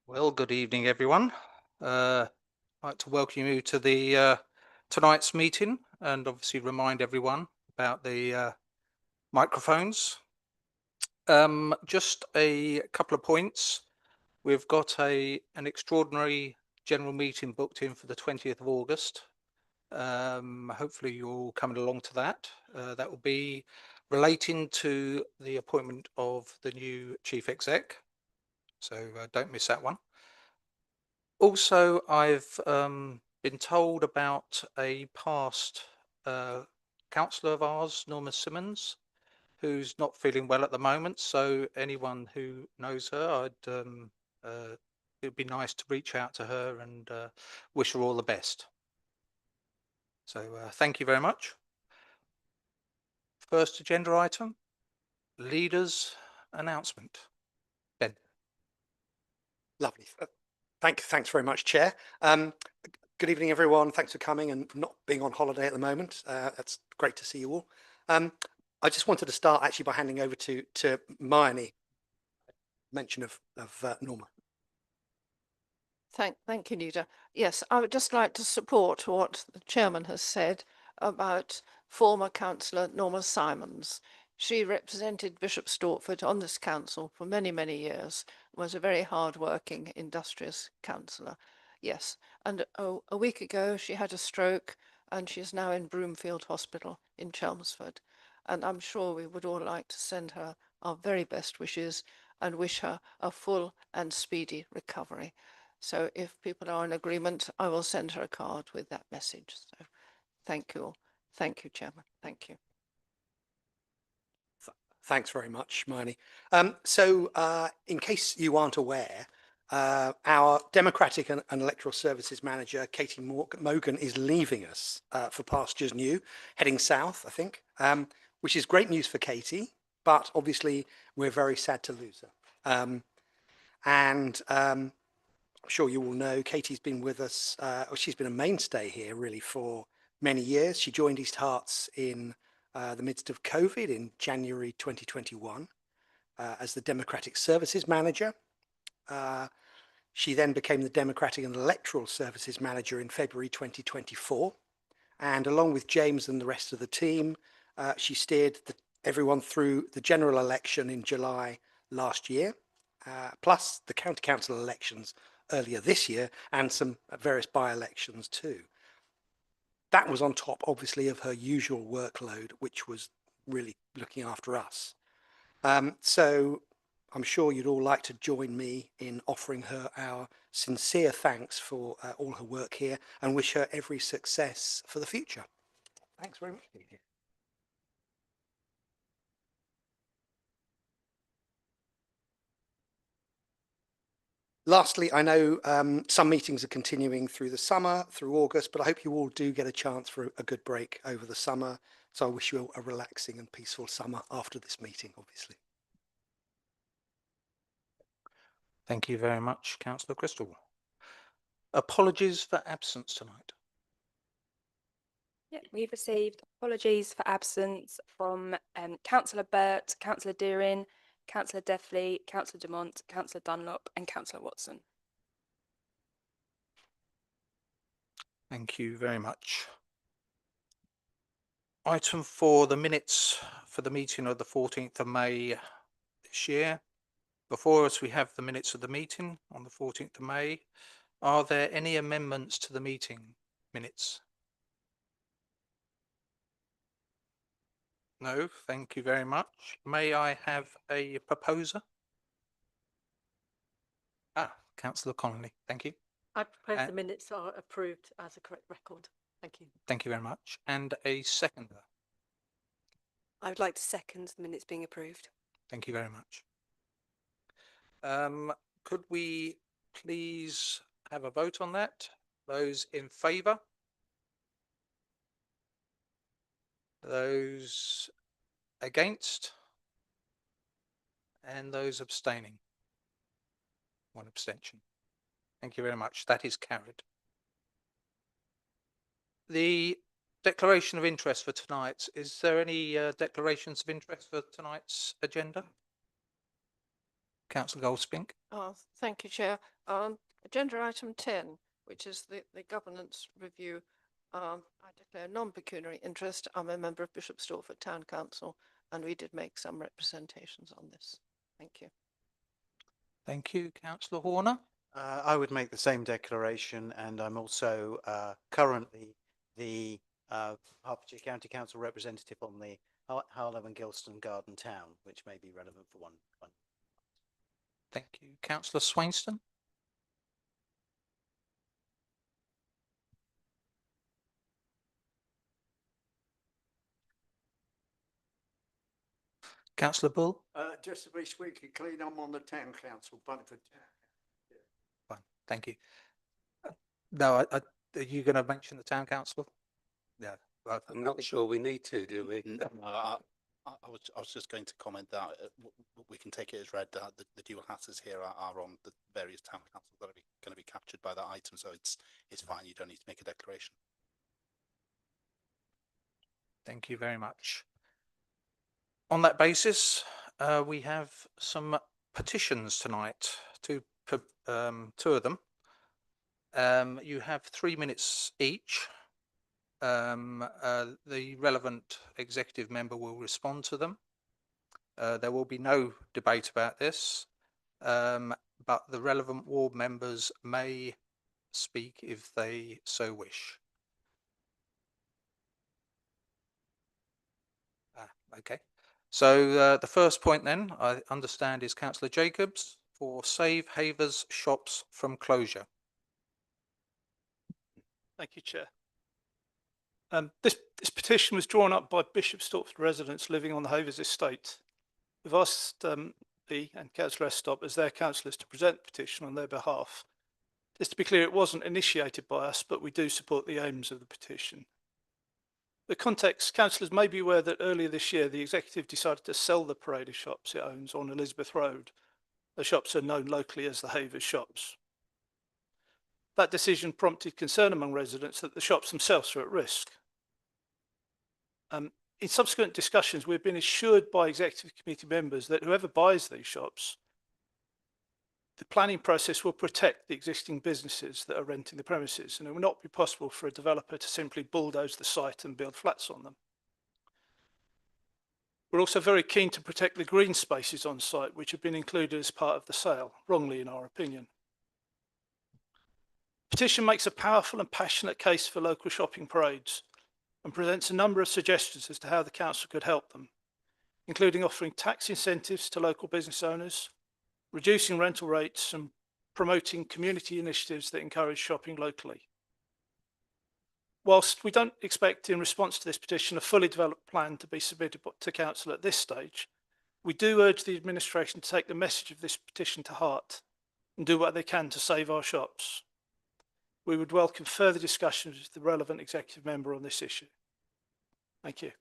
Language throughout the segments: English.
Well, good evening, everyone. I'd like to welcome you to the tonight's meeting, and obviously remind everyone about the microphones. Just a couple of points. We've got an extraordinary general meeting booked in for the 20th of August. Hopefully you're all coming along to that. That will be relating to the appointment of the new chief exec. So don't miss that one. Also, I've been told about a past councillor of ours, Norma Simmons, who's not feeling well at the moment. So anyone who knows her, it'd be nice to reach out to her and wish her all the best. So thank you very much. First agenda item, leaders announcement. Ben. Lovely. Thanks very much, Chair. Good evening, everyone. Thanks for coming and not being on holiday at the moment. That's great to see you all. I just wanted to start actually by handing over to Myone, mention of Norma. Thank you, Leader. Yes, I would just like to support what the chairman has said about former councillor Norma Simons. She represented Bishop Stortford on this council for many, many years, was a very hard-working, industrious councillor. Yes, and a week ago she had a stroke and she is now in Broomfield Hospital in Chelmsford. And I'm sure we would all like to send her our very best wishes and wish her a full and speedy recovery. So if people are in agreement, I will send her a card with that message. So thank you all. Thank you, Chairman. Thank you. Thanks very much, Myone. In case you aren't aware, our Democratic and Electoral Services Manager, Katie Mogan, is leaving us for pastures new, heading south, I think, which is great news for Katie, but obviously we're very sad to lose her. I'm sure you all know Katie's been with us, she's been a mainstay here really for many years. She joined East Herts in the midst of COVID in January 2021 as the Democratic Services Manager. She then became the Democratic and Electoral Services Manager in February 2024. And along with James and the rest of the team, she steered everyone through the general election in July last year, plus the county council elections earlier this year and some various by-elections too. That was on top, obviously, of her usual workload, which was really looking after us. So I'm sure you'd all like to join me in offering her our sincere thanks for all her work here and wish her every success for the future. Thanks very much, Lydia. Lastly, I know some meetings are continuing through the summer, through August, but I hope you all do get a chance for a good break over the summer. So I wish you a relaxing and peaceful summer after this meeting, obviously. Thank you very much, Councillor Crystal. Apologies for absence tonight. Yeah, we've received apologies for absence from Councillor Burt, Councillor Deering, Councillor Deathley, Councillor Dumont, Councillor Dunlop and Councillor Watson. Thank you very much. Item 4, the minutes for the meeting of the 14th of May this year. Before us we have the minutes of the meeting on the 14th of May. Are there any amendments to the meeting minutes? No, thank you very much. May I have a proposer? Councillor Connolly, thank you. I propose the minutes are approved as a correct record. Thank you. Thank you very much. And a seconder? I would like to second the minutes being approved. Thank you very much. Could we please have a vote on that? Those in favour? Those against? And those abstaining? One abstention. Thank you very much. That is carried. The declaration of interest for tonight. Is there any declarations of interest for tonight's agenda? Councillor Goldspink. Thank you, Chair. Agenda item 10, which is the governance review. I declare non-pecuniary interest. I'm a member of Bishop Stortford Town Council, and we did make some representations on this. Thank you. Thank you. Councillor Horner. I would make the same declaration, and I'm also currently the Hertfordshire County Council representative on the Harlow and Gilston Garden Town, which may be relevant for one. Thank you. Councillor Swainston. Councillor Bull. Just to be squeaky clean, I'm on the town council, Bunford Town. Fine. Thank you. No, are you going to mention the town council? Yeah. Well, I'm not sure we need to, do we? I was just going to comment that we can take it as read that the dual hatters here are on the various town councils that are going to be captured by that item, so it's fine. You don't need to make a declaration. Thank you very much. On that basis, we have some petitions tonight. Two of them. You have 3 minutes each. The relevant executive member will respond to them. There will be no debate about this, but the relevant ward members may speak if they so wish. Okay. So the first point then, I understand, is Councillor Jacobs for Save Havers Shops from closure. Thank you, Chair. This petition was drawn up by Bishop Stortford residents living on the Havers estate. We've asked me and Councillor Estop as their councillors to present the petition on their behalf. Just to be clear, it wasn't initiated by us, but we do support the aims of the petition. The context, councillors may be aware that earlier this year, the executive decided to sell the parade of shops it owns on Elizabeth Road. The shops are known locally as the Havers shops. That decision prompted concern among residents that the shops themselves are at risk. In subsequent discussions, we've been assured by executive committee members that whoever buys these shops, the planning process will protect the existing businesses that are renting the premises, and it will not be possible for a developer to simply bulldoze the site and build flats on them. We're also very keen to protect the green spaces on site, which have been included as part of the sale, wrongly in our opinion. The petition makes a powerful and passionate case for local shopping parades and presents a number of suggestions as to how the council could help them, including offering tax incentives to local business owners, reducing rental rates and promoting community initiatives that encourage shopping locally. Whilst we don't expect in response to this petition a fully developed plan to be submitted to council at this stage, we do urge the administration to take the message of this petition to heart and do what they can to save our shops. We would welcome further discussions with the relevant executive member on this issue. Thank you.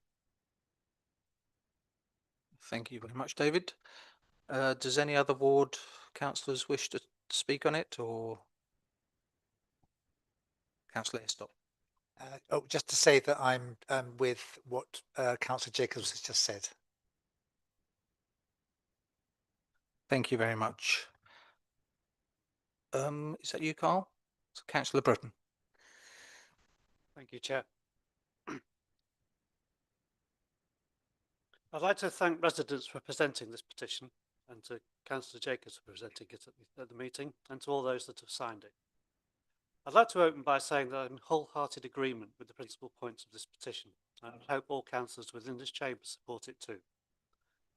Thank you very much, David. Does any other ward councillors wish to speak on it, or Councillor Estop? Just to say that I'm with what Councillor Jacobs has just said. Thank you very much. Is that you, Carl? So Councillor Britton. Thank you, Chair. I'd like to thank residents for presenting this petition, and to Councillor Jacobs for presenting it at the meeting, and to all those that have signed it. I'd like to open by saying that I'm in wholehearted agreement with the principal points of this petition, and I hope all councillors within this chamber support it too.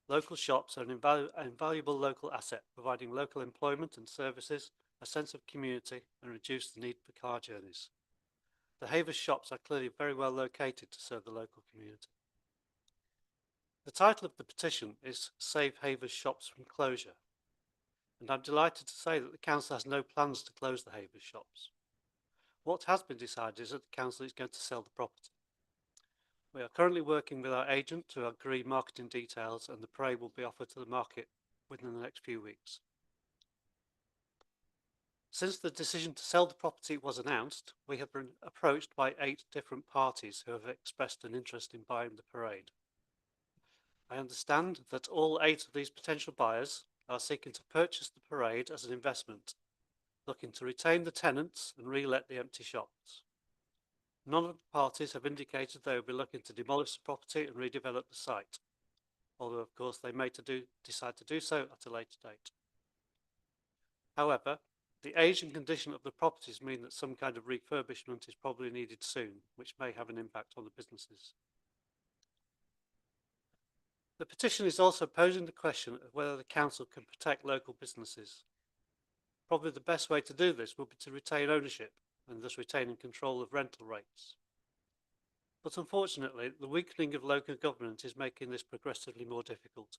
Local shops are an invaluable local asset, providing local employment and services, a sense of community, and reduce the need for car journeys. The Havers shops are clearly very well located to serve the local community. The title of the petition is Save Havers Shops from Closure, and I'm delighted to say that the council has no plans to close the Havers shops. What has been decided is that the council is going to sell the property. We are currently working with our agent to agree marketing details, and the parade will be offered to the market within the next few weeks. Since the decision to sell the property was announced, we have been approached by 8 different parties who have expressed an interest in buying the parade. I understand that all 8 of these potential buyers are seeking to purchase the parade as an investment, looking to retain the tenants and re-let the empty shops. None of the parties have indicated they will be looking to demolish the property and redevelop the site, although of course they may decide to do so at a later date. However, the age and condition of the properties mean that some kind of refurbishment is probably needed soon, which may have an impact on the businesses. The petition is also posing the question of whether the council can protect local businesses. Probably the best way to do this would be to retain ownership and thus retaining control of rental rates. But unfortunately, the weakening of local government is making this progressively more difficult.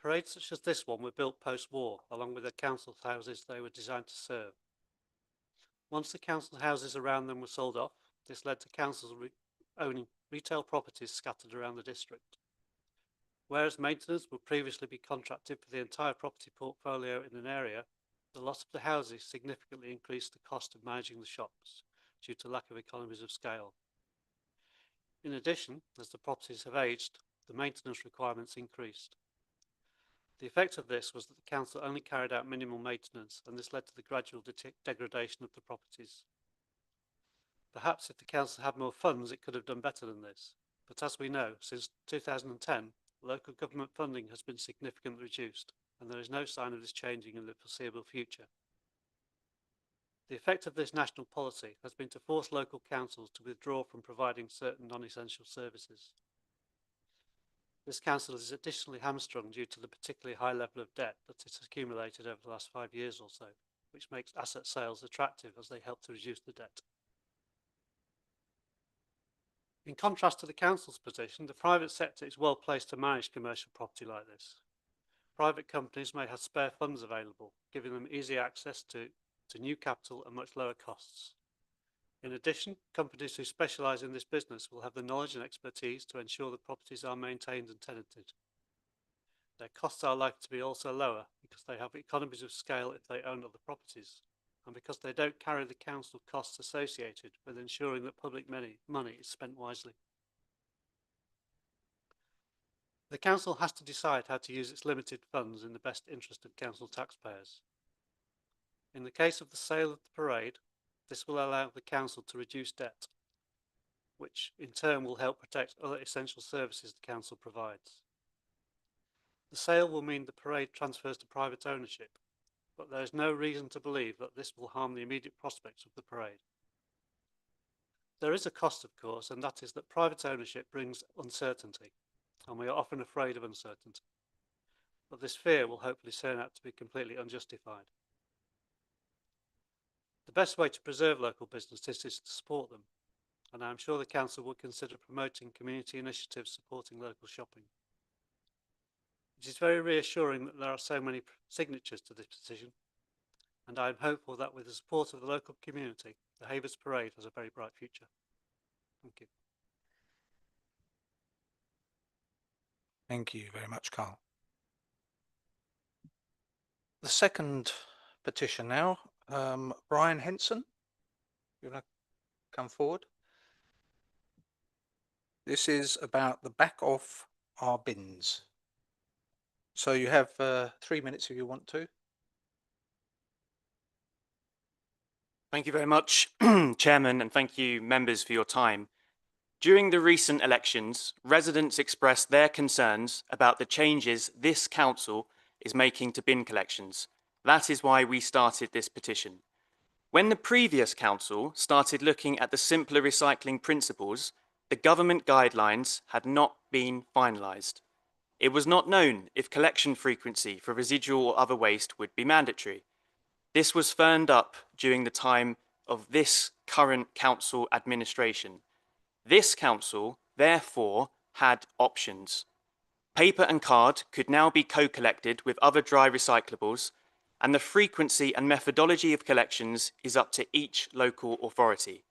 Parades such as this one were built post-war, along with the council houses they were designed to serve. Once the council houses around them were sold off, this led to councils owning retail properties scattered around the district. Whereas maintenance would previously be contracted for the entire property portfolio in an area, the loss of the houses significantly increased the cost of managing the shops due to lack of economies of scale. In addition, as the properties have aged, the maintenance requirements increased. The effect of this was that the council only carried out minimal maintenance, and this led to the gradual degradation of the properties. Perhaps if the council had more funds, it could have done better than this. But as we know, since 2010, local government funding has been significantly reduced, and there is no sign of this changing in the foreseeable future. The effect of this national policy has been to force local councils to withdraw from providing certain non-essential services. This council is additionally hamstrung due to the particularly high level of debt that has accumulated over the last 5 years or so, which makes asset sales attractive as they help to reduce the debt. In contrast to the council's position, the private sector is well placed to manage commercial property like this. Private companies may have spare funds available, giving them easy access to new capital and much lower costs. In addition, companies who specialise in this business will have the knowledge and expertise to ensure the properties are maintained and tenanted. Their costs are likely to be also lower because they have economies of scale if they own other properties, and because they don't carry the council costs associated with ensuring that public money is spent wisely. The council has to decide how to use its limited funds in the best interest of council taxpayers. In the case of the sale of the parade, this will allow the council to reduce debt, which in turn will help protect other essential services the council provides. The sale will mean the parade transfers to private ownership, but there is no reason to believe that this will harm the immediate prospects of the parade. There is a cost, of course, and that is that private ownership brings uncertainty, and we are often afraid of uncertainty. But this fear will hopefully turn out to be completely unjustified. The best way to preserve local businesses is to support them, and I am sure the council will consider promoting community initiatives supporting local shopping. It is very reassuring that there are so many signatures to this petition, and I am hopeful that with the support of the local community, the Havers Parade has a very bright future. Thank you. Thank you very much, Carl. The second petition now, Brian Henson, you want to come forward? This is about the back of our bins. So you have 3 minutes if you want to. Thank you very much, Chairman, and thank you, members, for your time. During the recent elections, residents expressed their concerns about the changes this council is making to bin collections. That is why we started this petition. When the previous council started looking at the simpler recycling principles, the government guidelines had not been finalised. It was not known if collection frequency for residual or other waste would be mandatory. This was firmed up during the time of this current council administration. This council, therefore, had options. Paper and card could now be co-collected with other dry recyclables, and the frequency and methodology of collections is up to each local authority.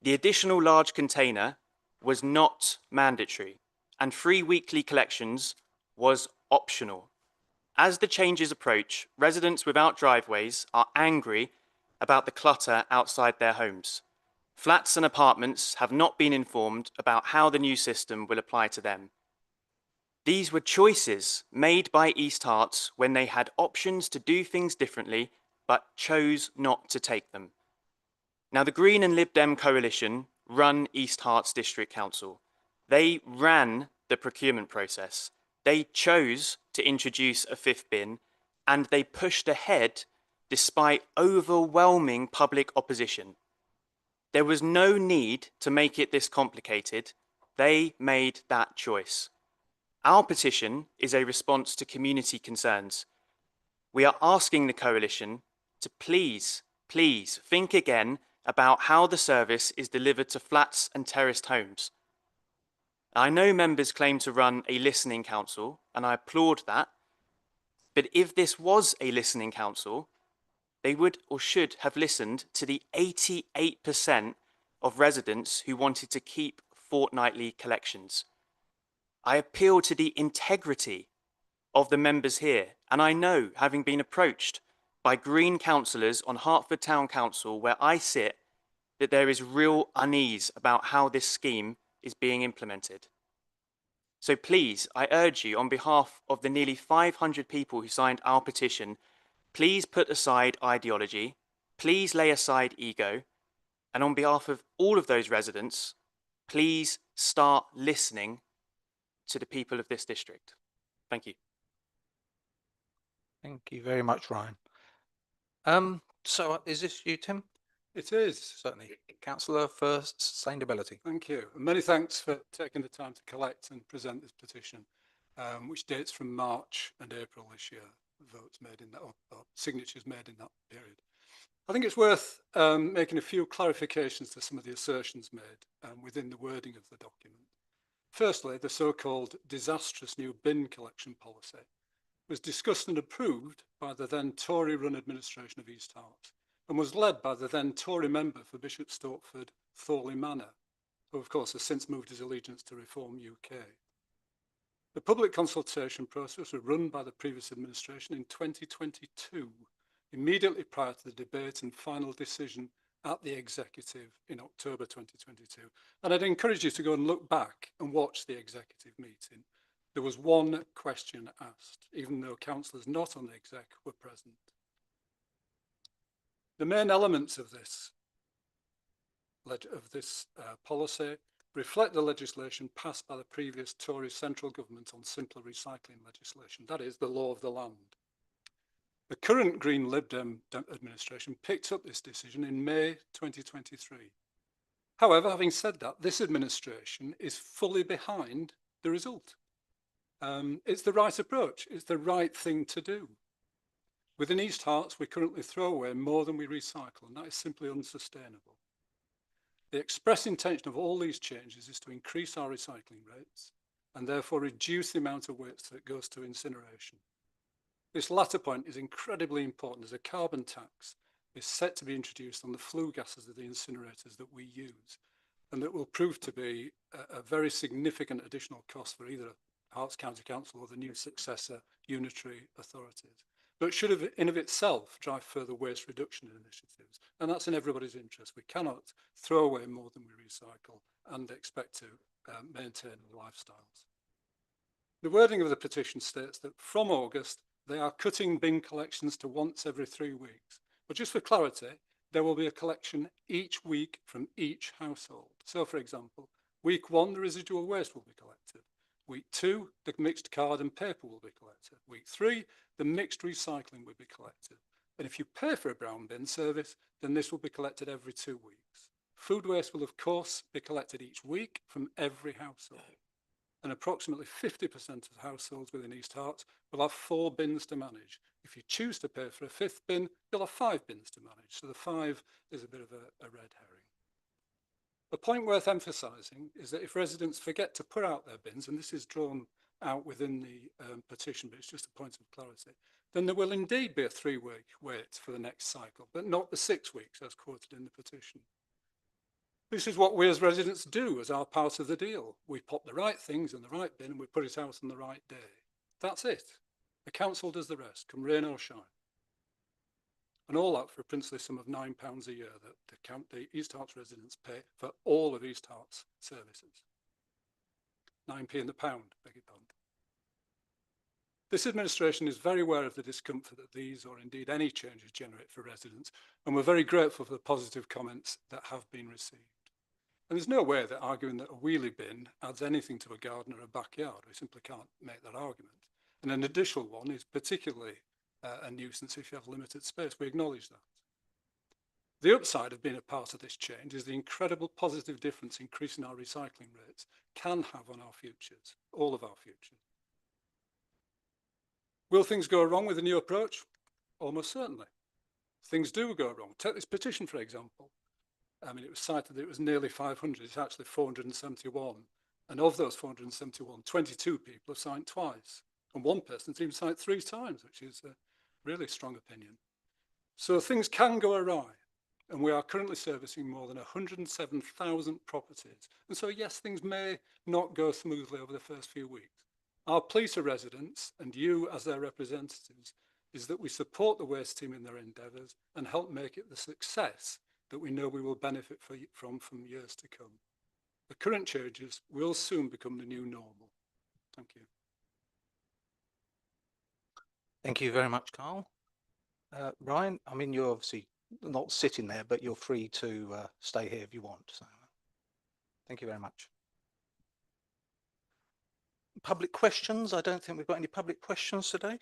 The additional large container was not mandatory, and free weekly collections was optional. As the changes approach, residents without driveways are angry about the clutter outside their homes. Flats and apartments have not been informed about how the new system will apply to them. These were choices made by East Herts when they had options to do things differently, but chose not to take them. Now, the Green and Lib Dem coalition run East Herts District Council. They ran the procurement process. They chose to introduce a fifth bin, and they pushed ahead despite overwhelming public opposition. There was no need to make it this complicated. They made that choice. Our petition is a response to community concerns. We are asking the coalition to please think again about how the service is delivered to flats and terraced homes. I know members claim to run a listening council, and I applaud that. But if this was a listening council, they would or should have listened to the 88% of residents who wanted to keep fortnightly collections. I appeal to the integrity of the members here, and I know, having been approached by Green councillors on Hertford Town Council, where I sit, that there is real unease about how this scheme is being implemented. So please, I urge you, on behalf of the nearly 500 people who signed our petition, please put aside ideology, please lay aside ego, and on behalf of all of those residents, please start listening to the people of this district. Thank you. Thank you very much, Ryan. So is this you, Tim? It is. Certainly. Councillor for Sustainability. Thank you. And many thanks for taking the time to collect and present this petition, which dates from March and April this year. Votes made in that, or signatures made in that period. I think it's worth making a few clarifications to some of the assertions made within the wording of the document. Firstly, the so-called disastrous new bin collection policy was discussed and approved by the then Tory-run administration of East Herts and was led by the then Tory member for Bishop Stortford, Thorley Manor, who of course has since moved his allegiance to Reform UK. The public consultation process was run by the previous administration in 2022, immediately prior to the debate and final decision at the executive in October 2022. And I'd encourage you to go and look back and watch the executive meeting. There was one question asked, even though councillors not on the exec were present. The main elements of this policy reflect the legislation passed by the previous Tory central government on simpler recycling legislation, that is, the law of the land. The current Green Lib Dem administration picked up this decision in May 2023. However, having said that, this administration is fully behind the result. It's the right approach, it's the right thing to do. Within East Herts, we currently throw away more than we recycle, and that is simply unsustainable. The express intention of all these changes is to increase our recycling rates and therefore reduce the amount of waste that goes to incineration. This latter point is incredibly important as a carbon tax is set to be introduced on the flue gases of the incinerators that we use, and that will prove to be a very significant additional cost for either Herts County Council or the new successor unitary authorities. But should have in of itself drive further waste reduction initiatives, and that's in everybody's interest. We cannot throw away more than we recycle and expect to maintain lifestyles. The wording of the petition states that from August, they are cutting bin collections to once every 3 weeks. But just for clarity, there will be a collection each week from each household. So for example, week 1, the residual waste will be collected. Week 2, the mixed card and paper will be collected. Week 3, the mixed recycling will be collected. And if you pay for a brown bin service, then this will be collected every 2 weeks. Food waste will of course be collected each week from every household. And approximately 50% of households within East Herts will have 4 bins to manage. If you choose to pay for a 5th bin, you'll have 5 bins to manage. So the 5 is a bit of a red herring. A point worth emphasising is that if residents forget to put out their bins, and this is drawn out within the petition, but it's just a point of clarity, then there will indeed be a 3-week wait for the next cycle, but not the 6 weeks as quoted in the petition. This is what we as residents do as our part of the deal. We pop the right things in the right bin and we put it out on the right day. That's it. The council does the rest, come rain or shine. And all that for a princely sum of £9 a year that the East Herts residents pay for all of East Herts services. 9p in the pound, beg your pardon. This administration is very aware of the discomfort that these or indeed any changes generate for residents, and we're very grateful for the positive comments that have been received. And there's no way that arguing that a wheelie bin adds anything to a garden or a backyard. We simply can't make that argument. And an additional one is particularly a nuisance if you have limited space. We acknowledge that. The upside of being a part of this change is the incredible positive difference increasing our recycling rates can have on our futures, all of our futures. Will things go wrong with the new approach? Almost certainly. Things do go wrong. Take this petition, for example. I mean, it was cited that it was nearly 500. It's actually 471. And of those 471, 22 people have signed twice. And one person's even signed 3 times, which is a really strong opinion. So things can go awry. And we are currently servicing more than 107,000 properties. And so, yes, things may not go smoothly over the first few weeks. Our plea to residents and you as their representatives is that we support the waste team in their endeavours and help make it the success that we know we will benefit from years to come. The current changes will soon become the new normal. Thank you. Thank you very much, Carl. Ryan, I mean, you're obviously not sitting there, but you're free to stay here if you want. So, thank you very much. Public questions? I don't think we've got any public questions today.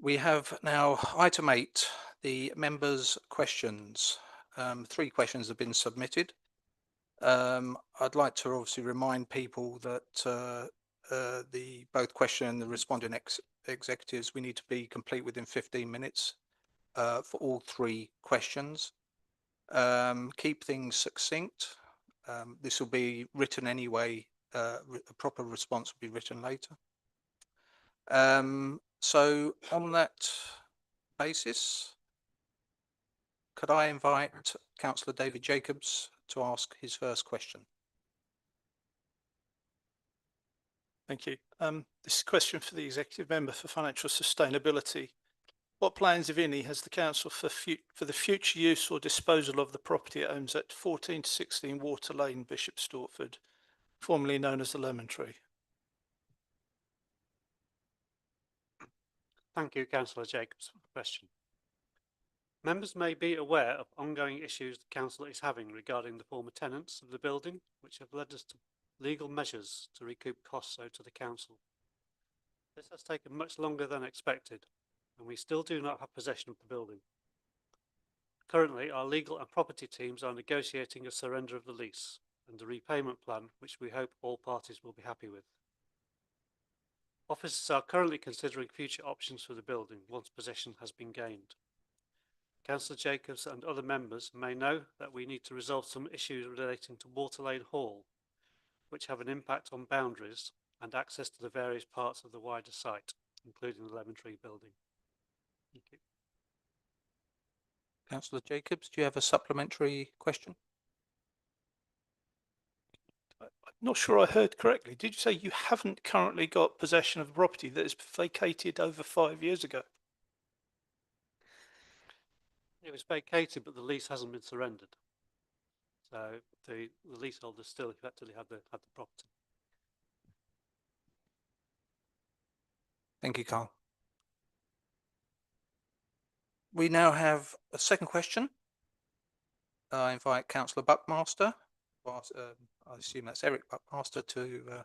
We have now item 8, the members' questions. 3 questions have been submitted. I'd like to obviously remind people that the both question and the responding executives, we need to be complete within 15 minutes for all 3 questions. Keep things succinct. This will be written anyway. A proper response will be written later. So on that basis, could I invite Councillor David Jacobs to ask his first question? Thank you. This is a question for the Executive Member for Financial Sustainability. What plans, if any, has the Council for the future use or disposal of the property it owns at 14 to 16 Water Lane, Bishop Stortford, formerly known as the Lemon Tree? Thank you, Councillor Jacobs, for the question. Members may be aware of ongoing issues the Council is having regarding the former tenants of the building, which have led us to legal measures to recoup costs owed to the Council. This has taken much longer than expected, and we still do not have possession of the building. Currently, our legal and property teams are negotiating a surrender of the lease and a repayment plan, which we hope all parties will be happy with. Officers are currently considering future options for the building once possession has been gained. Councillor Jacobs and other members may know that we need to resolve some issues relating to Water Lane Hall, which have an impact on boundaries and access to the various parts of the wider site, including the Lemon Tree building. Thank you. Councillor Jacobs, do you have a supplementary question? I'm not sure I heard correctly. Did you say you haven't currently got possession of a property that is vacated over 5 years ago? It was vacated, but the lease hasn't been surrendered. So the leaseholders still effectively have the property. Thank you, Carl. We now have a second question. I invite Councillor Buckmaster, I assume that's Eric Buckmaster, to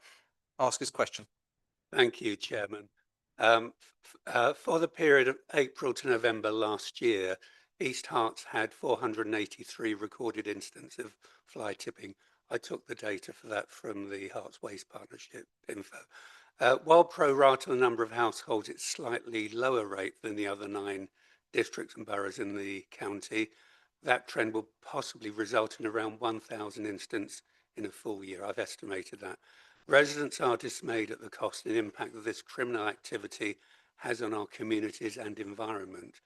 ask his question. Thank you, Chairman. For the period of April to November last year, East Herts had 483 recorded incidents of fly tipping. I took the data for that from the Herts Waste Partnership info. While pro rata the number of households, it's slightly lower rate than the other 9 districts and boroughs in the county. That trend will possibly result in around 1,000 incidents in a full year. I've estimated that. Residents are dismayed at the cost and impact that this criminal activity has on our communities and environment.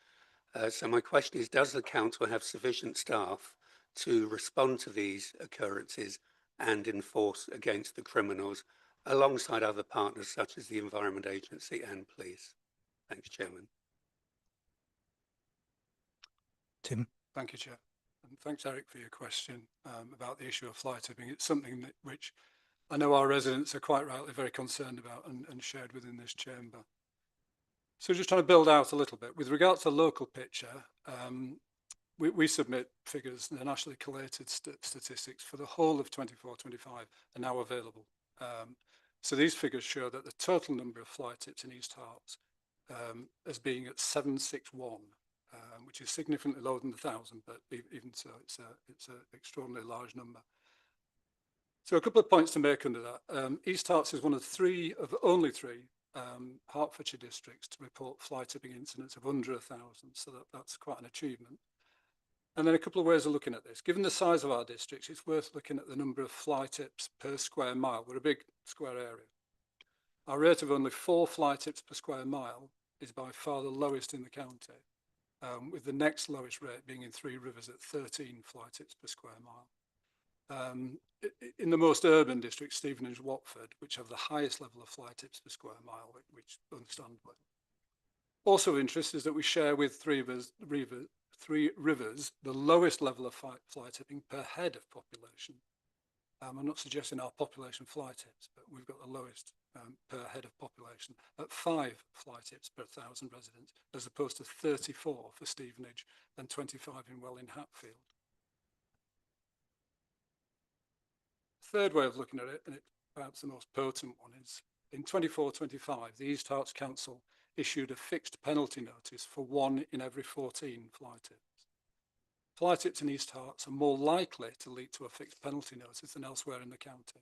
So my question is, does the council have sufficient staff to respond to these occurrences and enforce against the criminals alongside other partners such as the Environment Agency and police? Thanks, Chairman. Tim. Thank you, Chair. And thanks, Eric, for your question about the issue of fly tipping. It's something which I know our residents are quite rightly very concerned about and shared within this chamber. So just trying to build out a little bit. With regards to local picture, we submit figures, the nationally collated statistics for the whole of 24-25 are now available. So these figures show that the total number of fly tips in East Herts as being at 761, which is significantly lower than the 1,000, but even so, it's an extraordinarily large number. So a couple of points to make under that. East Herts is one of only three Hertfordshire districts to report fly tipping incidents of under 1,000, so that's quite an achievement. And then a couple of ways of looking at this. Given the size of our districts, it's worth looking at the number of fly tips per square mile. We're a big square area. Our rate of only 4 fly tips per square mile is by far the lowest in the county, with the next lowest rate being in Three Rivers at 13 fly tips per square mile. In the most urban districts, Stevenage, Watford, which have the highest level of fly tips per square mile, which understandably. Also of interest is that we share with Three Rivers the lowest level of fly tipping per head of population. I'm not suggesting our population fly tips, but we've got the lowest per head of population at 5 fly tips per 1,000 residents, as opposed to 34 for Stevenage and 25 in Welwyn Hatfield. Third way of looking at it, and it's perhaps the most potent one, is in 24-25, the East Herts Council issued a fixed penalty notice for 1 in every 14 fly tips. Fly tips in East Herts are more likely to lead to a fixed penalty notice than elsewhere in the county,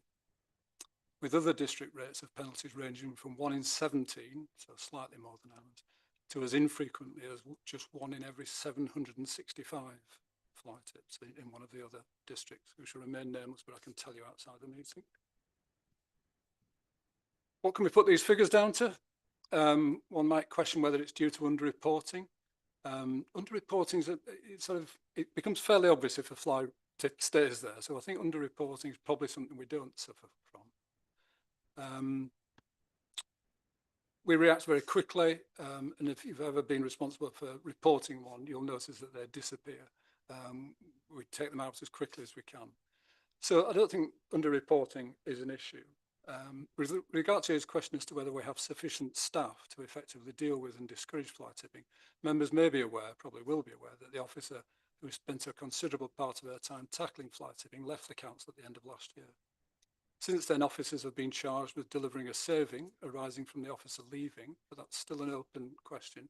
with other district rates of penalties ranging from 1 in 17, so slightly more than ours, to as infrequently as just 1 in every 765 fly tips in one of the other districts, which will remain nameless, but I can tell you outside the meeting. What can we put these figures down to? One might question whether it's due to underreporting. Underreporting it becomes fairly obvious if a fly tip stays there. So I think underreporting is probably something we don't suffer from. We react very quickly, and if you've ever been responsible for reporting one, you'll notice that they disappear. We take them out as quickly as we can. So I don't think underreporting is an issue. With regard to his question as to whether we have sufficient staff to effectively deal with and discourage fly tipping, members may be aware, probably will be aware, that the officer who spent a considerable part of their time tackling fly tipping left the council at the end of last year. Since then, officers have been charged with delivering a saving arising from the officer leaving, but that's still an open question,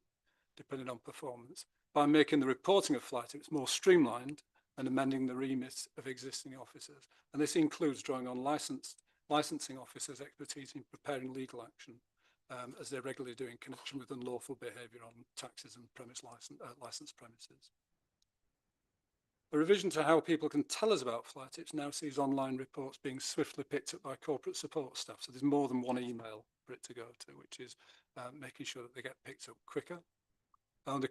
depending on performance, by making the reporting of fly tips more streamlined and amending the remit of existing officers. And this includes drawing on licensing officers' expertise in preparing legal action, as they regularly do in connection with unlawful behaviour on taxis and licensed premises. A revision to how people can tell us about fly tips now sees online reports being swiftly picked up by corporate support staff. So there's more than one email for it to go to, which is making sure that they get picked up quicker. And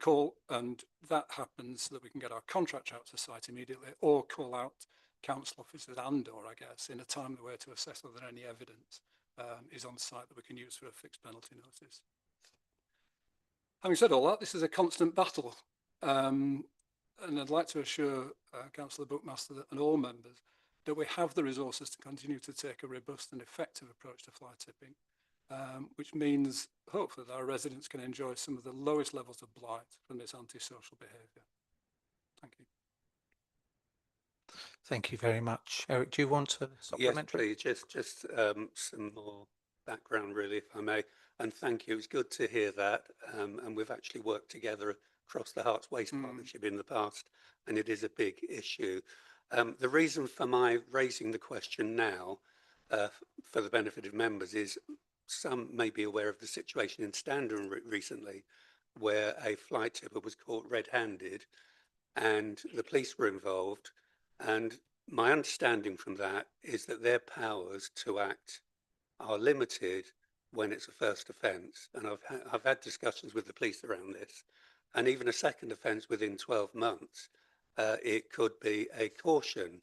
that happens so that we can get our contract out to site immediately, or call out council officers or I guess, in a timely way to assess whether any evidence is on site that we can use for a fixed penalty notice. Having said all that, this is a constant battle. And I'd like to assure Councillor Buckmaster and all members that we have the resources to continue to take a robust and effective approach to fly tipping, which means hopefully that our residents can enjoy some of the lowest levels of blight from this antisocial behaviour. Thank you. Thank you very much. Eric, do you want to supplement? Yes, please. Just some more background, really, if I may. And thank you. It's good to hear that. And we've actually worked together across the Herts Waste Partnership in the past, and it is a big issue. The reason for my raising the question now, for the benefit of members, is some may be aware of the situation in Standon recently, where a fly tipper was caught red-handed, and the police were involved. And my understanding from that is that their powers to act are limited when it's a first offence. And I've had discussions with the police around this. And even a second offence within 12 months, it could be a caution.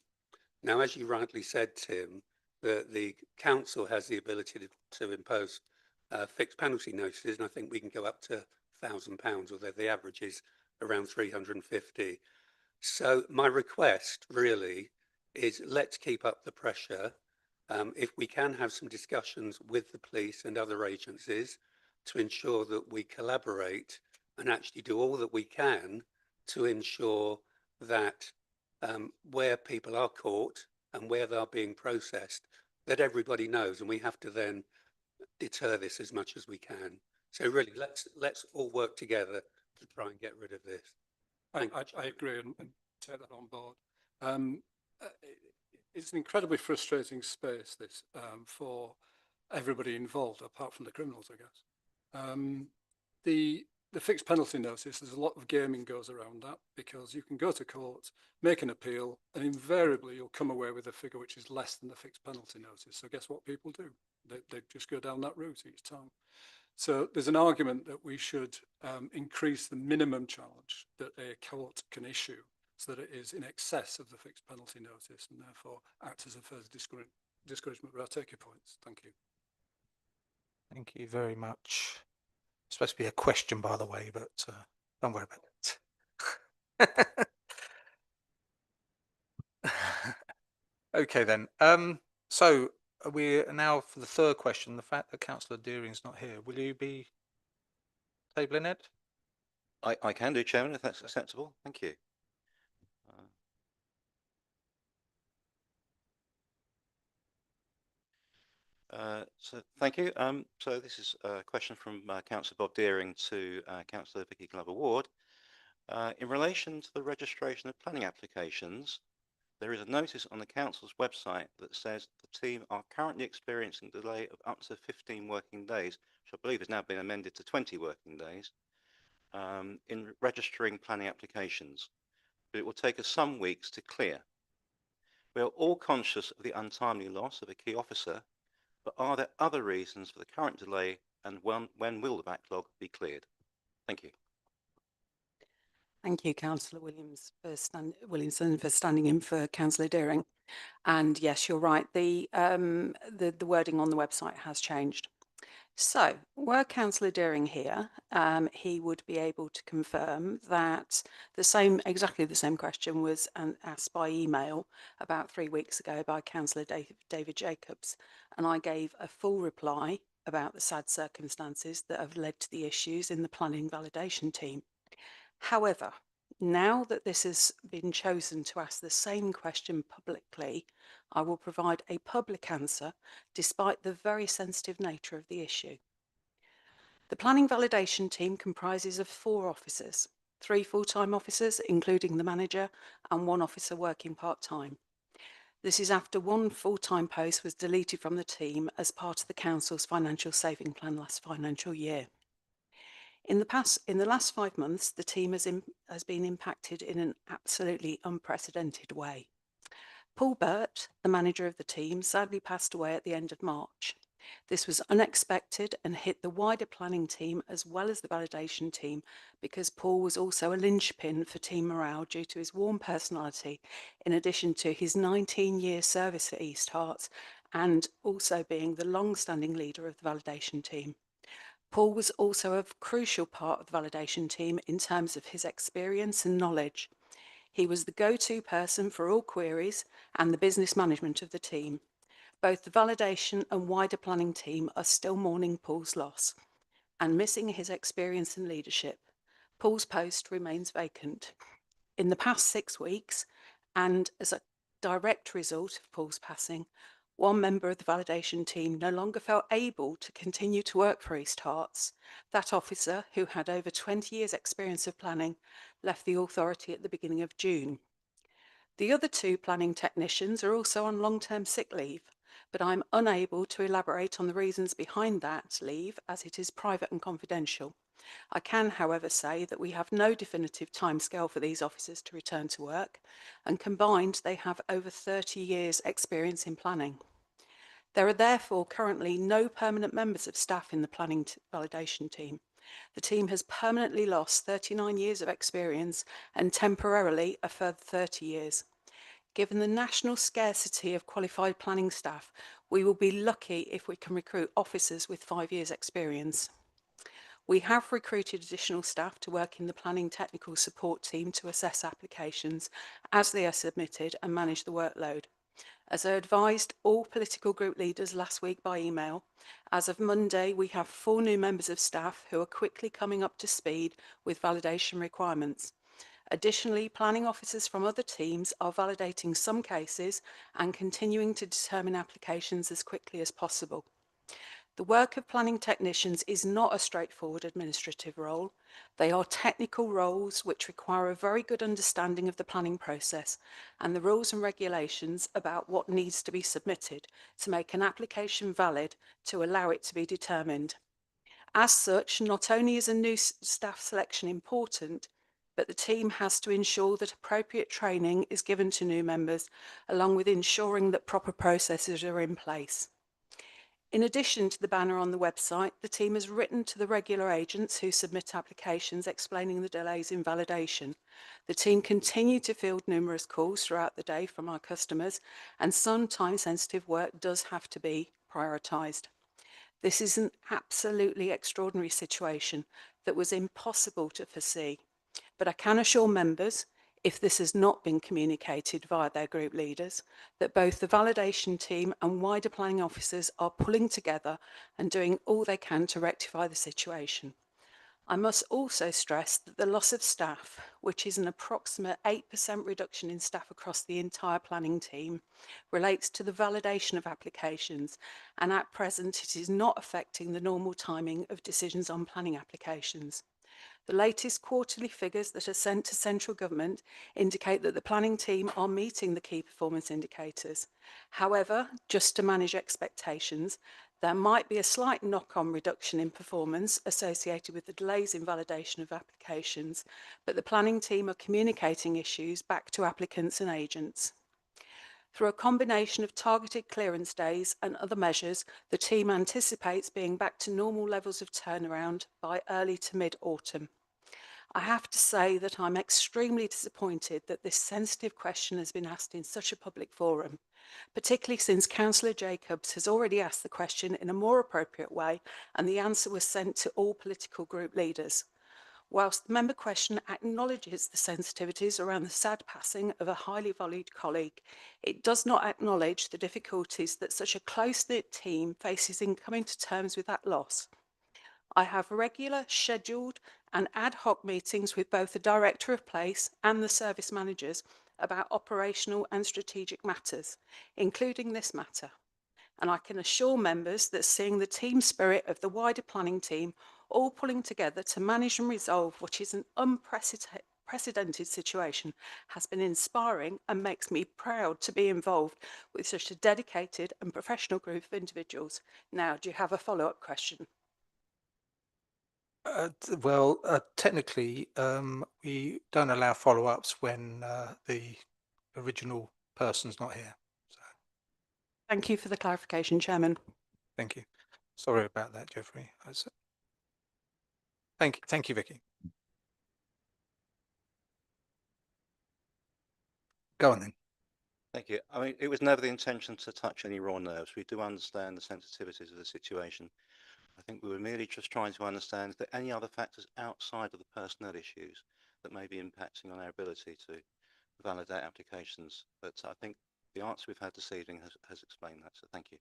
Now, as you rightly said, Tim, the council has the ability to impose fixed penalty notices, and I think we can go up to £1,000, although the average is around 350. So my request really is let's keep up the pressure. If we can have some discussions with the police and other agencies to ensure that we collaborate and actually do all that we can to ensure that where people are caught and where they're being processed, that everybody knows, and we have to then deter this as much as we can. So really, let's all work together to try and get rid of this. I agree and take that on board. It's an incredibly frustrating space, this, for everybody involved, apart from the criminals, I guess. The fixed penalty notice, there's a lot of gaming goes around that, because you can go to court, make an appeal, and invariably you'll come away with a figure which is less than the fixed penalty notice. So guess what people do? They just go down that route each time. So there's an argument that we should increase the minimum charge that a court can issue so that it is in excess of the fixed penalty notice, and therefore act as a further discouragement. But I'll take your points. Thank you. Thank you very much. It's supposed to be a question, by the way, but don't worry about it. Okay then. So we are now for the third question. The fact that Councillor Deering's not here, will you be tabling it? I can do, Chairman, if that's acceptable. Thank you. So thank you. So this is a question from Councillor Bob Deering to Councillor Vicky Glover-Ward. In relation to the registration of planning applications, there is a notice on the Council's website that says the team are currently experiencing a delay of up to 15 working days, which I believe has now been amended to 20 working days, in registering planning applications. But it will take us some weeks to clear. We are all conscious of the untimely loss of a key officer, but are there other reasons for the current delay, and when will the backlog be cleared? Thank you. Thank you, Councillor Williamson, for standing in for Councillor Deering. And yes, you're right. The wording on the website has changed. So, were Councillor Deering here, he would be able to confirm that exactly the same question was asked by email about 3 weeks ago by Councillor David Jacobs, and I gave a full reply about the sad circumstances that have led to the issues in the planning validation team. However, now that this has been chosen to ask the same question publicly, I will provide a public answer despite the very sensitive nature of the issue. The planning validation team comprises of 4 officers, 3 full-time officers, including the manager, and 1 officer working part-time. This is after 1 full-time post was deleted from the team as part of the Council's financial saving plan last financial year. In the last 5 months, the team has been impacted in an absolutely unprecedented way. Paul Burt, the manager of the team, sadly passed away at the end of March. This was unexpected and hit the wider planning team as well as the validation team, because Paul was also a linchpin for team morale due to his warm personality, in addition to his 19-year service at East Herts and also being the long-standing leader of the validation team. Paul was also a crucial part of the validation team in terms of his experience and knowledge. He was the go-to person for all queries and the business management of the team. Both the validation and wider planning team are still mourning Paul's loss and missing his experience and leadership. Paul's post remains vacant. In the past 6 weeks, and as a direct result of Paul's passing, 1 member of the validation team no longer felt able to continue to work for East Herts. That officer, who had over 20 years' experience of planning, left the authority at the beginning of June. The other 2 planning technicians are also on long-term sick leave, but I'm unable to elaborate on the reasons behind that leave, as it is private and confidential. I can, however, say that we have no definitive timescale for these officers to return to work, and combined they have over 30 years' experience in planning. There are therefore currently no permanent members of staff in the planning validation team. The team has permanently lost 39 years of experience and temporarily a further 30 years. Given the national scarcity of qualified planning staff, we will be lucky if we can recruit officers with 5 years' experience. We have recruited additional staff to work in the planning technical support team to assess applications as they are submitted and manage the workload. As I advised all political group leaders last week by email, as of Monday, we have 4 new members of staff who are quickly coming up to speed with validation requirements. Additionally, planning officers from other teams are validating some cases and continuing to determine applications as quickly as possible. The work of planning technicians is not a straightforward administrative role. They are technical roles which require a very good understanding of the planning process and the rules and regulations about what needs to be submitted to make an application valid to allow it to be determined. As such, not only is a new staff selection important, but the team has to ensure that appropriate training is given to new members, along with ensuring that proper processes are in place. In addition to the banner on the website, the team has written to the regular agents who submit applications explaining the delays in validation. The team continue to field numerous calls throughout the day from our customers, and some time-sensitive work does have to be prioritised. This is an absolutely extraordinary situation that was impossible to foresee, but I can assure members, if this has not been communicated via their group leaders, that both the validation team and wider planning officers are pulling together and doing all they can to rectify the situation. I must also stress that the loss of staff, which is an approximate 8% reduction in staff across the entire planning team, relates to the validation of applications, and at present it is not affecting the normal timing of decisions on planning applications. The latest quarterly figures that are sent to central government indicate that the planning team are meeting the key performance indicators. However, just to manage expectations, there might be a slight knock-on reduction in performance associated with the delays in validation of applications, but the planning team are communicating issues back to applicants and agents. Through a combination of targeted clearance days and other measures, the team anticipates being back to normal levels of turnaround by early to mid-autumn. I have to say that I'm extremely disappointed that this sensitive question has been asked in such a public forum, particularly since Councillor Jacobs has already asked the question in a more appropriate way and the answer was sent to all political group leaders. Whilst the member question acknowledges the sensitivities around the sad passing of a highly valued colleague, it does not acknowledge the difficulties that such a close-knit team faces in coming to terms with that loss. I have regular, scheduled and ad hoc meetings with both the Director of Place and the service managers about operational and strategic matters, including this matter. And I can assure members that seeing the team spirit of the wider planning team all pulling together to manage and resolve what is an unprecedented situation has been inspiring and makes me proud to be involved with such a dedicated and professional group of individuals. Now, do you have a follow-up question? Technically, we don't allow follow-ups when the original person's not here. So. Thank you for the clarification, Chairman. Thank you. Sorry about that, Jeffrey. Thank you, Vicky. Go on then. Thank you. I mean, it was never the intention to touch any raw nerves. We do understand the sensitivities of the situation. I think we were merely just trying to understand if there are any other factors outside of the personnel issues that may be impacting on our ability to validate applications. But I think the answer we've had this evening has explained that. So thank you.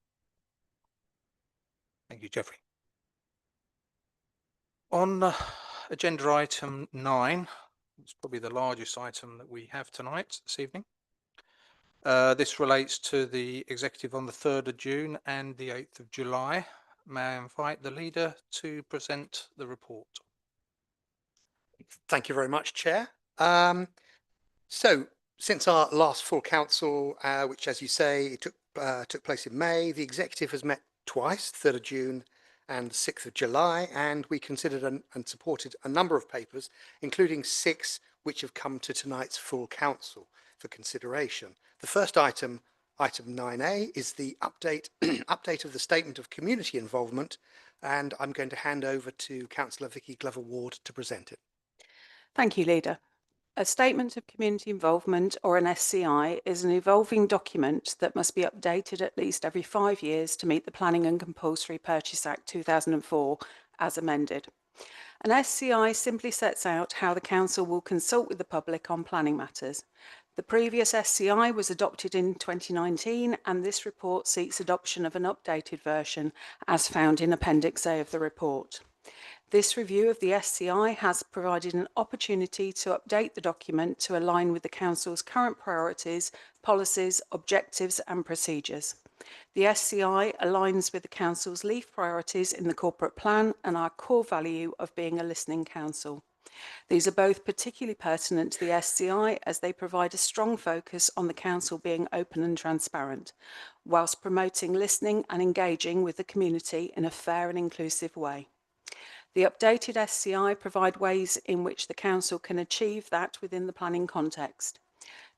Thank you, Jeffrey. On agenda item 9, it's probably the largest item that we have tonight, this evening. This relates to the executive on the 3rd of June and the 8th of July. May I invite the leader to present the report? Thank you very much, Chair. So since our last full council, which, as you say, it took place in May, the executive has met twice, 3rd of June and 6th of July, and we considered and supported a number of papers, including 6 which have come to tonight's full council for consideration. The first item, item 9A, is the update of the Statement of Community Involvement, and I'm going to hand over to Councillor Vicky Glover-Ward to present it. Thank you, Leader. A Statement of Community Involvement, or an SCI, is an evolving document that must be updated at least every 5 years to meet the Planning and Compulsory Purchase Act 2004 as amended. An SCI simply sets out how the Council will consult with the public on planning matters. The previous SCI was adopted in 2019, and this report seeks adoption of an updated version as found in Appendix A of the report. This review of the SCI has provided an opportunity to update the document to align with the Council's current priorities, policies, objectives and procedures. The SCI aligns with the Council's LEAF priorities in the corporate plan and our core value of being a listening council. These are both particularly pertinent to the SCI as they provide a strong focus on the Council being open and transparent, whilst promoting listening and engaging with the community in a fair and inclusive way. The updated SCI provide ways in which the Council can achieve that within the planning context.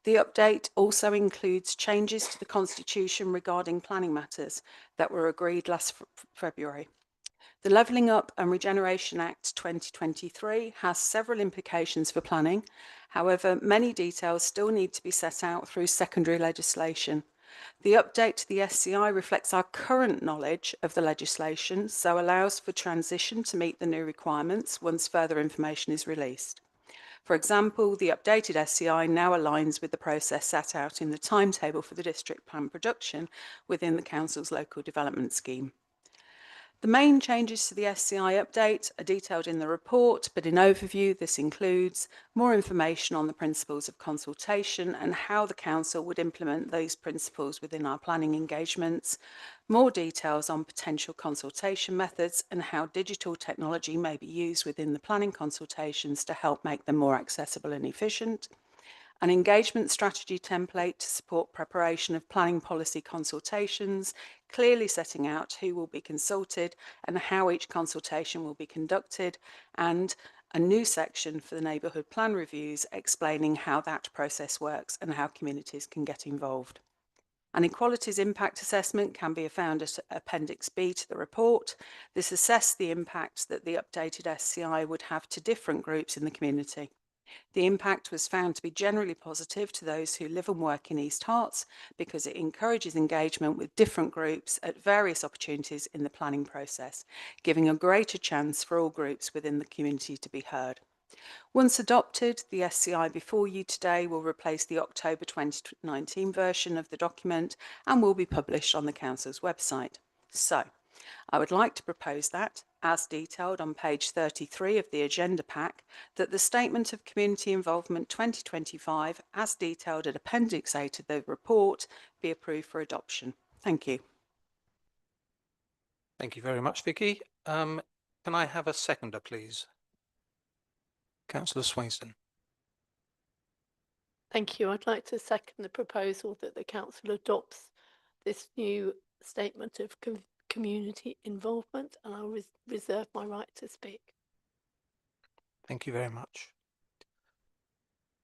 The update also includes changes to the Constitution regarding planning matters that were agreed last February. The Levelling Up and Regeneration Act 2023 has several implications for planning. However, many details still need to be set out through secondary legislation. The update to the SCI reflects our current knowledge of the legislation, so allows for transition to meet the new requirements once further information is released. For example, the updated SCI now aligns with the process set out in the timetable for the district plan production within the Council's local development scheme. The main changes to the SCI update are detailed in the report, but in overview, this includes more information on the principles of consultation and how the Council would implement those principles within our planning engagements, more details on potential consultation methods and how digital technology may be used within the planning consultations to help make them more accessible and efficient, an engagement strategy template to support preparation of planning policy consultations, clearly setting out who will be consulted and how each consultation will be conducted, and a new section for the neighbourhood plan reviews explaining how that process works and how communities can get involved. An equalities impact assessment can be found at Appendix B to the report. This assessed the impact that the updated SCI would have to different groups in the community. The impact was found to be generally positive to those who live and work in East Herts because it encourages engagement with different groups at various opportunities in the planning process, giving a greater chance for all groups within the community to be heard. Once adopted, the SCI before you today will replace the October 2019 version of the document and will be published on the Council's website. So, I would like to propose that, as detailed on page 33 of the agenda pack, that the Statement of Community Involvement 2025, as detailed at Appendix A to the report, be approved for adoption. Thank you. Thank you very much, Vicky. Can I have a seconder, please? Councillor Swainston. Thank you. I'd like to second the proposal that the council adopts this new statement of community involvement, and I'll reserve my right to speak. Thank you very much.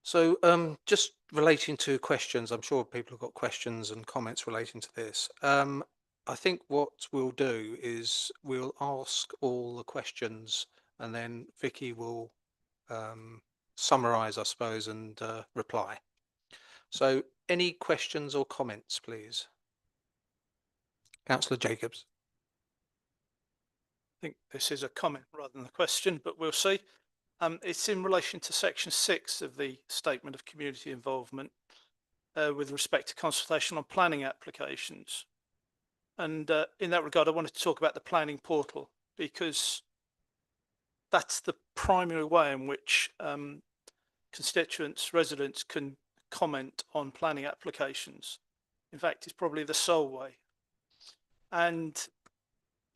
So just relating to questions, I'm sure people have got questions and comments relating to this. I think what we'll do is we'll ask all the questions and then Vicky will summarise, I suppose, and reply. So any questions or comments, please? Councillor Jacobs. I think this is a comment rather than a question, but we'll see. It's in relation to section 6 of the Statement of Community Involvement with respect to consultation on planning applications. And in that regard, I wanted to talk about the planning portal because that's the primary way in which constituents, residents can comment on planning applications. In fact, it's probably the sole way. And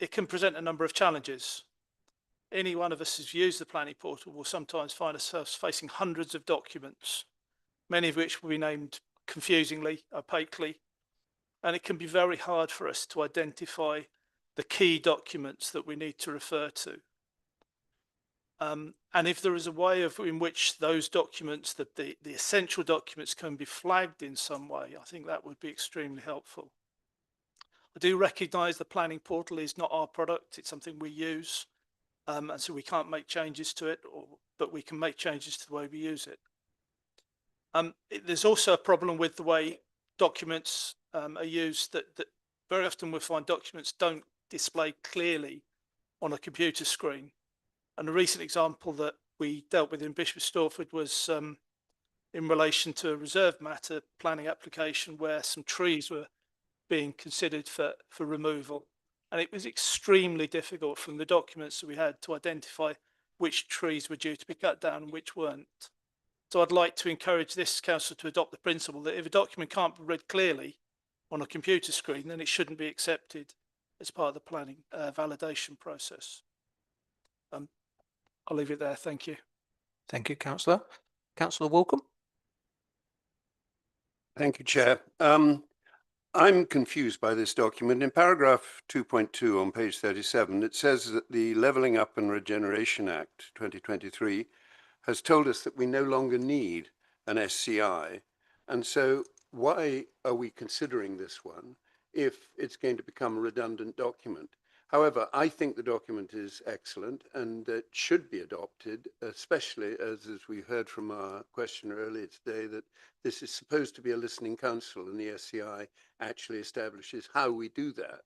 it can present a number of challenges. Any one of us who's used the planning portal will sometimes find ourselves facing hundreds of documents, many of which will be named confusingly, opaquely, and it can be very hard for us to identify the key documents that we need to refer to. And if there is a way in which those documents, that the essential documents can be flagged in some way, I think that would be extremely helpful. I do recognise the planning portal is not our product, it's something we use, and so we can't make changes to it, but we can make changes to the way we use it. There's also a problem with the way documents are used, that very often we find documents don't display clearly on a computer screen. And a recent example that we dealt with in Bishop Stortford was in relation to a reserve matter planning application where some trees were being considered for removal. And it was extremely difficult from the documents that we had to identify which trees were due to be cut down and which weren't. So I'd like to encourage this council to adopt the principle that if a document can't be read clearly on a computer screen, then it shouldn't be accepted as part of the planning validation process. I'll leave it there. Thank you. Thank you, Councillor. Councillor Walcombe. Thank you, Chair. I'm confused by this document. In paragraph 2.2 on page 37, it says that the Levelling Up and Regeneration Act 2023 has told us that we no longer need an SCI. And so why are we considering this one if it's going to become a redundant document? However, I think the document is excellent and it should be adopted, especially as we heard from our questioner earlier today, that this is supposed to be a listening council and the SCI actually establishes how we do that.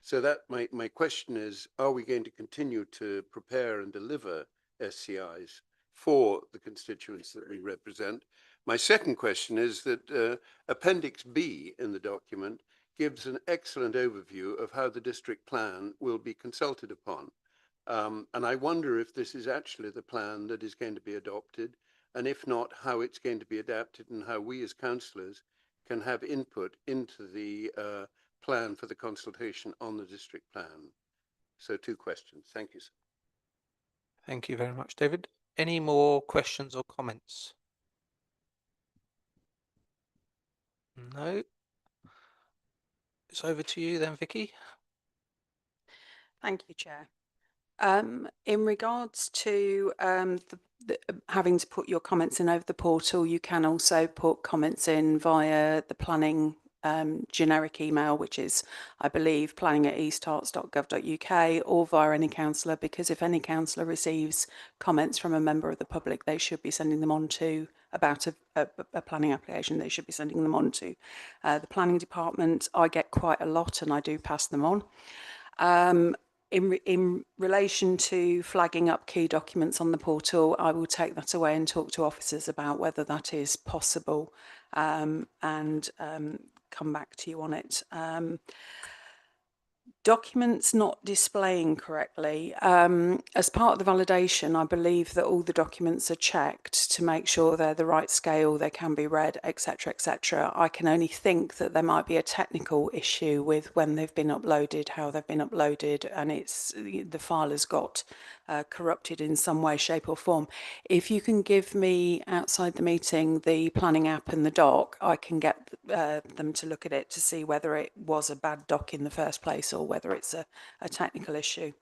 So that my question is, are we going to continue to prepare and deliver SCIs for the constituents that we represent? My second question is that Appendix B in the document gives an excellent overview of how the district plan will be consulted upon. And I wonder if this is actually the plan that is going to be adopted, and if not, how it's going to be adapted and how we as councillors can have input into the plan for the consultation on the district plan. So 2 questions. Thank you, sir. Thank you very much, David. Any more questions or comments? No. It's over to you then, Vicky. Thank you, Chair. In regards to having to put your comments in over the portal, you can also put comments in via the planning generic email, which is, I believe, planning@eastharts.gov.uk, or via any councillor, because if any councillor receives comments from a member of the public, they should be sending them on to, about a planning application, they should be sending them on to the planning department. I get quite a lot and I do pass them on. In relation to flagging up key documents on the portal, I will take that away and talk to officers about whether that is possible, and come back to you on it. Documents not displaying correctly. As part of the validation, I believe that all the documents are checked to make sure they're the right scale, they can be read, etc., etc. I can only think that there might be a technical issue with when they've been uploaded, how they've been uploaded, and it's the file has got corrupted in some way, shape or form. If you can give me outside the meeting the planning app and the doc, I can get them to look at it to see whether it was a bad doc in the first place or whether it's a technical issue.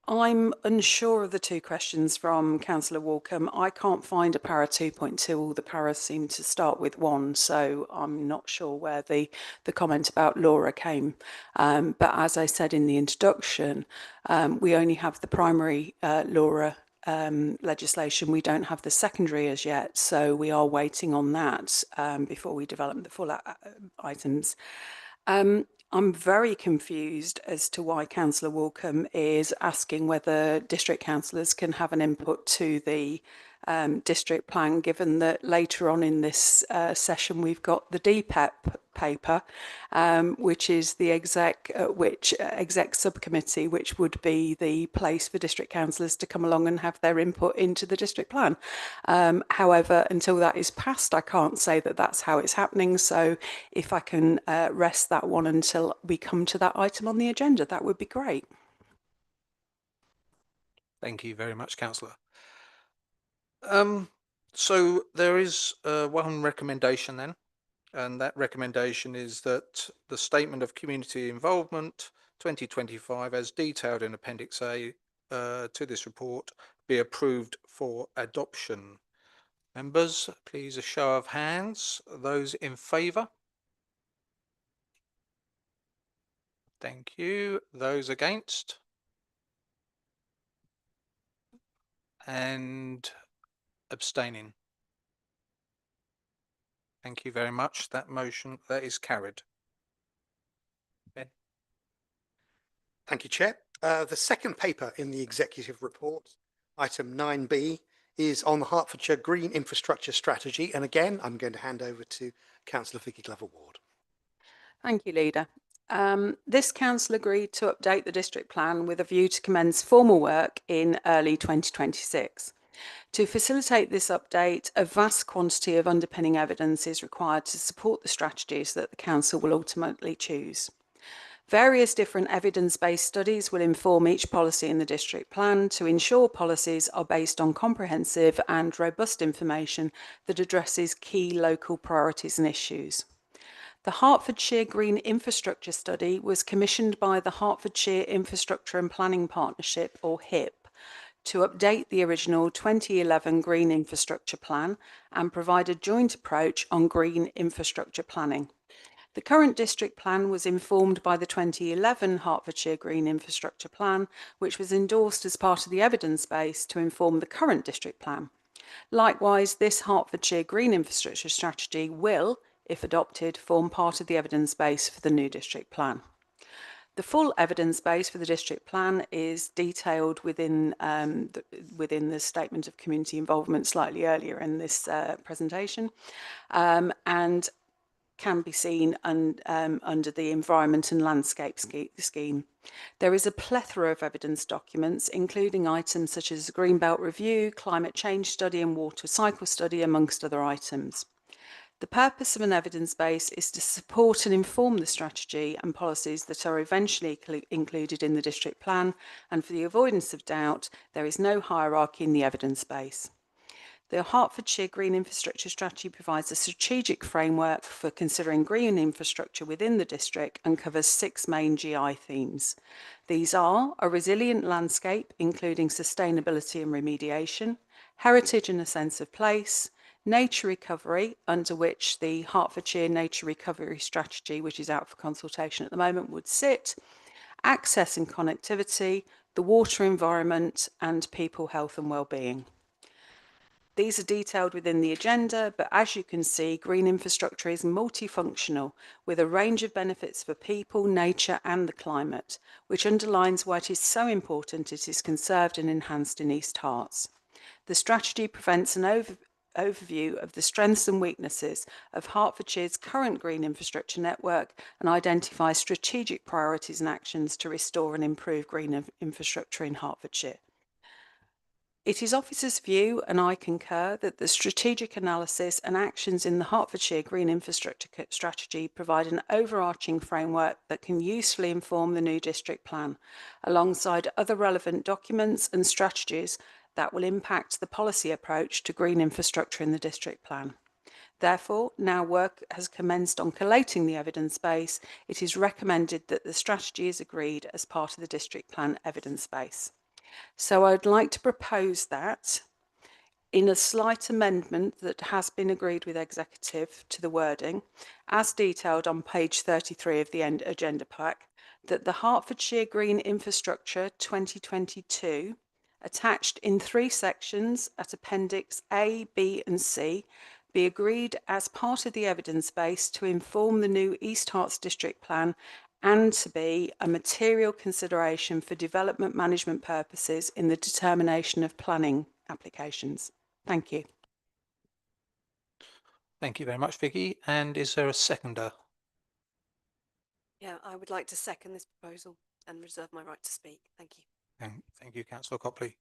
I'm unsure of the 2 questions from Councillor Walcombe. I can't find a para 2.2. All the paras seem to start with 1, so I'm not sure where the comment about Laura came. But as I said in the introduction, we only have the primary Laura legislation. We don't have the secondary as yet, so we are waiting on that before we develop the full items. I'm very confused as to why Councillor Walcombe is asking whether district councillors can have an input to the district plan, given that later on in this session we've got the DPEP paper, which is the exec subcommittee, which would be the place for district councillors to come along and have their input into the district plan. However, until that is passed, I can't say that that's how it's happening. So if I can rest that one until we come to that item on the agenda, that would be great. Thank you very much, Councillor. So there is one recommendation then, and that recommendation is that the Statement of Community Involvement 2025, as detailed in Appendix A to this report, be approved for adoption. Members, please a show of hands. Those in favour? Thank you. Those against? And abstaining? Thank you very much. That motion, that is carried. Ben. Thank you, Chair. The second paper in the executive report, item 9B, is on the Hertfordshire Green Infrastructure Strategy. And again, I'm going to hand over to Councillor Vicky Glover-Ward. Thank you, Leader. This council agreed to update the district plan with a view to commence formal work in early 2026. To facilitate this update, a vast quantity of underpinning evidence is required to support the strategies that the council will ultimately choose. Various different evidence-based studies will inform each policy in the district plan to ensure policies are based on comprehensive and robust information that addresses key local priorities and issues. The Hertfordshire Green Infrastructure Study was commissioned by the Hertfordshire Infrastructure and Planning Partnership, or HIP, to update the original 2011 Green Infrastructure Plan and provide a joint approach on green infrastructure planning. The current district plan was informed by the 2011 Hertfordshire Green Infrastructure Plan, which was endorsed as part of the evidence base to inform the current district plan. Likewise, this Hertfordshire Green Infrastructure Strategy will, if adopted, form part of the evidence base for the new district plan. The full evidence base for the district plan is detailed within the statement of community involvement slightly earlier in this presentation, and can be seen under the Environment and Landscape scheme. There is a plethora of evidence documents, including items such as the Greenbelt Review, Climate Change Study and Water Cycle Study, amongst other items. The purpose of an evidence base is to support and inform the strategy and policies that are eventually included in the district plan, and for the avoidance of doubt, there is no hierarchy in the evidence base. The Hertfordshire Green Infrastructure Strategy provides a strategic framework for considering green infrastructure within the district and covers 6 main GI themes. These are a resilient landscape, including sustainability and remediation, heritage and a sense of place, nature recovery, under which the Hertfordshire Nature Recovery Strategy, which is out for consultation at the moment, would sit, access and connectivity, the water environment, and people, health and well-being. These are detailed within the agenda, but as you can see, green infrastructure is multifunctional with a range of benefits for people, nature and the climate, which underlines why it is so important it is conserved and enhanced in East Herts. The strategy presents an overview of the strengths and weaknesses of Hertfordshire's current green infrastructure network and identifies strategic priorities and actions to restore and improve green infrastructure in Hertfordshire. It is officers' view, and I concur, that the strategic analysis and actions in the Hertfordshire Green Infrastructure Strategy provide an overarching framework that can usefully inform the new district plan, alongside other relevant documents and strategies that will impact the policy approach to green infrastructure in the district plan. Therefore, now work has commenced on collating the evidence base, it is recommended that the strategy is agreed as part of the district plan evidence base. So I'd like to propose that in a slight amendment that has been agreed with executive to the wording, as detailed on page 33 of the agenda pack, that the Hertfordshire Green Infrastructure 2022, attached in 3 sections at Appendix A, B and C, be agreed as part of the evidence base to inform the new East Herts District Plan and to be a material consideration for development management purposes in the determination of planning applications. Thank you. Thank you very much, Vicky. And is there a seconder? Yeah, I would like to second this proposal and reserve my right to speak. Thank you. Thank you, Councillor Copley.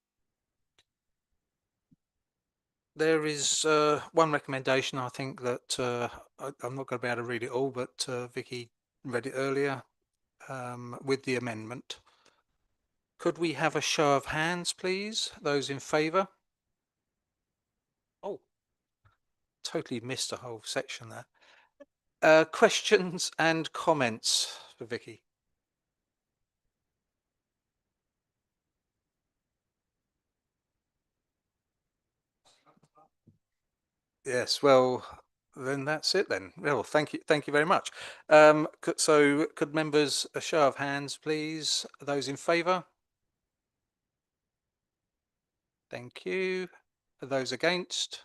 There is one recommendation, I think, that I'm not going to be able to read it all, but Vicky read it earlier with the amendment. Could we have a show of hands, please? Those in favour? Oh, totally missed a whole section there. Questions and comments for Vicky? Yes, well, then that's it then. Well, thank you very much. So could members, a show of hands, please? Those in favour? Thank you. Are those against?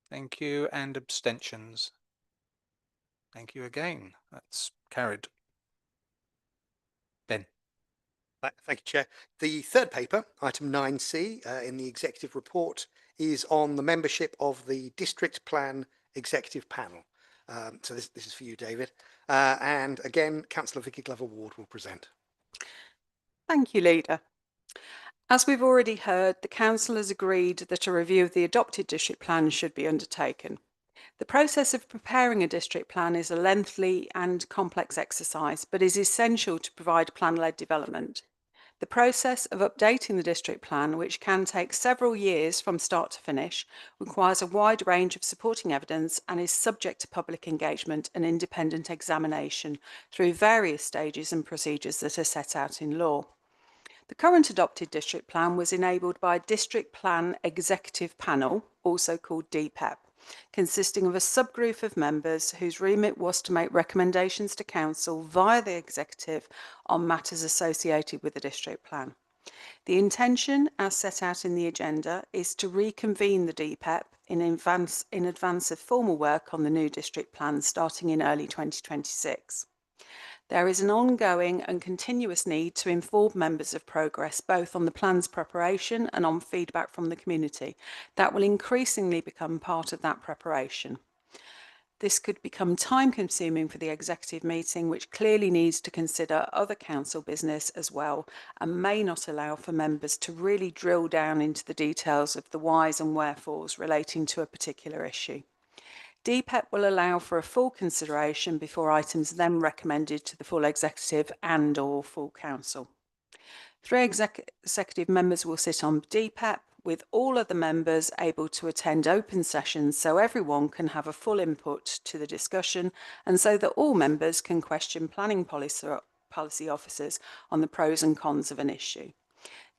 Thank you. And abstentions? Thank you again. That's carried. Ben. Thank you, Chair. The third paper, item 9C in the executive report, is on the membership of the District Plan Executive Panel. So this is for you, David. And again, Councillor Vicky Glover-Ward will present. Thank you, Leader. As we've already heard, the Council has agreed that a review of the adopted district plan should be undertaken. The process of preparing a district plan is a lengthy and complex exercise, but is essential to provide plan-led development. The process of updating the district plan, which can take several years from start to finish, requires a wide range of supporting evidence and is subject to public engagement and independent examination through various stages and procedures that are set out in law. The current adopted district plan was enabled by a District Plan Executive Panel, also called DPEP, consisting of a subgroup of members whose remit was to make recommendations to Council via the Executive on matters associated with the district plan. The intention, as set out in the agenda, is to reconvene the DPEP in advance of formal work on the new district plan starting in early 2026. There is an ongoing and continuous need to inform members of progress both on the plan's preparation and on feedback from the community. That will increasingly become part of that preparation. This could become time-consuming for the executive meeting, which clearly needs to consider other council business as well and may not allow for members to really drill down into the details of the whys and wherefores relating to a particular issue. DPEP will allow for a full consideration before items then recommended to the full executive and or full council. 3 executive members will sit on DPEP, with all other members able to attend open sessions so everyone can have a full input to the discussion and so that all members can question planning policy officers on the pros and cons of an issue.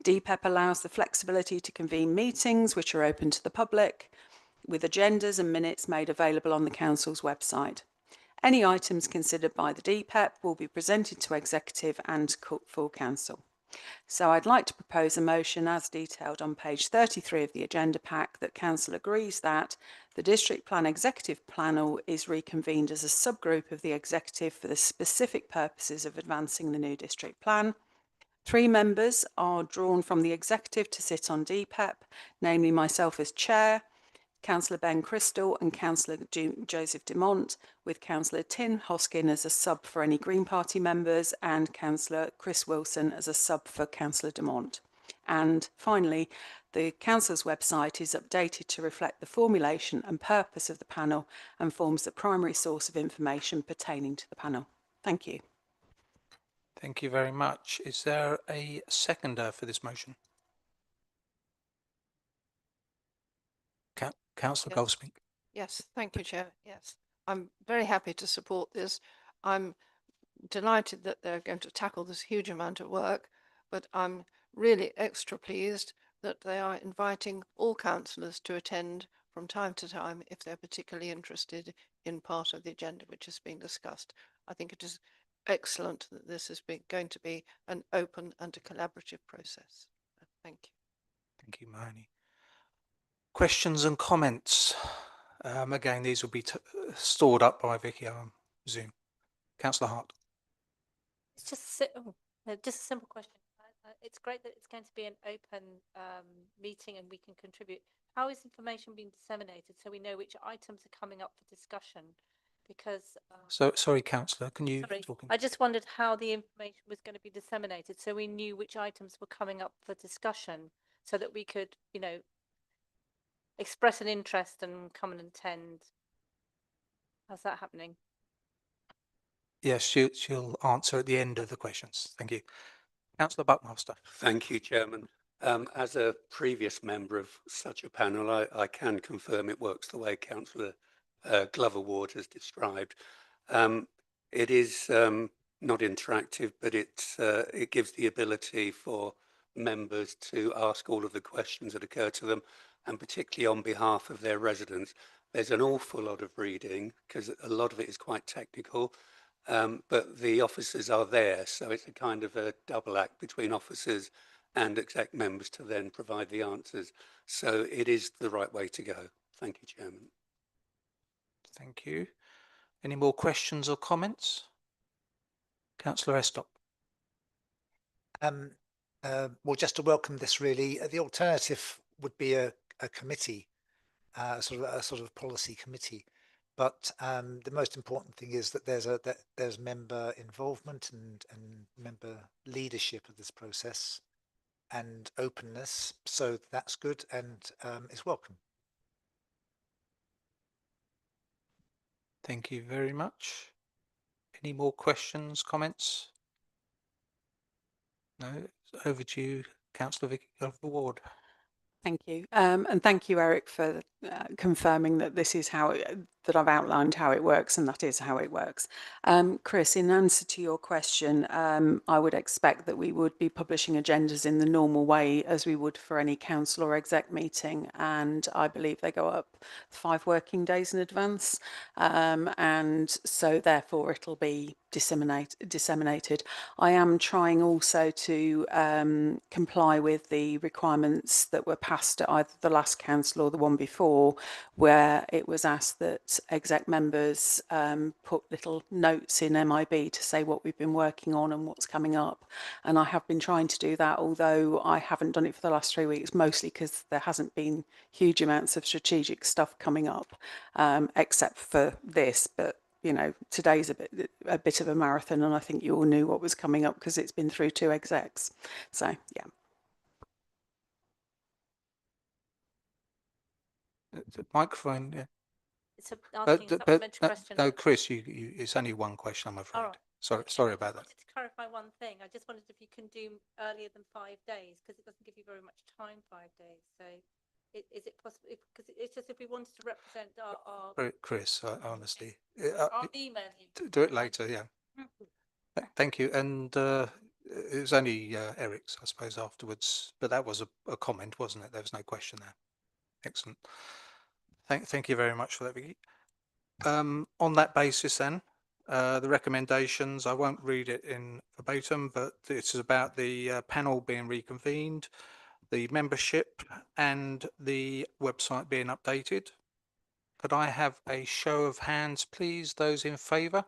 DPEP allows the flexibility to convene meetings which are open to the public, with agendas and minutes made available on the Council's website. Any items considered by the DPEP will be presented to Executive and full Council. So I'd like to propose a motion as detailed on page 33 of the agenda pack that Council agrees that the District Plan Executive Panel is reconvened as a subgroup of the Executive for the specific purposes of advancing the new district plan. 3 members are drawn from the Executive to sit on DPEP, namely myself as Chair, Councillor Ben Crystal and Councillor Joseph Dumont, with Councillor Tin Hoskin as a sub for any Green Party members and Councillor Chris Wilson as a sub for Councillor Dumont. And finally, the Council's website is updated to reflect the formulation and purpose of the panel and forms the primary source of information pertaining to the panel. Thank you. Thank you very much. Is there a seconder for this motion? Councillor Goldsmith. Yes, thank you, Chair. Yes, I'm very happy to support this. I'm delighted that they're going to tackle this huge amount of work, but I'm really extra pleased that they are inviting all councillors to attend from time to time if they're particularly interested in part of the agenda which is being discussed. I think it is excellent that this is going to be an open and a collaborative process. Thank you. Thank you, Mahoney. Questions and comments? Again, these will be stored up by Vicky on Zoom. Councillor Hart. It's just just a simple question. It's great that it's going to be an open meeting and we can contribute. How is information being disseminated so we know which items are coming up for discussion? Because sorry, Councillor, can you talk? I just wondered how the information was going to be disseminated so we knew which items were coming up for discussion so that we could, you know, express an interest and come and attend. How's that happening? Yes, she'll answer at the end of the questions. Thank you. Councillor Buckmaster. Thank you, Chairman. As a previous member of such a panel, I can confirm it works the way Councillor Glover-Ward has described. It is not interactive, but it gives the ability for members to ask all of the questions that occur to them, and particularly on behalf of their residents. There's an awful lot of reading because a lot of it is quite technical, but the officers are there, so it's a kind of a double act between officers and exec members to then provide the answers. So it is the right way to go. Thank you, Chairman. Thank you. Any more questions or comments? Councillor Estop. well, just to welcome this really. The alternative would be a committee, sort of policy committee. But the most important thing is that there's member involvement and member leadership of this process and openness. So that's good and is welcome. Thank you very much. Any more questions, comments? No, over to you, Councillor Vicky Ward. Thank you. And thank you, Eric, for confirming that this is how that I've outlined how it works, and that is how it works. Chris, in answer to your question, I would expect that we would be publishing agendas in the normal way as we would for any council or exec meeting, and I believe they go up 5 working days in advance, and so therefore it'll be disseminated. I am trying also to comply with the requirements that were passed at either the last council or the one before, where it was asked that exec members put little notes in MIB to say what we've been working on and what's coming up. And I have been trying to do that, although I haven't done it for the last 3 weeks, mostly because there hasn't been huge amounts of strategic stuff coming up, except for this. But you know, today's a bit of a marathon, and I think you all knew what was coming up because it's been through 2 execs. So yeah. The microphone, yeah. It's asking a supplementary question. No, Chris, it's only one question, I'm afraid. Right. Sorry about that. I wanted to clarify one thing. I just wondered if you can do earlier than 5 days, because it doesn't give you very much time, 5 days. So is it possible? Because it's just if we wanted to represent our Chris, honestly. I'll email you. Do it later, yeah. Thank you. And it was only Eric's, I suppose, afterwards. But that was a comment, wasn't it? There was no question there. Excellent. Thank you very much for that, Vicky. On that basis then, the recommendations, I won't read it in verbatim, but it's about the panel being reconvened, the membership and the website being updated. Could I have a show of hands, please, those in favour?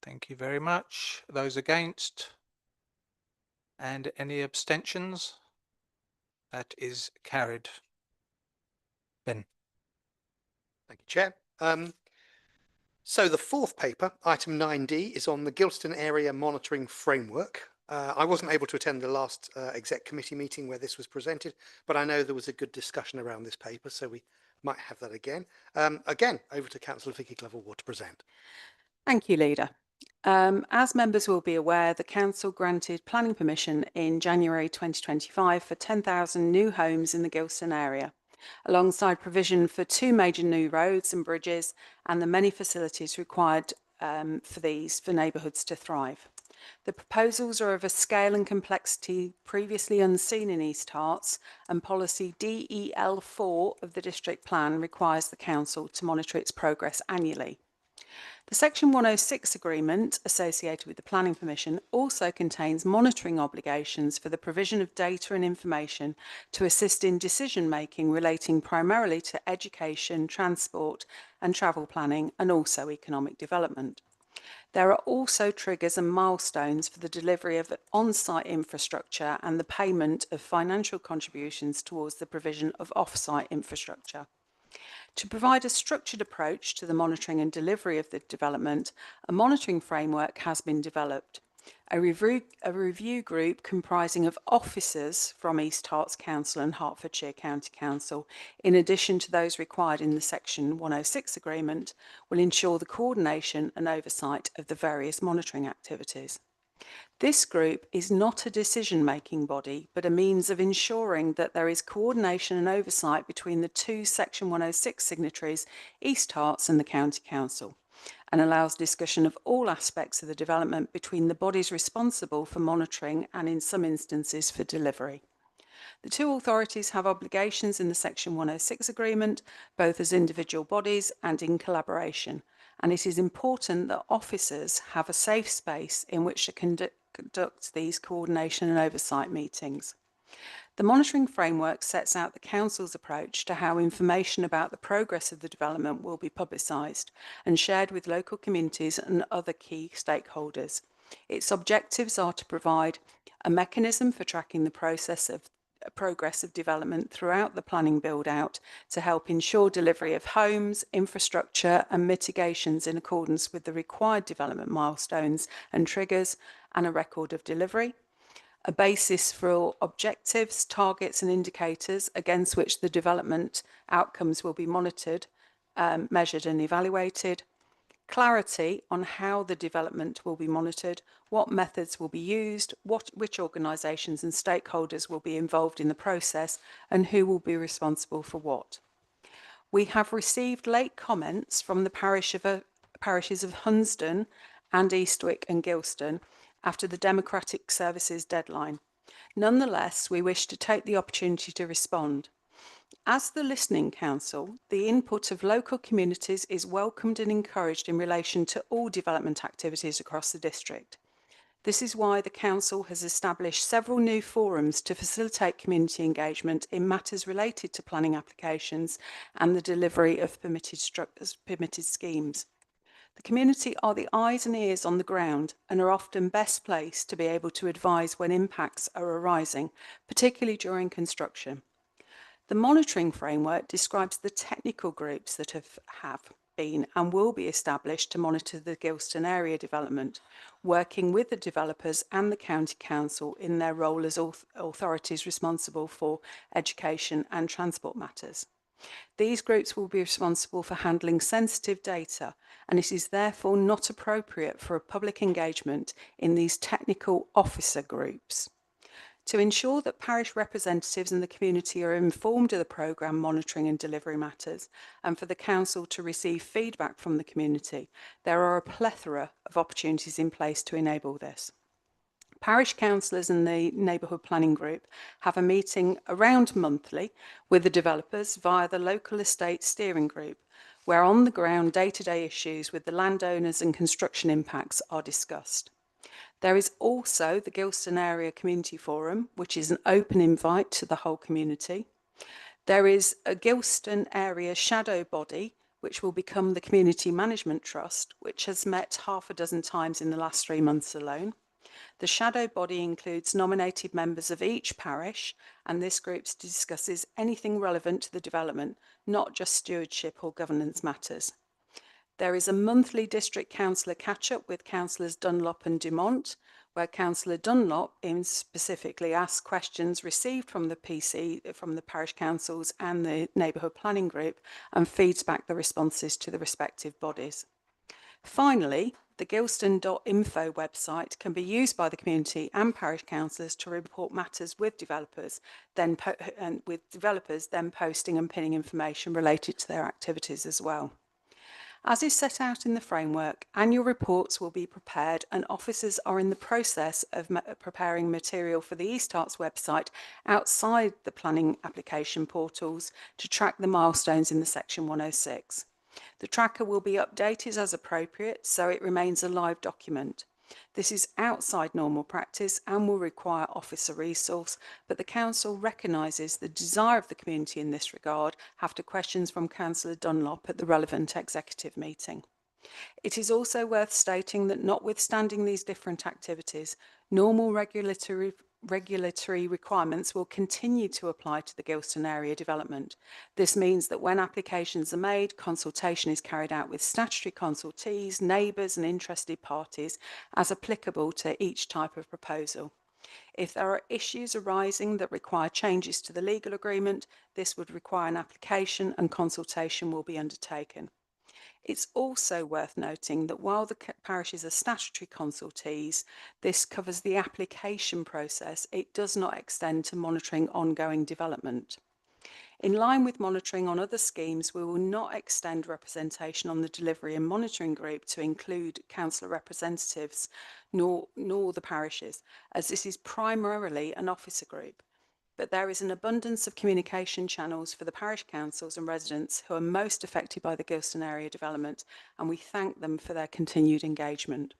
Thank you very much. Those against? And any abstentions? That is carried. Ben. Thank you, Chair. So the 4th paper, item 9D, is on the Gilston Area Monitoring Framework. I wasn't able to attend the last exec committee meeting where this was presented, but I know there was a good discussion around this paper, so we might have that again. Again, over to Councillor Vicky Glover-Ward to present. Thank you, Leader. As members will be aware, the Council granted planning permission in January 2025 for 10,000 new homes in the Gilston area, alongside provision for 2 major new roads and bridges and the many facilities required for neighbourhoods to thrive. The proposals are of a scale and complexity previously unseen in East Herts, and policy DEL4 of the district plan requires the Council to monitor its progress annually. The Section 106 agreement associated with the planning permission also contains monitoring obligations for the provision of data and information to assist in decision making relating primarily to education, transport and travel planning, and also economic development. There are also triggers and milestones for the delivery of on-site infrastructure and the payment of financial contributions towards the provision of off-site infrastructure. To provide a structured approach to the monitoring and delivery of the development, a monitoring framework has been developed. A review group comprising of officers from East Herts Council and Hertfordshire County Council, in addition to those required in the Section 106 agreement, will ensure the coordination and oversight of the various monitoring activities. This group is not a decision-making body, but a means of ensuring that there is coordination and oversight between the 2 Section 106 signatories, East Herts and the County Council, and allows discussion of all aspects of the development between the bodies responsible for monitoring and, in some instances, for delivery. The 2 authorities have obligations in the Section 106 agreement, both as individual bodies and in collaboration, and it is important that officers have a safe space in which to conduct these coordination and oversight meetings. The monitoring framework sets out the Council's approach to how information about the progress of the development will be publicised and shared with local communities and other key stakeholders. Its objectives are to provide a mechanism for tracking the progress of development throughout the planning build-out to help ensure delivery of homes, infrastructure and mitigations in accordance with the required development milestones and triggers, and a record of delivery. A basis for objectives, targets and indicators against which the development outcomes will be monitored, measured and evaluated. Clarity on how the development will be monitored, what methods will be used, which organisations and stakeholders will be involved in the process, and who will be responsible for what. We have received late comments from the parishes of Hunsdon and Eastwick and Gilston after the Democratic Services deadline. Nonetheless, we wish to take the opportunity to respond. As the Listening Council, the input of local communities is welcomed and encouraged in relation to all development activities across the district. This is why the Council has established several new forums to facilitate community engagement in matters related to planning applications and the delivery of permitted schemes. The community are the eyes and ears on the ground and are often best placed to be able to advise when impacts are arising, particularly during construction. The monitoring framework describes the technical groups that have been and will be established to monitor the Gilston area development, working with the developers and the County Council in their role as authorities responsible for education and transport matters. These groups will be responsible for handling sensitive data, and it is therefore not appropriate for a public engagement in these technical officer groups. To ensure that parish representatives and the community are informed of the programme monitoring and delivery matters, and for the council to receive feedback from the community, there are a plethora of opportunities in place to enable this. Parish councillors and the neighbourhood planning group have a meeting around monthly with the developers via the local estate steering group, where on the ground day-to-day issues with the landowners and construction impacts are discussed. There is also the Gilston Area Community Forum, which is an open invite to the whole community. There is a Gilston Area Shadow Body, which will become the Community Management Trust, which has met half a dozen times in the last 3 months alone. The Shadow Body includes nominated members of each parish, and this group discusses anything relevant to the development, not just stewardship or governance matters. There is a monthly district councillor catch-up with councillors Dunlop and Dumont, where Councillor Dunlop specifically asks questions received from the PC, from the parish councils and the neighbourhood planning group, and feeds back the responses to the respective bodies. Finally, the gilston.info website can be used by the community and parish councillors to report matters with developers, then posting and pinning information related to their activities as well. As is set out in the framework, annual reports will be prepared and officers are in the process of preparing material for the East Herts website outside the planning application portals to track the milestones in the Section 106. The tracker will be updated as appropriate, so it remains a live document. This is outside normal practice and will require officer resource, but the Council recognises the desire of the community in this regard after questions from Councillor Dunlop at the relevant executive meeting. It is also worth stating that notwithstanding these different activities, normal regulatory requirements will continue to apply to the Gilston area development. This means that when applications are made, consultation is carried out with statutory consultees, neighbours and interested parties as applicable to each type of proposal. If there are issues arising that require changes to the legal agreement, this would require an application and consultation will be undertaken. It's also worth noting that while the parishes are statutory consultees, this covers the application process. It does not extend to monitoring ongoing development. In line with monitoring on other schemes, we will not extend representation on the delivery and monitoring group to include councillor representatives nor the parishes, as this is primarily an officer group. But there is an abundance of communication channels for the parish councils and residents who are most affected by the Gilston area development, and we thank them for their continued engagement.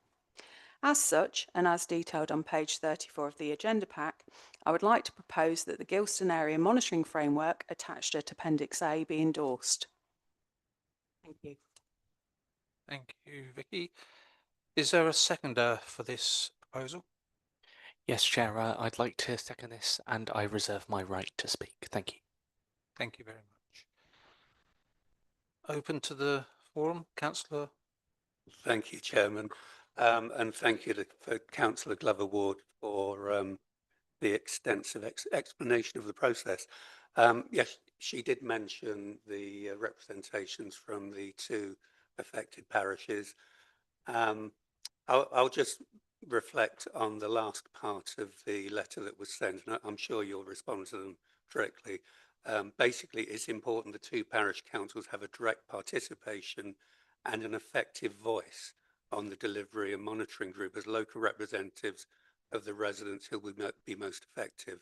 As such, and as detailed on page 34 of the agenda pack, I would like to propose that the Gilston area monitoring framework attached at Appendix A be endorsed. Thank you. Thank you, Vicky. Is there a seconder for this proposal? Yes, Chair, I'd like to second this and I reserve my right to speak. Thank you. Thank you very much. Open to the forum, Councillor. Thank you, Chairman. And thank you for Councillor Glover Ward for the extensive explanation of the process. Yes, she did mention the representations from the two affected parishes. I'll just reflect on the last part of the letter that was sent, and I'm sure you'll respond to them directly. Basically, it's important the two parish councils have a direct participation and an effective voice on the delivery and monitoring group as local representatives of the residents who would be most affected.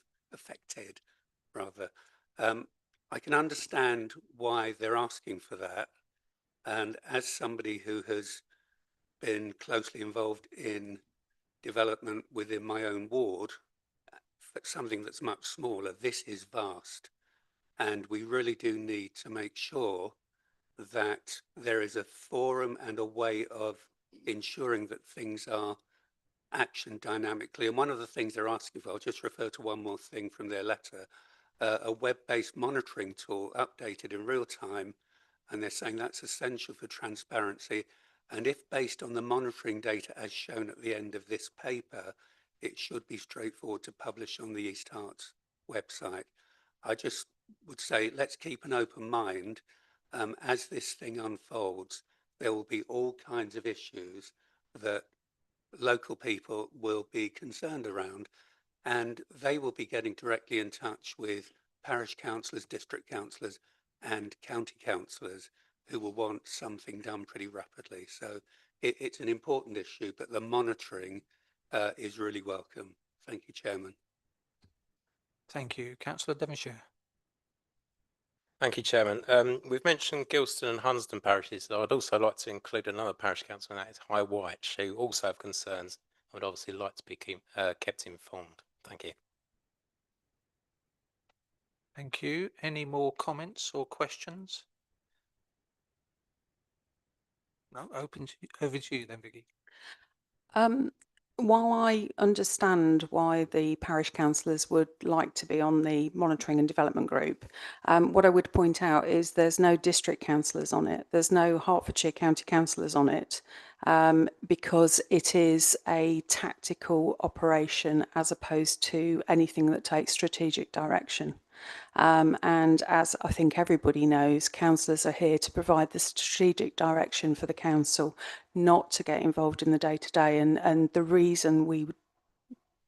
I can understand why they're asking for that. And as somebody who has been closely involved in development within my own ward, something that's much smaller, this is vast. And we really do need to make sure that there is a forum and a way of ensuring that things are actioned dynamically. And one of the things they're asking for, I'll just refer to one more thing from their letter, a web-based monitoring tool updated in real time. And they're saying that's essential for transparency. And if based on the monitoring data as shown at the end of this paper, it should be straightforward to publish on the East Herts website. I just would say let's keep an open mind. As this thing unfolds, there will be all kinds of issues that local people will be concerned around, and they will be getting directly in touch with parish councillors, district councillors and county councillors who will want something done pretty rapidly. So it's an important issue, but the monitoring is really welcome. Thank you, Chairman. Thank you. Councillor Devonshire. Thank you, Chairman. We've mentioned Gilston and Hunsdon parishes, so I'd also like to include another parish council, and that is High Wyche, who also have concerns. I would obviously like to be kept informed. Thank you. Thank you. Any more comments or questions? No, over to you then, Vicky. While I understand why the parish councillors would like to be on the monitoring and development group, what I would point out is there's no district councillors on it. There's no Hertfordshire County councillors on it, because it is a tactical operation as opposed to anything that takes strategic direction. And as I think everybody knows, councillors are here to provide the strategic direction for the council, not to get involved in the day-to-day. And the reason we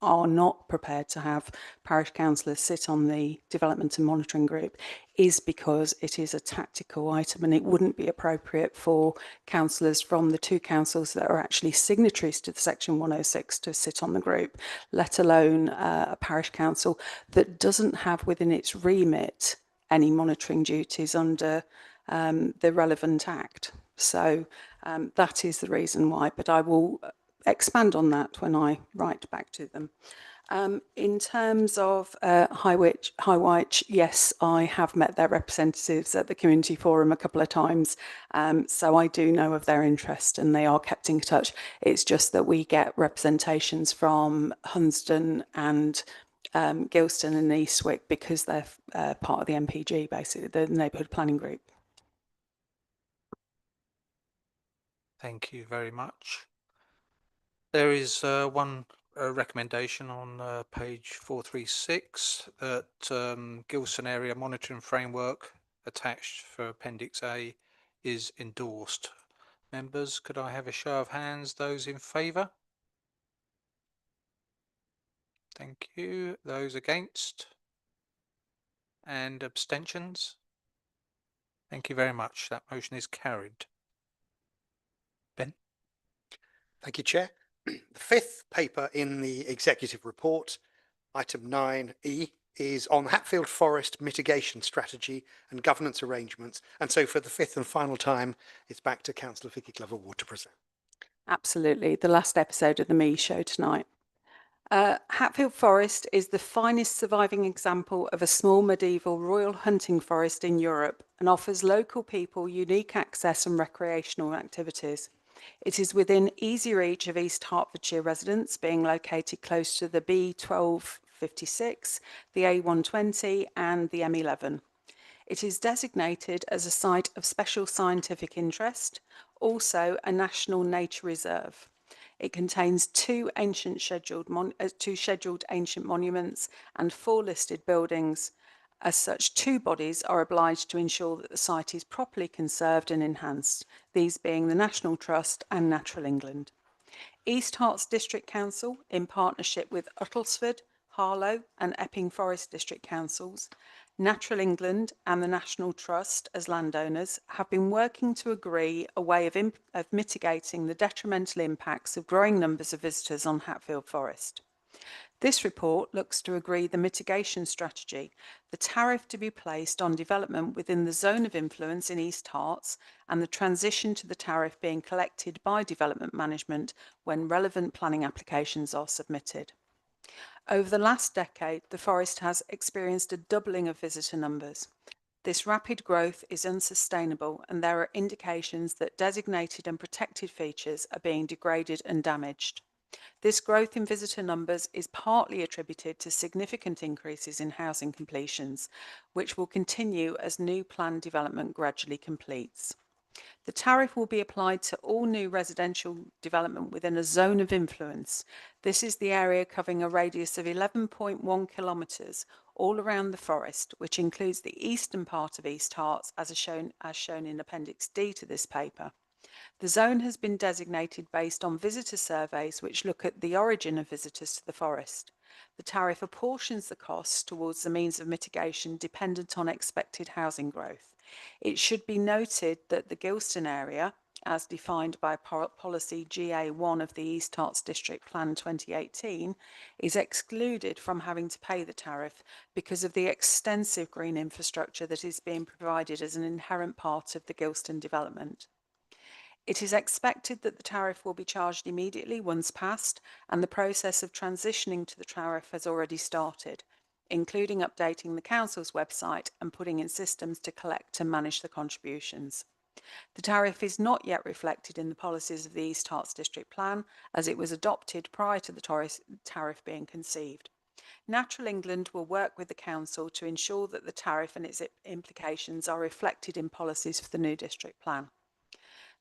are not prepared to have parish councillors sit on the development and monitoring group is because it is a tactical item, and it wouldn't be appropriate for councillors from the two councils that are actually signatories to the Section 106 to sit on the group, let alone a parish council that doesn't have within its remit any monitoring duties under the relevant act. So that is the reason why, but I will expand on that when I write back to them. In terms of High Wyche, yes, I have met their representatives at the community forum a couple of times, so I do know of their interest and they are kept in touch. It's just that we get representations from Hunsdon and Gilston and Eastwick because they're part of the MPG, basically, the Neighbourhood Planning Group. Thank you very much. There is one recommendation on page 436 that Gilston Area Monitoring Framework attached for Appendix A is endorsed. Members, could I have a show of hands? Those in favour? Thank you. Those against? And abstentions? Thank you very much. That motion is carried. Ben? Thank you, Chair. The fifth paper in the executive report, item 9E, is on Hatfield Forest mitigation strategy and governance arrangements. And so for the fifth and final time, it's back to Councillor Vicky Glover Ward to present. Absolutely. The last episode of the Me Show tonight. Hatfield Forest is the finest surviving example of a small medieval royal hunting forest in Europe and offers local people unique access and recreational activities. It is within easy reach of East Hertfordshire residents, being located close to the B1256, the A120 and the M11. It is designated as a site of special scientific interest, also a national nature reserve. It contains two scheduled ancient monuments and 4 listed buildings. As such, 2 bodies are obliged to ensure that the site is properly conserved and enhanced, these being the National Trust and Natural England. East Herts District Council, in partnership with Uttlesford, Harlow and Epping Forest District Councils, Natural England and the National Trust as landowners have been working to agree a way of mitigating the detrimental impacts of growing numbers of visitors on Hatfield Forest. This report looks to agree the mitigation strategy, the tariff to be placed on development within the zone of influence in East Herts, and the transition to the tariff being collected by development management when relevant planning applications are submitted. Over the last decade, the forest has experienced a doubling of visitor numbers. This rapid growth is unsustainable, and there are indications that designated and protected features are being degraded and damaged. This growth in visitor numbers is partly attributed to significant increases in housing completions, which will continue as new planned development gradually completes. The tariff will be applied to all new residential development within a zone of influence. This is the area covering a radius of 11.1 kilometres all around the forest, which includes the eastern part of East Herts as shown in Appendix D to this paper. The zone has been designated based on visitor surveys which look at the origin of visitors to the forest. The tariff apportions the costs towards the means of mitigation dependent on expected housing growth. It should be noted that the Gilston area, as defined by policy GA1 of the East Herts District Plan 2018, is excluded from having to pay the tariff because of the extensive green infrastructure that is being provided as an inherent part of the Gilston development. It is expected that the tariff will be charged immediately once passed, and the process of transitioning to the tariff has already started, including updating the Council's website and putting in systems to collect and manage the contributions. The tariff is not yet reflected in the policies of the East Herts District Plan, as it was adopted prior to the tariff being conceived. Natural England will work with the Council to ensure that the tariff and its implications are reflected in policies for the new district plan.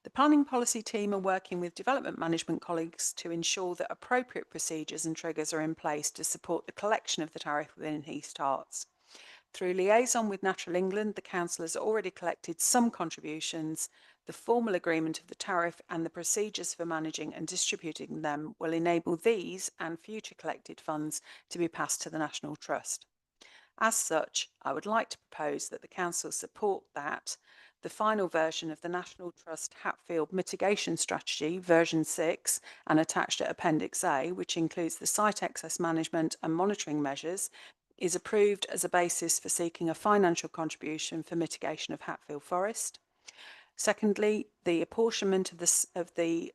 The planning policy team are working with development management colleagues to ensure that appropriate procedures and triggers are in place to support the collection of the tariff within East Herts. Through liaison with Natural England, the Council has already collected some contributions. The formal agreement of the tariff and the procedures for managing and distributing them will enable these and future collected funds to be passed to the National Trust. As such, I would like to propose that the Council support that the final version of the National Trust Hatfield Mitigation Strategy, version 6, and attached at Appendix A, which includes the site access management and monitoring measures, is approved as a basis for seeking a financial contribution for mitigation of Hatfield Forest. Secondly, the apportionment of the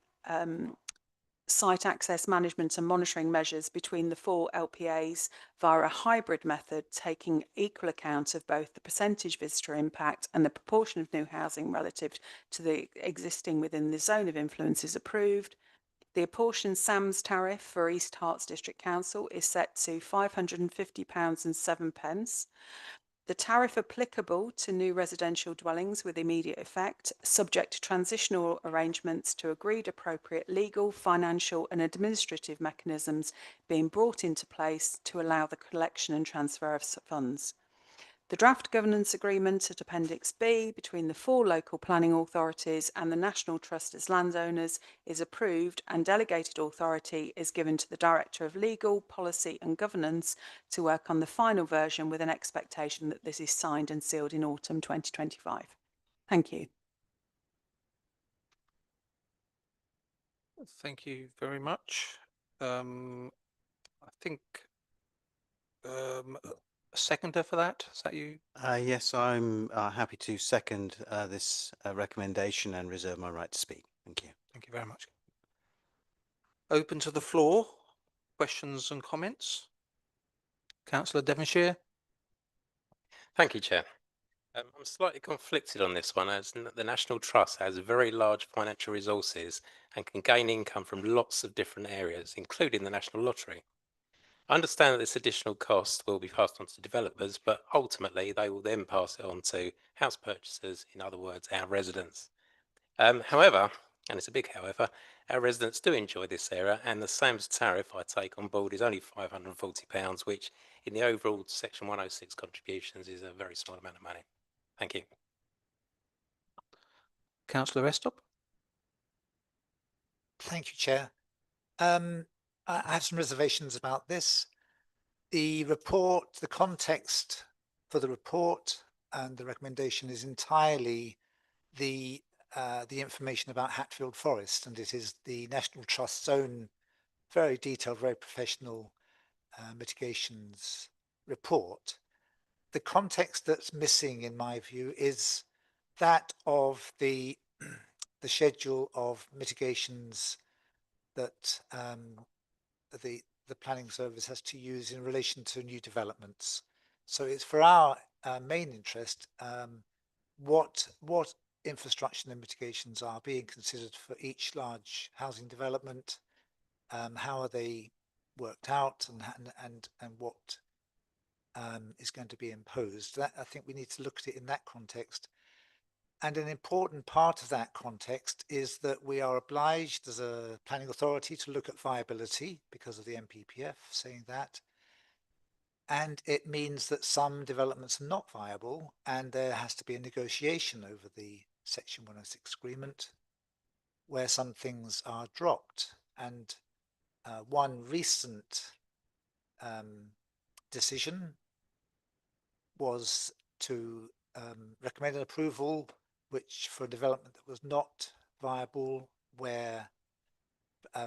site access management and monitoring measures between the 4 LPAs via a hybrid method, taking equal account of both the percentage visitor impact and the proportion of new housing relative to the existing within the zone of influence, is approved. The apportioned SAMS tariff for East Herts District Council is set to £550.07. The tariff applicable to new residential dwellings with immediate effect, subject to transitional arrangements to agreed appropriate legal, financial and administrative mechanisms being brought into place to allow the collection and transfer of funds. The draft governance agreement at Appendix B between the 4 local planning authorities and the National Trust as landowners is approved, and delegated authority is given to the Director of Legal, Policy and Governance to work on the final version, with an expectation that this is signed and sealed in autumn 2025. Thank you. Thank you very much. I think a seconder for that, is that you? Yes, I'm happy to second this recommendation and reserve my right to speak. Thank you. Thank you very much. Open to the floor, questions and comments. Councillor Devonshire. Thank you, Chair. I'm slightly conflicted on this one, as the National Trust has very large financial resources and can gain income from lots of different areas, including the National Lottery. I understand that this additional cost will be passed on to developers, but ultimately they will then pass it on to house purchasers, in other words, our residents. However, and it's a big however, our residents do enjoy this area, and the SAMS tariff I take on board is only £540, which in the overall Section 106 contributions is a very small amount of money. Thank you. Councillor Estop. Thank you, Chair. I have some reservations about this. The report, the context for the report and the recommendation is entirely the information about Hatfield Forest, and it is the National Trust's own very detailed, very professional mitigations report. The context that's missing, in my view, is that of the the schedule of mitigations that the planning service has to use in relation to new developments. So it's for our main interest what infrastructure and mitigations are being considered for each large housing development. How are they worked out, and what is going to be imposed? That, I think we need to look at it in that context. And an important part of that context is that we are obliged as a planning authority to look at viability because of the NPPF saying that. And it means that some developments are not viable, and there has to be a negotiation over the Section 106 agreement where some things are dropped. And one recent decision was to recommend an approval which for a development that was not viable, where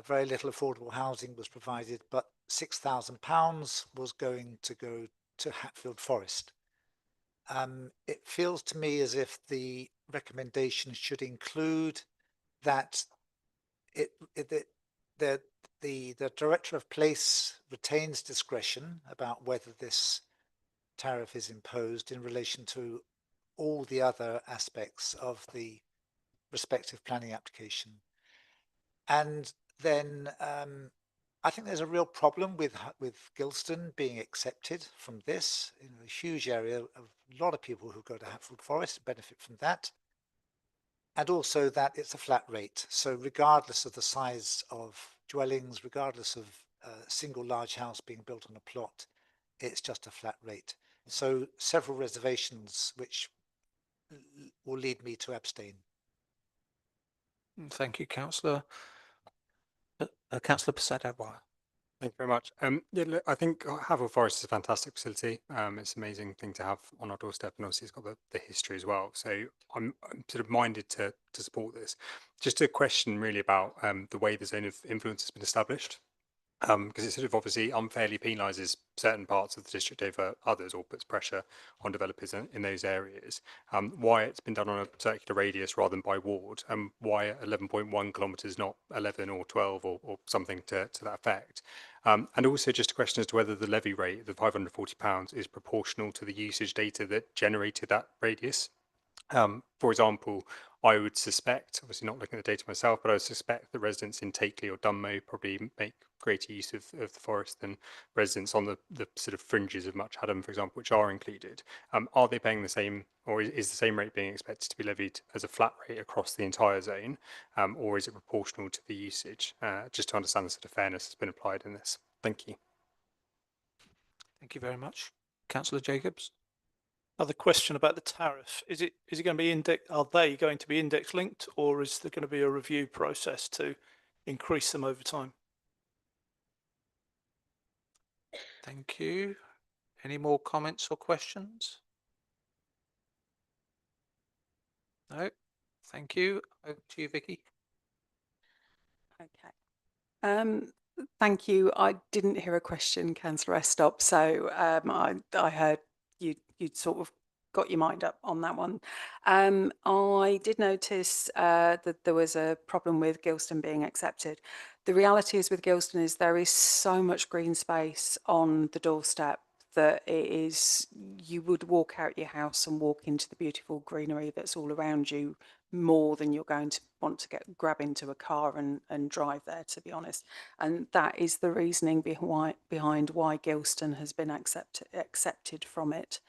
very little affordable housing was provided, but £6,000 was going to go to Hatfield Forest. It feels to me as if the recommendation should include that the Director of Place retains discretion about whether this tariff is imposed in relation to all the other aspects of the respective planning application. And then I think there's a real problem with Gilston being accepted from this. In a huge area, a lot of people who go to Hatfield Forest benefit from that. And also that it's a flat rate. So regardless of the size of dwellings, regardless of a single large house being built on a plot, it's just a flat rate. So several reservations which will lead me to abstain. Thank you, Councillor. Councillor Persad-Adwire. Thank you very much. Yeah, look, I think Hatfield Forest is a fantastic facility. It's an amazing thing to have on our doorstep, and obviously it's got the history as well. So I'm sort of minded to support this. Just a question really about the way the zone of influence has been established. Because it sort of obviously unfairly penalises certain parts of the district over others, or puts pressure on developers in those areas. Why it's been done on a circular radius rather than by ward, and why 11.1 kilometres, not 11 or 12 or something to that effect. And also just a question as to whether the levy rate, the £540, is proportional to the usage data that generated that radius. For example, I would suspect, obviously not looking at the data myself, but I would suspect that residents in Takeley or Dunmow probably make greater use of the forest than residents on the sort of fringes of Much Haddam, for example, which are included. Are they paying the same, or is the same rate being expected to be levied as a flat rate across the entire zone, or is it proportional to the usage? Just to understand the sort of fairness that's been applied in this. Thank you. Thank you very much. Councillor Jacobs. Another question about the tariff. Is it going to be are they going to be index linked, or is there going to be a review process to increase them over time? Thank you. Any more comments or questions? No. Thank you. Over to you, Vicky. Okay. Thank you. I didn't hear a question, Councillor Estop, so I heard you'd sort of got your mind up on that one. I did notice that there was a problem with Gilston being accepted. The reality is with Gilston is there is so much green space on the doorstep that it is, you would walk out your house and walk into the beautiful greenery that's all around you more than you're going to want to grab into a car and drive there, to be honest. And that is the reasoning behind why Gilston has been accepted from it.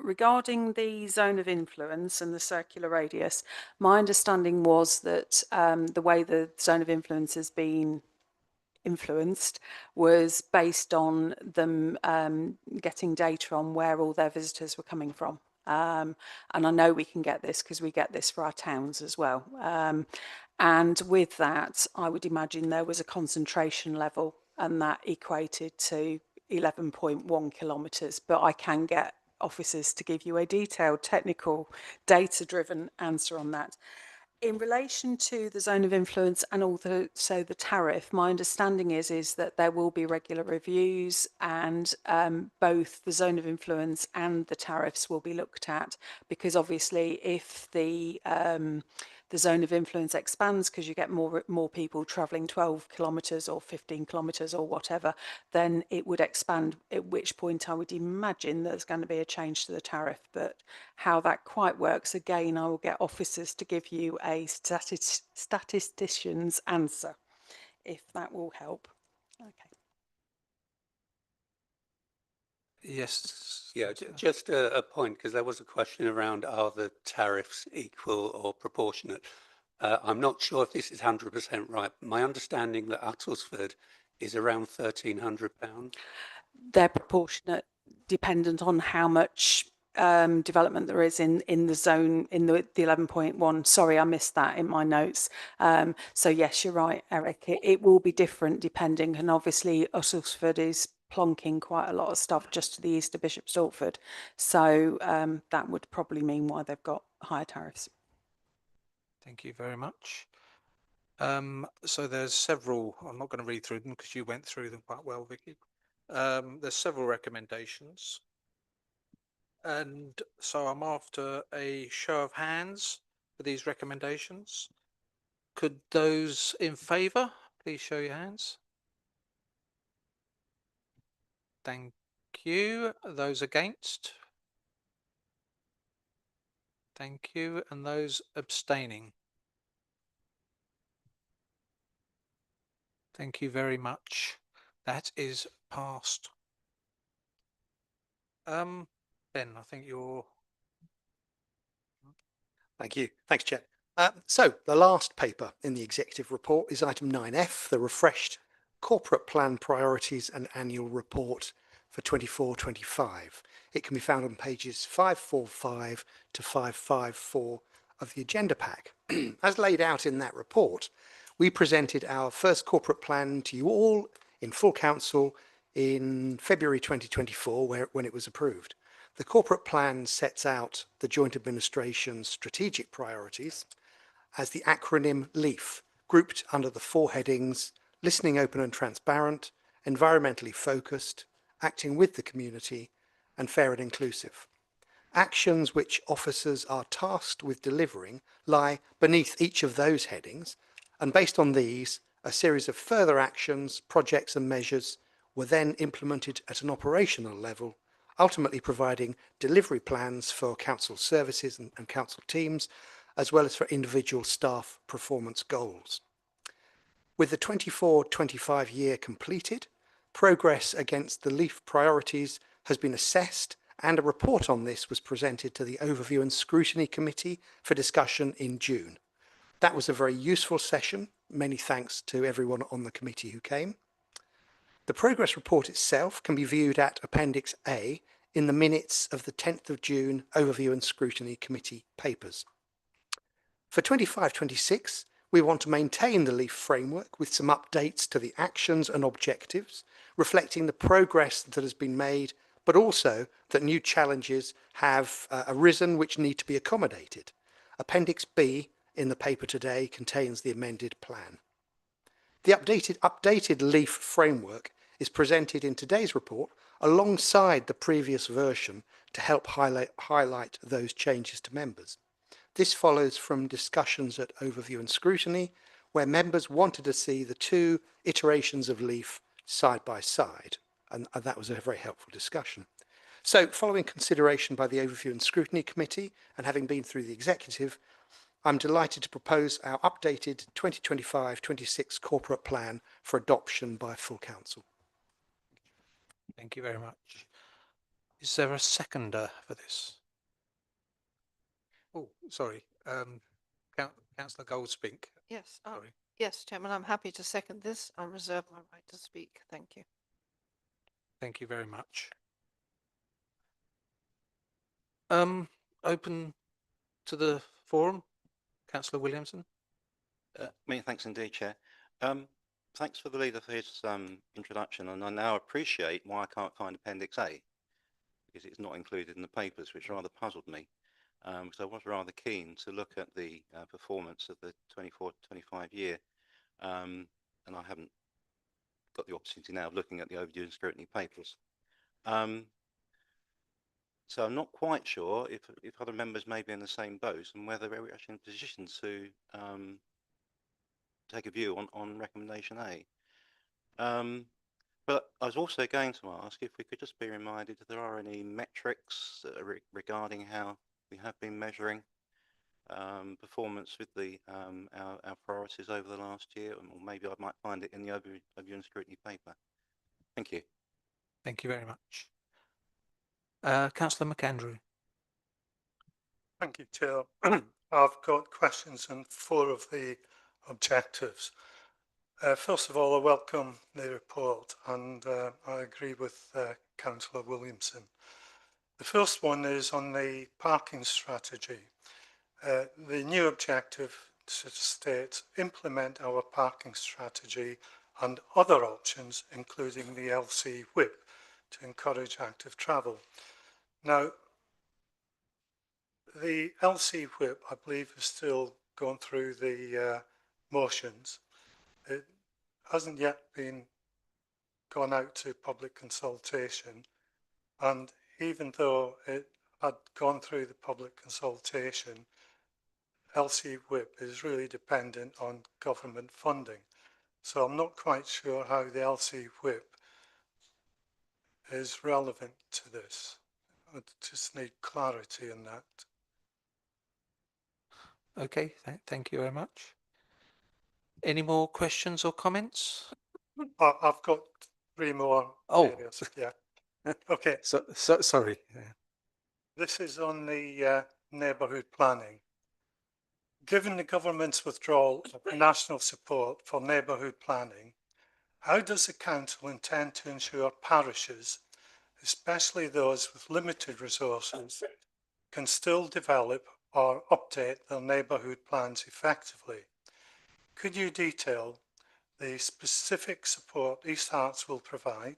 Regarding the zone of influence and the circular radius, my understanding was that the way the zone of influence has been influenced was based on them getting data on where all their visitors were coming from. And I know we can get this because we get this for our towns as well. And with that, I would imagine there was a concentration level and that equated to 11.1 kilometres, but I can get officers to give you a detailed, technical, data-driven answer on that. In relation to the zone of influence and also the tariff, my understanding is that there will be regular reviews and both the zone of influence and the tariffs will be looked at, because obviously if the zone of influence expands because you get more people travelling 12 kilometres or 15 kilometres or whatever, then it would expand, at which point I would imagine there's going to be a change to the tariff. But how that quite works, again, I will get officers to give you a statistician's answer, if that will help. Okay. Yes. Yeah, just a point, because there was a question around, are the tariffs equal or proportionate? I'm not sure if this is 100% right. My understanding that Uttlesford is around £1,300. They're proportionate, dependent on how much development there is in the zone, in the 11.1. Sorry, I missed that in my notes. So yes, you're right, Eric. It will be different depending, and obviously Uttlesford is plonking quite a lot of stuff just to the east of Bishop Stortford. So that would probably mean why they've got higher tariffs. Thank you very much. So there's several, I'm not going to read through them because you went through them quite well, Vicky. There's several recommendations. And so I'm after a show of hands for these recommendations. Could those in favour please show your hands? Thank you. Those against? Thank you. And those abstaining? Thank you very much. That is passed. Ben, I think you're... Thank you. Thanks, Chair. So the last paper in the executive report is item 9F, the refreshed corporate plan priorities and annual report for 24-25. It can be found on pages 545 to 554 of the agenda pack. As laid out in that report, we presented our first corporate plan to you all in full council in February 2024, when it was approved. The corporate plan sets out the joint administration's strategic priorities as the acronym LEAF, grouped under the 4 headings: listening, open and transparent, environmentally focused, acting with the community, and fair and inclusive. Actions which officers are tasked with delivering lie beneath each of those headings, and based on these, a series of further actions, projects and measures were then implemented at an operational level, ultimately providing delivery plans for council services and council teams, as well as for individual staff performance goals. With the 24-25 year completed, progress against the LEAF priorities has been assessed, and a report on this was presented to the Overview and Scrutiny Committee for discussion in June. That was a very useful session. Many thanks to everyone on the committee who came. The progress report itself can be viewed at Appendix A in the minutes of the 10th of June Overview and Scrutiny Committee papers. For 25-26, we want to maintain the LEAF framework with some updates to the actions and objectives, reflecting the progress that has been made, but also that new challenges have arisen which need to be accommodated. Appendix B in the paper today contains the amended plan. The updated LEAF framework is presented in today's report alongside the previous version to help highlight those changes to members. This follows from discussions at Overview and Scrutiny, where members wanted to see the 2 iterations of LEAF side by side. and that was a very helpful discussion. So following consideration by the Overview and Scrutiny Committee and having been through the Executive, I'm delighted to propose our updated 2025-26 corporate plan for adoption by full council. Thank you very much. Is there a seconder for this? Oh, sorry. Councillor Goldspink. Yes, Sorry. yes, Chairman, I'm happy to second this. I reserve my right to speak. Thank you. Thank you very much. Open to the forum, Councillor Williamson. Many thanks indeed, Chair. Thanks for the leader for his introduction, and I now appreciate why I can't find Appendix A, because it's not included in the papers, which rather puzzled me, because I was rather keen to look at the performance of the 24-25 year, and I haven't got the opportunity now of looking at the overdue and scrutiny papers. So I'm not quite sure if other members may be in the same boat and whether we're actually in a position to take a view on recommendation A. But I was also going to ask if we could just be reminded if there are any metrics regarding how we have been measuring performance with the our priorities over the last year, or maybe I might find it in the overview and scrutiny paper. Thank you. Thank you very much. Councillor McAndrew. Thank you, Chair. I've got questions on 4 of the objectives. First of all, I welcome the report, and I agree with Councillor Williamson. The first one is on the parking strategy. The new objective states implement our parking strategy and other options, including the LC whip, to encourage active travel. Now, the LC whip, I believe, is still going through the motions. It hasn't yet been gone out to public consultation, and even though it had gone through the public consultation, LC whip is really dependent on government funding. So I'm not quite sure how the LC whip is relevant to this. I just need clarity on that. Okay, thank you very much. Any more questions or comments? I've got 3 more areas. Yeah. Okay. So sorry. Yeah. This is on the neighbourhood planning. Given the government's withdrawal of national support for neighbourhood planning, how does the council intend to ensure parishes, especially those with limited resources, can still develop or update their neighbourhood plans effectively? Could you detail the specific support East Herts will provide,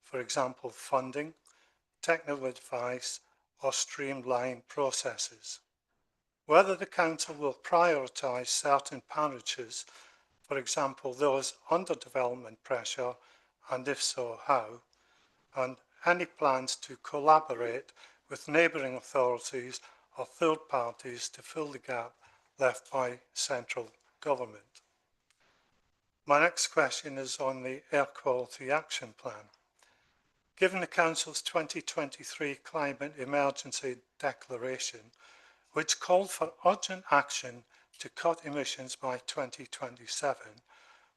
for example, funding, technical advice, or streamlined processes? Whether the council will prioritise certain parishes, for example, those under development pressure, and if so, how, and any plans to collaborate with neighbouring authorities or third parties to fill the gap left by central government. My next question is on the Air Quality Action Plan. Given the Council's 2023 Climate Emergency Declaration, which called for urgent action to cut emissions by 2027,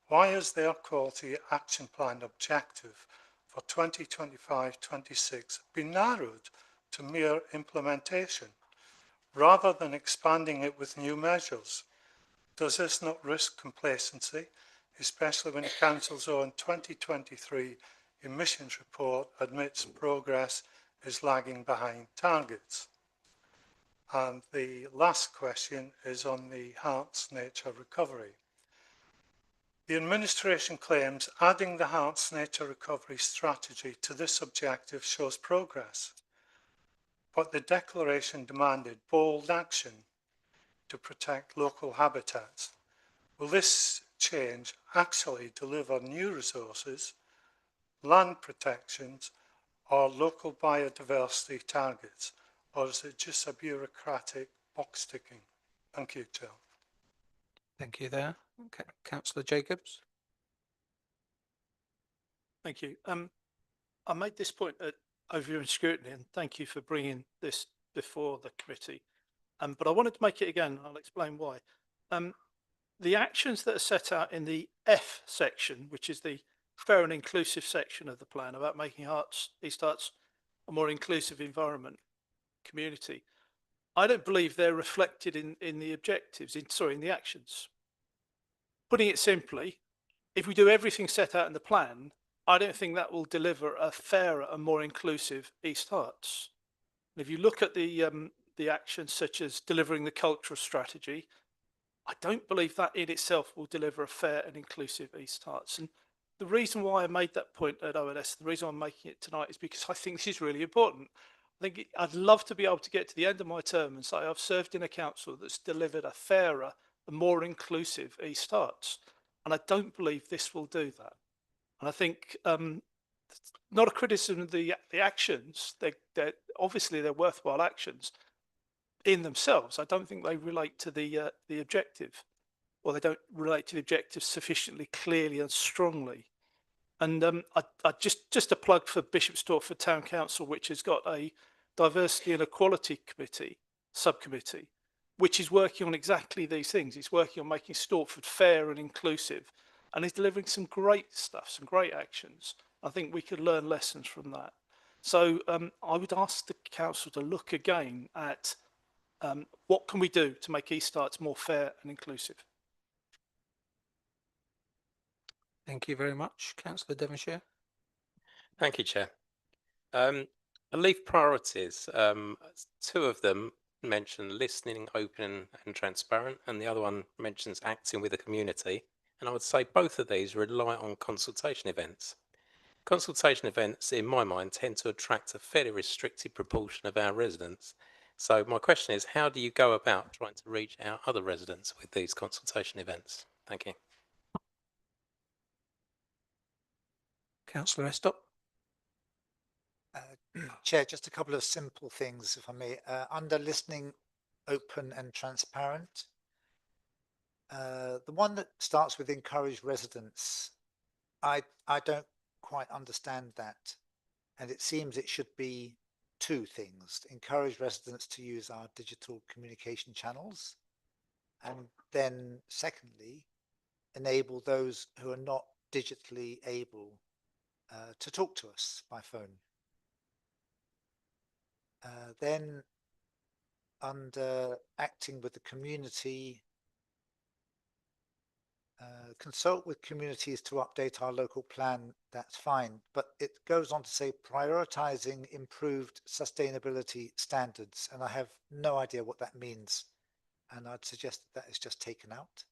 why is the Air Quality Action Plan objective for 2025-26 been narrowed to mere implementation, rather than expanding it with new measures? Does this not risk complacency, especially when the Council's own 2023 emissions report admits progress is lagging behind targets? And the last question is on the Herts Nature Recovery. The administration claims adding the Herts Nature Recovery strategy to this objective shows progress, but the declaration demanded bold action to protect local habitats. Will this change actually deliver new resources, land protections, or local biodiversity targets, or is it just a bureaucratic box ticking? Thank you, Chair. Thank you there. Councillor Jacobs. Thank you. I made this point at overviewing scrutiny, and thank you for bringing this before the committee. But I wanted to make it again. I'll explain why. The actions that are set out in the F section, which is the fair and inclusive section of the plan about making East Herts a more inclusive environment, community, I don't believe they're reflected in the objectives, in the actions. Putting it simply, if we do everything set out in the plan, I don't think that will deliver a fairer and more inclusive East Herts. And if you look at the actions such as delivering the cultural strategy, I don't believe that in itself will deliver a fair and inclusive East Herts. And the reason why I made that point at OLS, the reason I'm making it tonight, is because I think this is really important. I'd love to be able to get to the end of my term and say I've served in a council that's delivered a fairer and more inclusive East Herts. And I don't believe this will do that. And I think not a criticism of the actions. They're obviously they're worthwhile actions in themselves. I don't think they relate to the objective, or they don't relate to the objective sufficiently clearly and strongly. And I just a plug for Bishop Stortford Town Council, which has got a diversity and equality subcommittee, which is working on exactly these things. It's working on making Stortford fair and inclusive, and is delivering some great stuff, some great actions. I think we could learn lessons from that. So I would ask the council to look again at what can we do to make East Herts more fair and inclusive. Thank you very much, Councillor Devonshire. Thank you, Chair. The Leaf priorities, two of them mention listening, open and transparent, and the other one mentions acting with the community. And I would say both of these rely on consultation events. Consultation events, in my mind, tend to attract a fairly restricted proportion of our residents. So my question is, how do you go about trying to reach our other residents with these consultation events? Thank you. Councillor Estop. Chair, just a couple of simple things, if I may. Under listening, open and transparent, the one that starts with encourage residents, I don't quite understand that. And it seems it should be two things: encourage residents to use our digital communication channels, and then secondly, enable those who are not digitally able to talk to us by phone. Then under acting with the community, consult with communities to update our local plan, that's fine. But it goes on to say prioritizing improved sustainability standards. And I have no idea what that means. And I'd suggest that is just taken out.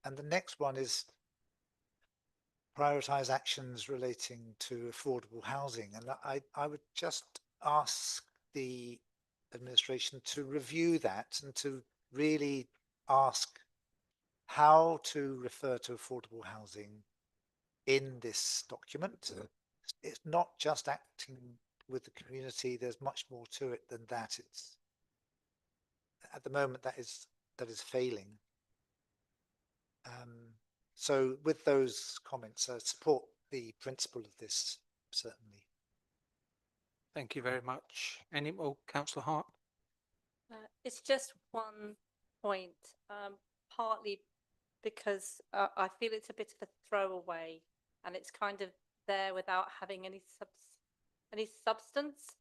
And the next one is prioritize actions relating to affordable housing. And I would just ask the administration to review that and to really ask how to refer to affordable housing in this document. It's not just acting with the community. There's much more to it than that. It's at the moment that is failing. So with those comments, I support the principle of this, certainly. Thank you very much. Any more, Councillor Hart? It's just one point, partly because I feel it's a bit of a throwaway, and it's kind of there without having any substance.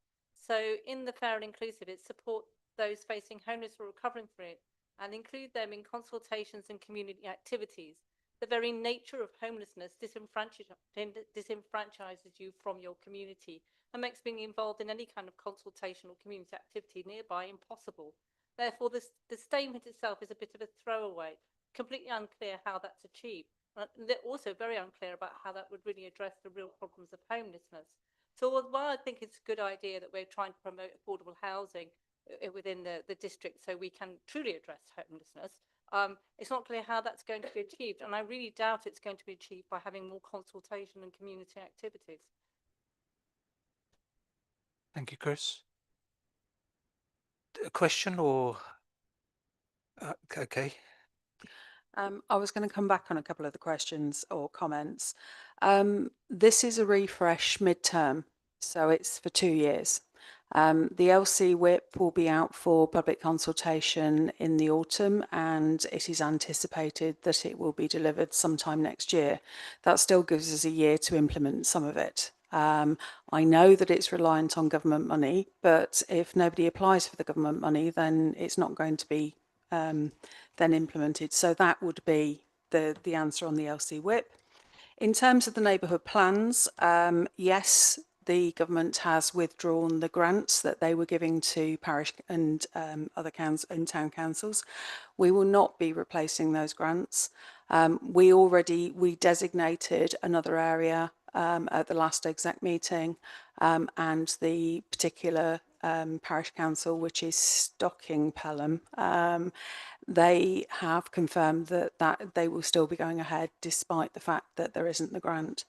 So in the fair and inclusive, it supports those facing homelessness or recovering from it, and include them in consultations and community activities. The very nature of homelessness disenfranchises you from your community and makes being involved in any kind of consultation or community activity nearby impossible. Therefore, the statement itself is a bit of a throwaway, completely unclear how that's achieved. They're also very unclear about how that would really address the real problems of homelessness. So while I think it's a good idea that we're trying to promote affordable housing within the district so we can truly address homelessness, it's not clear how that's going to be achieved, and I really doubt it's going to be achieved by having more consultation and community activities. Thank you, Chris. A question or okay? I was going to come back on a couple of the questions or comments. This is a refresh midterm, so it's for 2 years. The LC whip will be out for public consultation in the autumn, and it is anticipated that it will be delivered sometime next year. That still gives us a year to implement some of it. I know that it's reliant on government money, but if nobody applies for the government money, then it's not going to be then implemented. So that would be the answer on the LC whip. In terms of the neighbourhood plans, yes, the government has withdrawn the grants that they were giving to parish and other town councils. We will not be replacing those grants. We designated another area at the last exec meeting, and the particular parish council, which is Stocking Pelham, they have confirmed that they will still be going ahead despite the fact that there isn't the grant.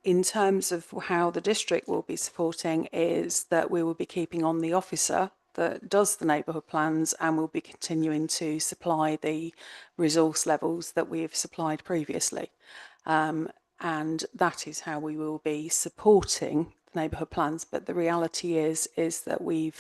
In terms of how the district will be supporting is that we will be keeping on the officer that does the neighbourhood plans, and will be continuing to supply the resource levels that we have supplied previously. And that is how we will be supporting the neighbourhood plans. But the reality is that we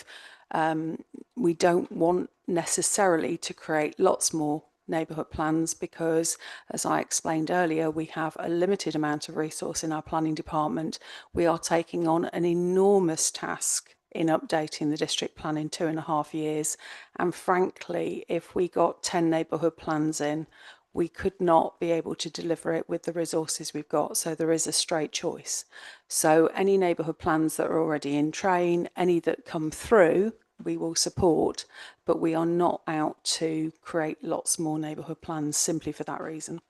don't want necessarily to create lots more neighbourhood plans, because, as I explained earlier, we have a limited amount of resource in our planning department. We are taking on an enormous task in updating the district plan in 2.5 years, and frankly, if we got 10 neighbourhood plans in, we could not be able to deliver it with the resources we've got. So there is a straight choice. So any neighbourhood plans that are already in train, any that come through, we will support, but we are not out to create lots more neighbourhood plans simply for that reason.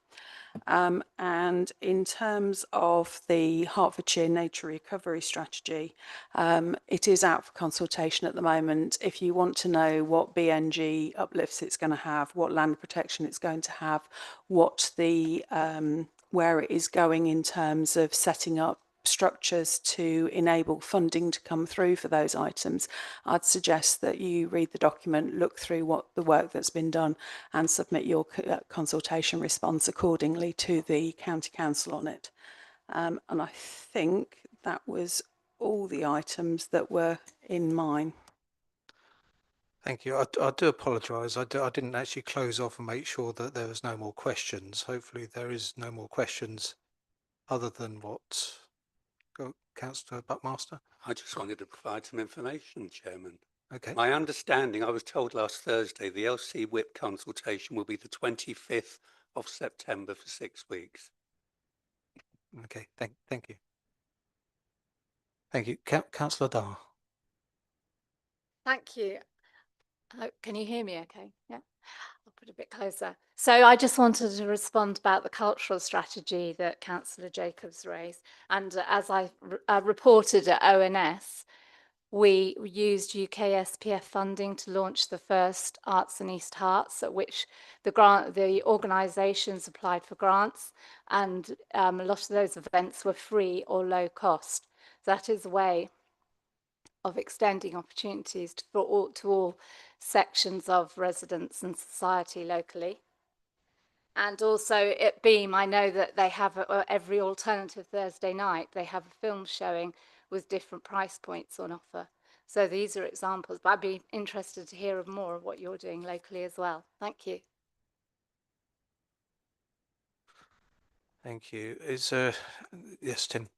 And in terms of the Hertfordshire Nature Recovery Strategy, it is out for consultation at the moment. If you want to know what BNG uplifts it's going to have, what land protection it's going to have, what the where it is going in terms of setting up structures to enable funding to come through for those items, I'd suggest that you read the document, look through what the work that's been done, and submit your consultation response accordingly to the county council on it. And I think that was all the items that were in mine. Thank you. I do apologise. I didn't actually close off and make sure that there was no more questions. Hopefully there is no more questions other than what Councillor Buckmaster. I just wanted to provide some information, Chairman. Okay. My understanding, I was told last Thursday, the LC whip consultation will be the 25th of September for 6 weeks. Okay. Thank you. Thank you. Councillor Dar. Thank you. Can you hear me okay? Yeah, I'll put a bit closer. So I just wanted to respond about the cultural strategy that Councillor Jacobs raised. And as I reported at ONS, we used UK SPF funding to launch the first Arts in East Herts, at which the organisations applied for grants, and a lot of those events were free or low cost. That is a way of extending opportunities to all sections of residents and society locally. And also at Beam, I know that they have every alternative Thursday night, they have a film showing with different price points on offer. So these are examples, but I'd be interested to hear more of what you're doing locally as well. Thank you. Thank you. Yes, Tim.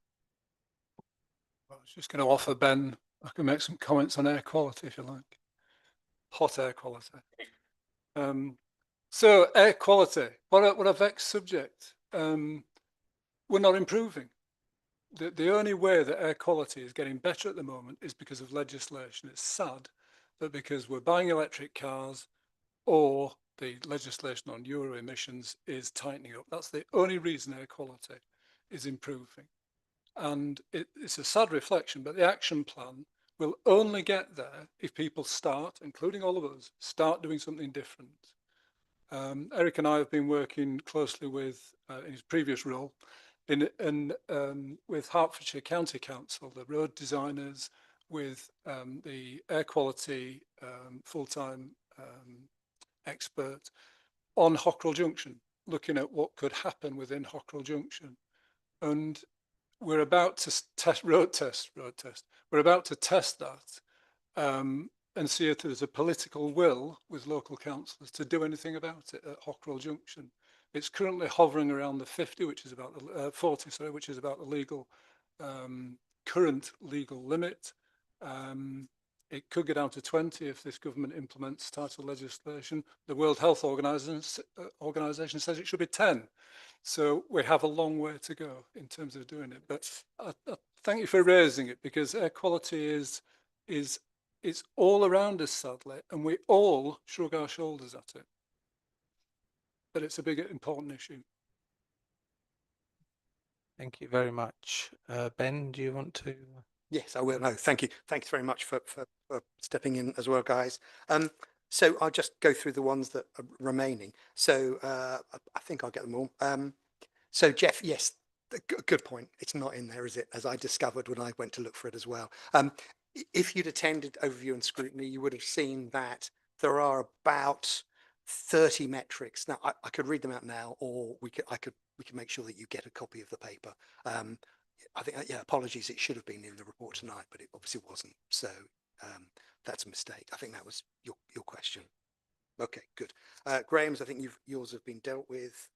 I was just going to offer Ben, I can make some comments on air quality if you like. Hot air quality. So air quality, what a vexed subject. We're not improving. The only way that air quality is getting better at the moment is because of legislation. It's sad that because we're buying electric cars or the legislation on Euro emissions is tightening up. That's the only reason air quality is improving. And it's a sad reflection, but the action plan will only get there if people start, including all of us, start doing something different. Eric and I have been working closely with, in his previous role, with Hertfordshire County Council, the road designers, with the air quality full-time expert, on Hockrell Junction, looking at what could happen within Hockrell Junction. And we're about to road test. We're about to test that and see if there's a political will with local councillors to do anything about it at Hockrell Junction. It's currently hovering around the 50, which is about the 40, sorry, which is about the legal current legal limit. It could go down to 20 if this government implements title legislation. The World Health Organization says it should be 10. So we have a long way to go in terms of doing it. But I thank you for raising it, because air quality is it's all around us, sadly, and we all shrug our shoulders at it. But it's a big, important issue. Thank you very much. Ben, do you want to? Yes, I will. No, thank you. Thanks very much for stepping in as well, guys. So I'll just go through the ones that are remaining. So I think I'll get them all. So Jeff, yes, good point. It's not in there, is it? As I discovered when I went to look for it as well. If you'd attended overview and scrutiny, you would have seen that there are about 30 metrics. Now I could read them out now, or we could make sure that you get a copy of the paper. I think, yeah, apologies, it should have been in the report tonight, but it obviously wasn't. So that's a mistake. I think that was your question. Okay, good. Graham's, I think yours have been dealt with.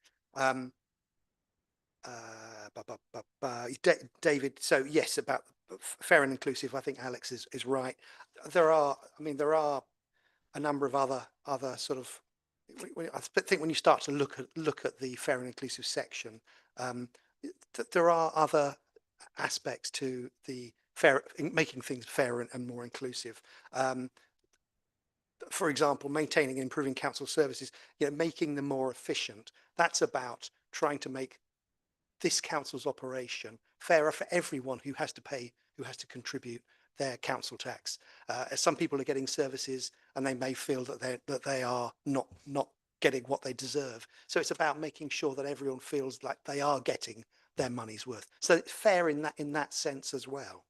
David, so yes, about fair and inclusive, I think Alex is right. There are a number of other sort of, I think when you start to look at the fair and inclusive section, there are other aspects to the making things fair and more inclusive. For example, maintaining and improving council services, making them more efficient. That's about trying to make this council's operation fairer for everyone who has to pay, who has to contribute their council tax. Some people are getting services and they may feel that they are not getting what they deserve. So it's about making sure that everyone feels like they are getting their money's worth. So it's fair in that sense as well.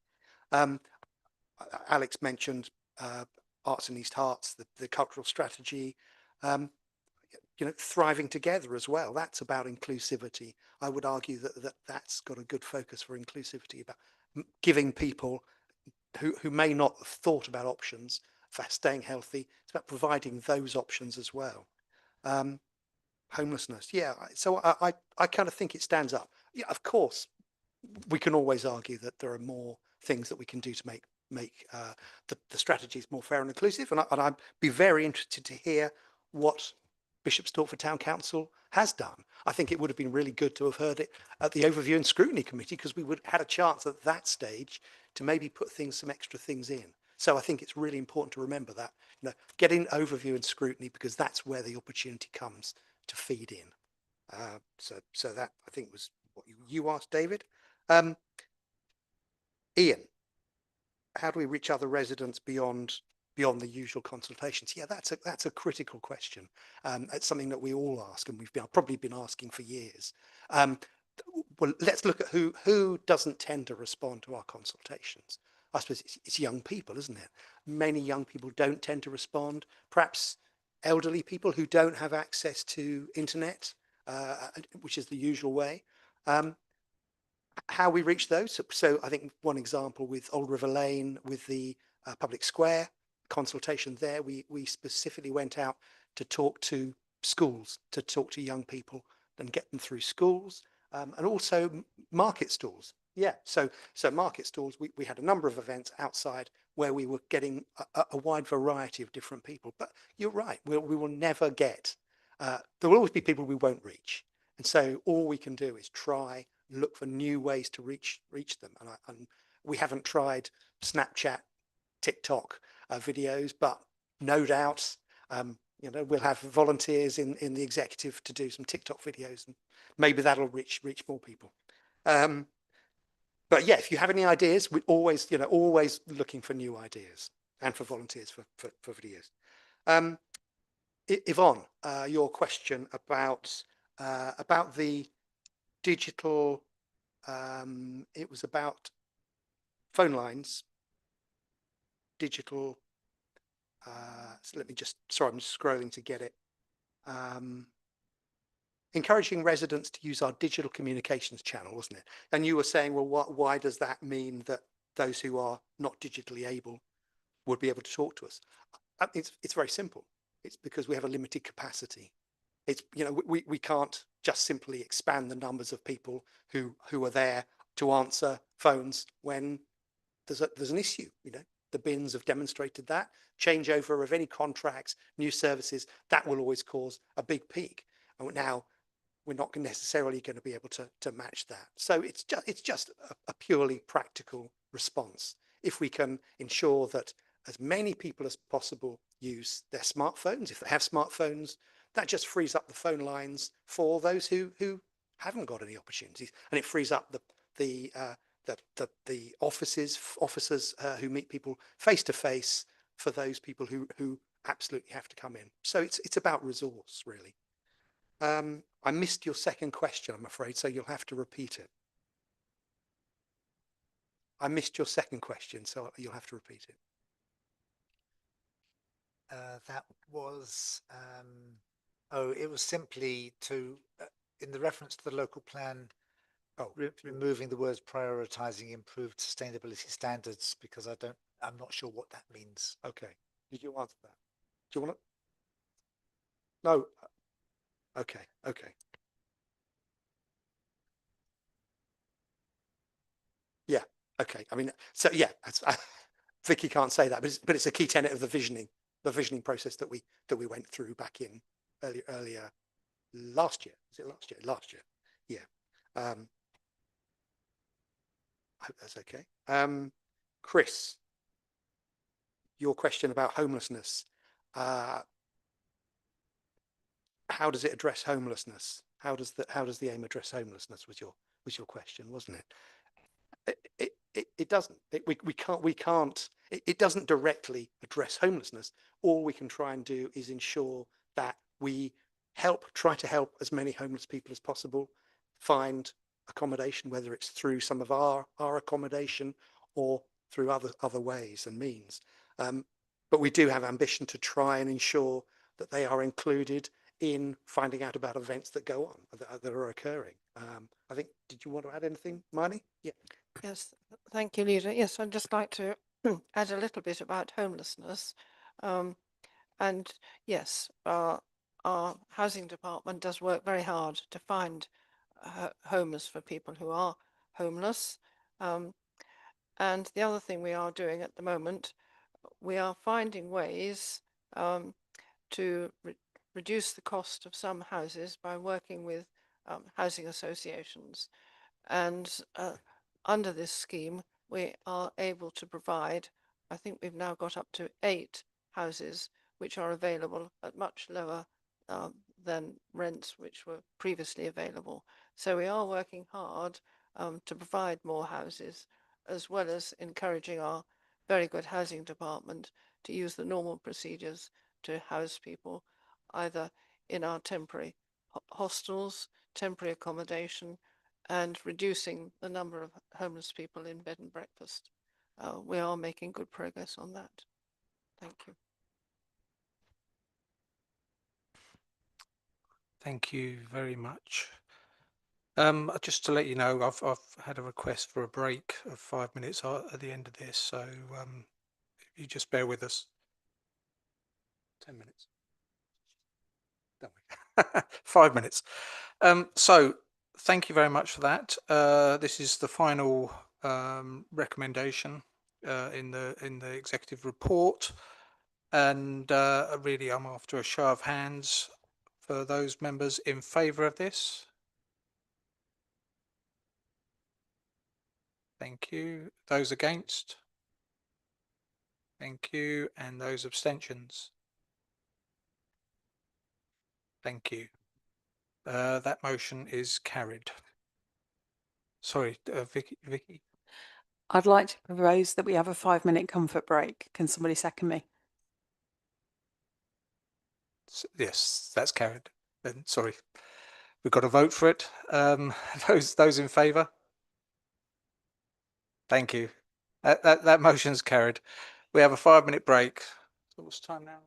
Alex mentioned Arts in East Herts, the cultural strategy, thriving together as well. That's about inclusivity. I would argue that's got a good focus for inclusivity, about giving people who may not have thought about options for staying healthy. It's about providing those options as well. Homelessness, yeah. So I kind of think it stands up. Yeah, of course, we can always argue that there are more things that we can do to make the strategies more fair and inclusive. And I'd be very interested to hear what Bishop Stortford Town Council has done. I think it would have been really good to have heard it at the Overview and Scrutiny Committee, because we would have had a chance at that stage to maybe put some extra things in. So I think it's really important to remember that, get in Overview and Scrutiny, because that's where the opportunity comes to feed in. So that, I think, was what you asked, David. Ian, how do we reach other residents beyond the usual consultations? Yeah, that's a critical question. It's something that we all ask, and we've probably been asking for years. Well, let's look at who doesn't tend to respond to our consultations. I suppose it's young people, isn't it? Many young people don't tend to respond. Perhaps elderly people who don't have access to internet, which is the usual way. How we reach those. So I think one example with Old River Lane, with the public square consultation there, we specifically went out to talk to schools, to talk to young people and get them through schools, and also market stalls. Yeah, so market stalls, we had a number of events outside where we were getting a wide variety of different people. But you're right, we will never get, there will always be people we won't reach. And so all we can do is try, look for new ways to reach them. And we haven't tried Snapchat, TikTok videos, but no doubt, we'll have volunteers in the executive to do some TikTok videos, and maybe that'll reach more people. But yeah, if you have any ideas, we're always, always looking for new ideas and for volunteers for videos. Yvonne, your question about the digital, it was about phone lines, digital, so let me just, sorry, I'm just scrolling to get it. encouraging residents to use our digital communications channel, wasn't it? And you were saying, well, why does that mean that those who are not digitally able would be able to talk to us? It's very simple. It's because we have a limited capacity. It's, you know, we can't just simply expand the numbers of people who are there to answer phones when there's an issue. You know, the bins have demonstrated that. Changeover of any contracts, new services, that will always cause a big peak. And now we're not necessarily going to be able to match that. So it's just a purely practical response. If we can ensure that as many people as possible use their smartphones, if they have smartphones, that just frees up the phone lines for those who haven't got any opportunities, and it frees up the officers who meet people face to face for those people who absolutely have to come in. So it's about resource, really. I missed your second question, I'm afraid, so you'll have to repeat it. I missed your second question, so you'll have to repeat it. That was, it was simply to, in the reference to the local plan, removing the words prioritizing improved sustainability standards, because I'm not sure what that means. Okay. Did you answer that? Do you want to? No. Okay. Okay. Yeah. Okay. I mean, so yeah, Vicky can't say that, but it's a key tenet of the visioning process that we went through back in earlier last year. Was it last year? Last year. Yeah. I hope that's okay. Chris, your question about homelessness. How does it address homelessness? How does the aim address homelessness? Was your question, wasn't it? It doesn't. We can't. It doesn't directly address homelessness. All we can try and do is ensure that we try to help as many homeless people as possible find accommodation, whether it's through some of our accommodation or through other ways and means. But we do have ambition to try and ensure that they are included in finding out about events that go on, that are occurring. I think, did you want to add anything, Marnie? Yeah. Yes, thank you, Leader. Yes, I'd just like to add a little bit about homelessness. And yes, our housing department does work very hard to find homes for people who are homeless. And the other thing we are doing at the moment, we are finding ways to reduce the cost of some houses by working with housing associations. And under this scheme, we are able to provide, I think we've now got up to 8 houses which are available at much lower than rents which were previously available. So we are working hard to provide more houses, as well as encouraging our very good housing department to use the normal procedures to house people, either in our temporary hostels, temporary accommodation, and reducing the number of homeless people in bed and breakfast. We are making good progress on that. Thank you. Thank you very much. Just to let you know, I've had a request for a break of 5 minutes at the end of this, so if you just bear with us. 10 minutes. Don't we? 5 minutes. So thank you very much for that. This is the final recommendation in the executive report, and really I'm after a show of hands for those members in favour of this. Thank you. Those against? Thank you. And those abstentions? Thank you. That motion is carried. Sorry, Vicky. I'd like to propose that we have a 5-minute comfort break. Can somebody second me? Yes, that's carried. Then sorry, we've got to vote for it. Those in favour? Thank you. That motion's carried. We have a 5-minute break. So what's time now?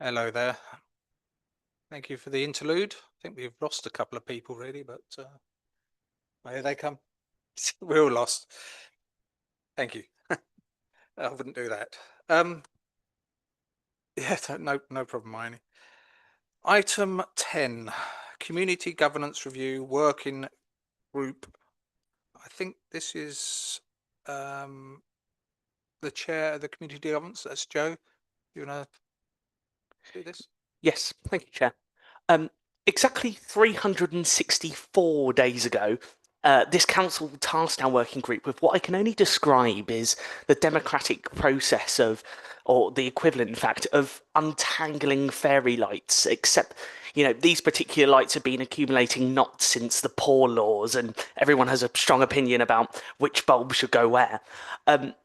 Hello there. Thank you for the interlude. I think we've lost a couple of people really, but here they come. We're all lost. Thank you. I wouldn't do that. Yeah, no problem, Miney. Item 10, Community Governance Review Working Group. I think this is the chair of the Community Governance. That's Joe. You want to do this? Yes, thank you, Chair. Exactly 364 days ago, this council tasked our working group with what I can only describe is the democratic process of, or the equivalent, in fact, of untangling fairy lights, except, you know, these particular lights have been accumulating not since the poor laws, and everyone has a strong opinion about which bulb should go where.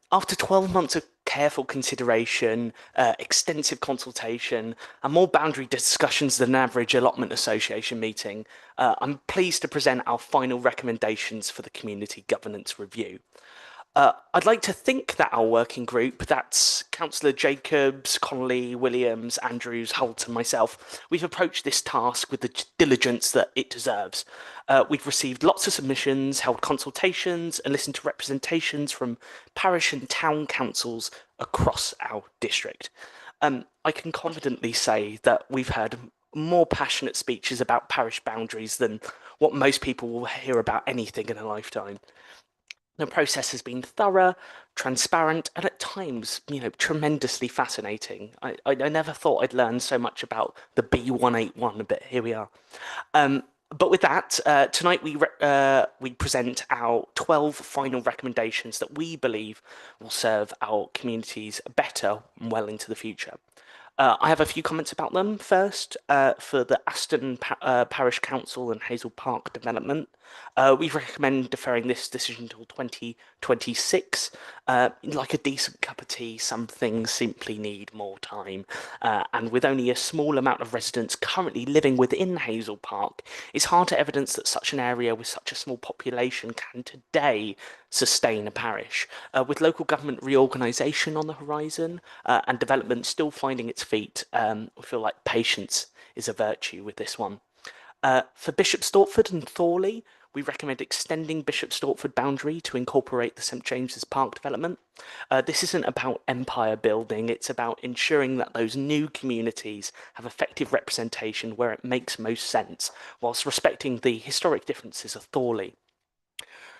After 12 months of careful consideration, extensive consultation, and more boundary discussions than an average allotment association meeting, I'm pleased to present our final recommendations for the Community Governance Review. I'd like to think that our working group, that's Councillor Jacobs, Connolly, Williams, Andrews, Holt and myself, we've approached this task with the diligence that it deserves. We've received lots of submissions, held consultations and listened to representations from parish and town councils across our district. I can confidently say that we've heard more passionate speeches about parish boundaries than what most people will hear about anything in a lifetime. The process has been thorough, transparent, and at times, you know, tremendously fascinating. I never thought I'd learn so much about the B181, but here we are. But with that, tonight we present our 12 final recommendations that we believe will serve our communities better and well into the future. I have a few comments about them. First, for the Aston Parish Council and Hazel Park development, we recommend deferring this decision until 2026. Like a decent cup of tea, some things simply need more time. And with only a small amount of residents currently living within Hazel Park, it's hard to evidence that such an area with such a small population can today sustain a parish. With local government reorganisation on the horizon and development still finding its feet, we feel like patience is a virtue with this one. For Bishop Stortford and Thorley, we recommend extending Bishop Stortford boundary to incorporate the St James's Park development. This isn't about empire building, it's about ensuring that those new communities have effective representation where it makes most sense, whilst respecting the historic differences of Thorley.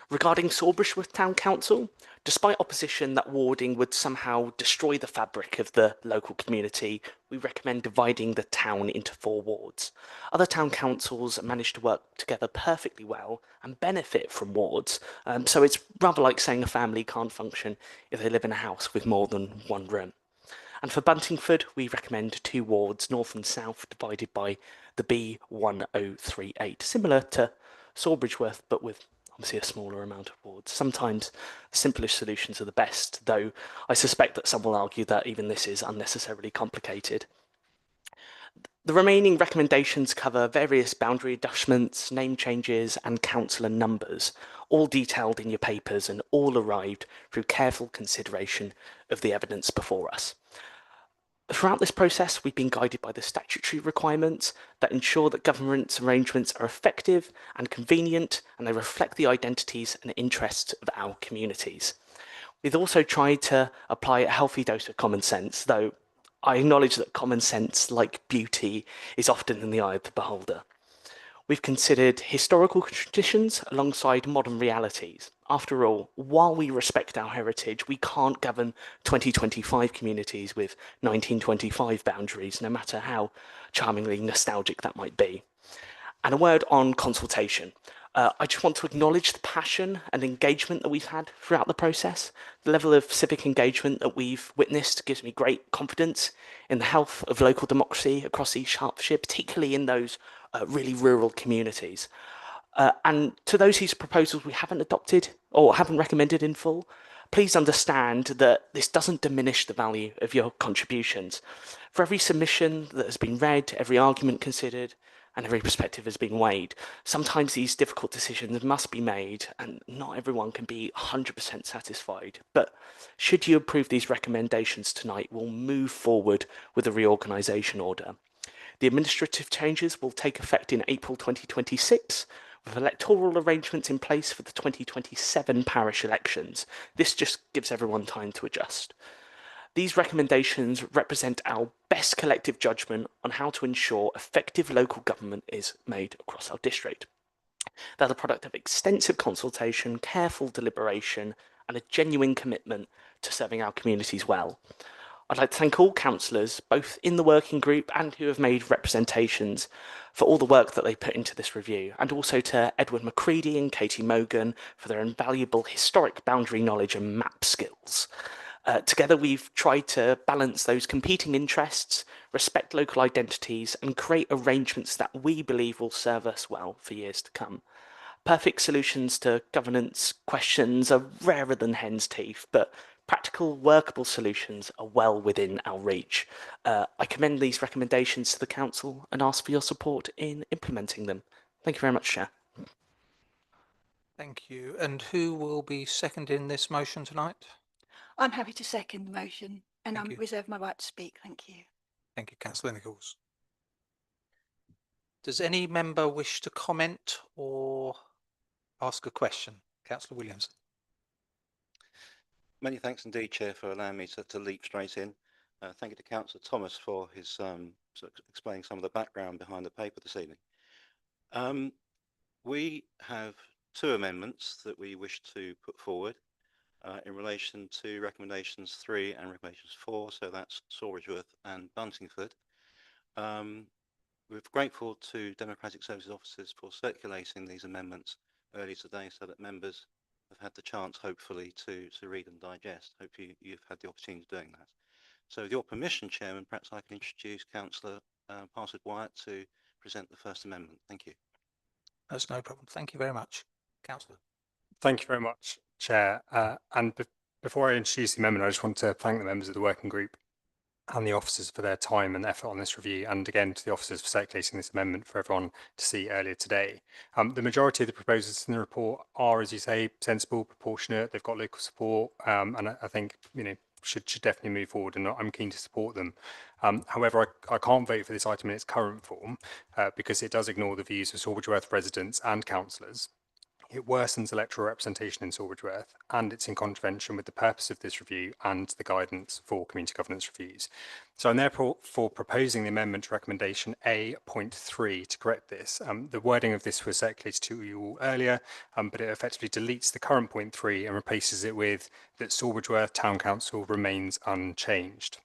Regarding Sawbridgeworth Town Council, despite opposition that warding would somehow destroy the fabric of the local community, we recommend dividing the town into 4 wards. Other town councils manage to work together perfectly well and benefit from wards, so it's rather like saying a family can't function if they live in a house with more than 1 room. And for Buntingford, we recommend 2 wards, north and south, divided by the B1038, similar to Sawbridgeworth, but with obviously a smaller amount of wards. Sometimes the simplest solutions are the best, though I suspect that some will argue that even this is unnecessarily complicated. The remaining recommendations cover various boundary adjustments, name changes and councillor numbers, all detailed in your papers and all arrived through careful consideration of the evidence before us. Throughout this process, we've been guided by the statutory requirements that ensure that governance arrangements are effective and convenient, and they reflect the identities and interests of our communities. We've also tried to apply a healthy dose of common sense, though I acknowledge that common sense, like beauty, is often in the eye of the beholder. We've considered historical traditions alongside modern realities. After all, while we respect our heritage, we can't govern 2025 communities with 1925 boundaries, no matter how charmingly nostalgic that might be. And a word on consultation. I just want to acknowledge the passion and engagement that we've had throughout the process. The level of civic engagement that we've witnessed gives me great confidence in the health of local democracy across East Hertfordshire, particularly in those really rural communities. And to those whose proposals we haven't adopted or haven't recommended in full, please understand that this doesn't diminish the value of your contributions. For every submission that has been read, every argument considered, and every perspective has been weighed. Sometimes these difficult decisions must be made and not everyone can be 100% satisfied. But should you approve these recommendations tonight, we'll move forward with a reorganisation order. The administrative changes will take effect in April 2026, with electoral arrangements in place for the 2027 parish elections. This just gives everyone time to adjust. These recommendations represent our best collective judgment on how to ensure effective local government is made across our district. They're the product of extensive consultation, careful deliberation, and a genuine commitment to serving our communities well. I'd like to thank all councillors, both in the working group and who have made representations, for all the work that they put into this review, and also to Edward McCready and Katie Mogan for their invaluable historic boundary knowledge and map skills. Together, we've tried to balance those competing interests, respect local identities, and create arrangements that we believe will serve us well for years to come. Perfect solutions to governance questions are rarer than hen's teeth, but practical, workable solutions are well within our reach. I commend these recommendations to the Council and ask for your support in implementing them. Thank you very much, Chair. Thank you. And who will be seconding this motion tonight? I'm happy to second the motion and Thank I you. reserve my right to speak. Thank you. Thank you, Councillor Nichols. Does any member wish to comment or ask a question? Councillor Williams. Many thanks indeed, Chair, for allowing me to leap straight in. Thank you to Councillor Thomas for his sort of explaining some of the background behind the paper this evening. We have two amendments that we wish to put forward in relation to recommendations 3 and recommendations 4, so that's Sawbridgeworth and Buntingford. We're grateful to Democratic Services officers for circulating these amendments early today so that members have had the chance, hopefully, to read and digest. Hopefully you've had the opportunity of doing that. So with your permission, Chairman, perhaps I can introduce Councillor Parsford-Wyatt to present the First Amendment. Thank you. That's no problem. Thank you very much. Councillor. Thank you very much, Chair. Before I introduce the amendment, I just want to thank the members of the working group and the officers for their time and effort on this review, and again to the officers for circulating this amendment for everyone to see earlier today. The majority of the proposals in the report are, as you say, sensible, proportionate, they've got local support, and I think, you know, should definitely move forward, and I'm keen to support them. However, I can't vote for this item in its current form because it does ignore the views of Sawbridgeworth residents and councillors. It worsens electoral representation in Sawbridgeworth, and it's in contravention with the purpose of this review and the guidance for community governance reviews. So I'm therefore proposing the amendment to recommendation A.3 to correct this. The wording of this was circulated to you all earlier, but it effectively deletes the current point 3 and replaces it with that Sawbridgeworth Town Council remains unchanged.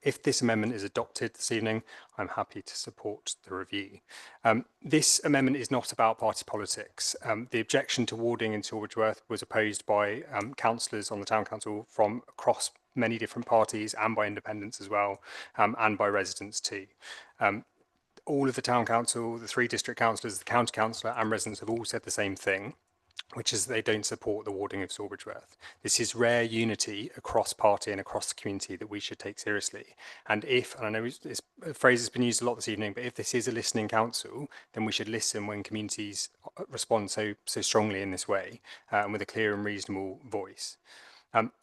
If this amendment is adopted this evening, I'm happy to support the review. This amendment is not about party politics. The objection to warding in Sawbridgeworth was opposed by councillors on the Town Council from across many different parties and by independents as well, and by residents too. All of the Town Council, the 3 district councillors, the county councillor and residents have all said the same thing, which is they don't support the warding of Sawbridgeworth. This is rare unity across party and across the community that we should take seriously. And if, and I know this phrase has been used a lot this evening, but if this is a listening council, then we should listen when communities respond so strongly in this way, and with a clear and reasonable voice.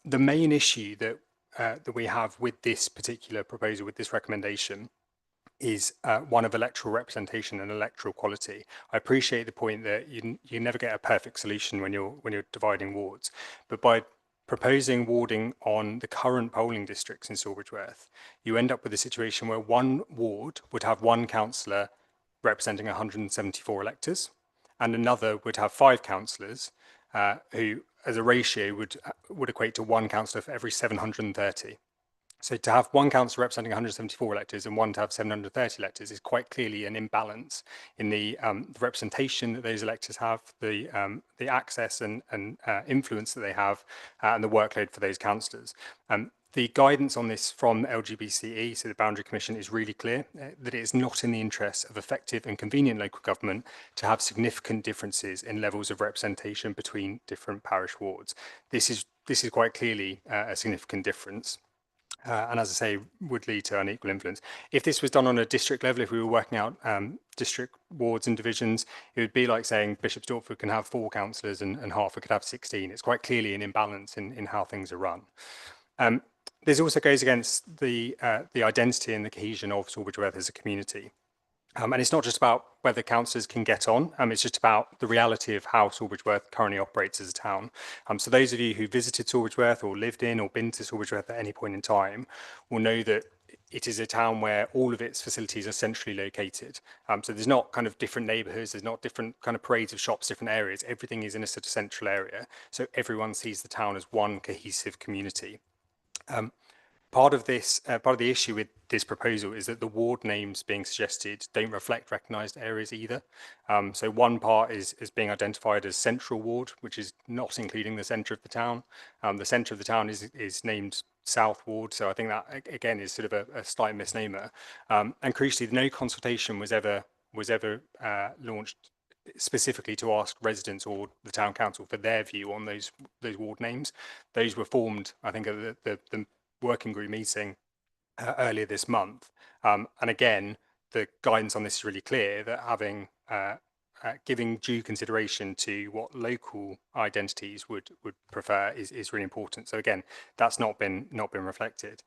The main issue that we have with this particular proposal, with this recommendation, is one of electoral representation and electoral quality. I appreciate the point that you never get a perfect solution when you're dividing wards, but by proposing warding on the current polling districts in Sawbridgeworth, you end up with a situation where one ward would have one councillor representing 174 electors, and another would have 5 councillors who, as a ratio, would equate to one councillor for every 730. So to have one council representing 174 electors and one to have 730 electors is quite clearly an imbalance in the representation that those electors have, the access and influence that they have, and the workload for those councillors. The guidance on this from LGBCE, so the Boundary Commission, is really clear that it is not in the interest of effective and convenient local government to have significant differences in levels of representation between different parish wards. This is quite clearly a significant difference. and as I say, would lead to unequal influence. If this was done on a district level, if we were working out district wards and divisions, it would be like saying Bishop Stortford can have 4 councillors and Hertford could have 16. It's quite clearly an imbalance in how things are run. This also goes against the identity and the cohesion of Sawbridge Worth as a community. And it's not just about whether councillors can get on, it's just about the reality of how Sawbridge Worth currently operates as a town. So those of you who visited Sawbridge Worth or lived in or been to Sawbridge Worth at any point in time will know that it is a town where all of its facilities are centrally located. So there's not kind of different neighbourhoods, there's not different kind of parades of shops, different areas. Everything is in a sort of central area. So everyone sees the town as one cohesive community. Part of the issue with this proposal is that the ward names being suggested don't reflect recognised areas either. So one part is being identified as Central Ward, which is not including the centre of the town. The centre of the town is named South Ward, so I think that again is sort of a slight misnomer. And crucially, no consultation was ever launched specifically to ask residents or the town council for their view on those ward names. Those were formed, I think, at the working group meeting earlier this month. And again, the guidance on this is really clear that having giving due consideration to what local identities would prefer is really important. So again, that's not been reflected.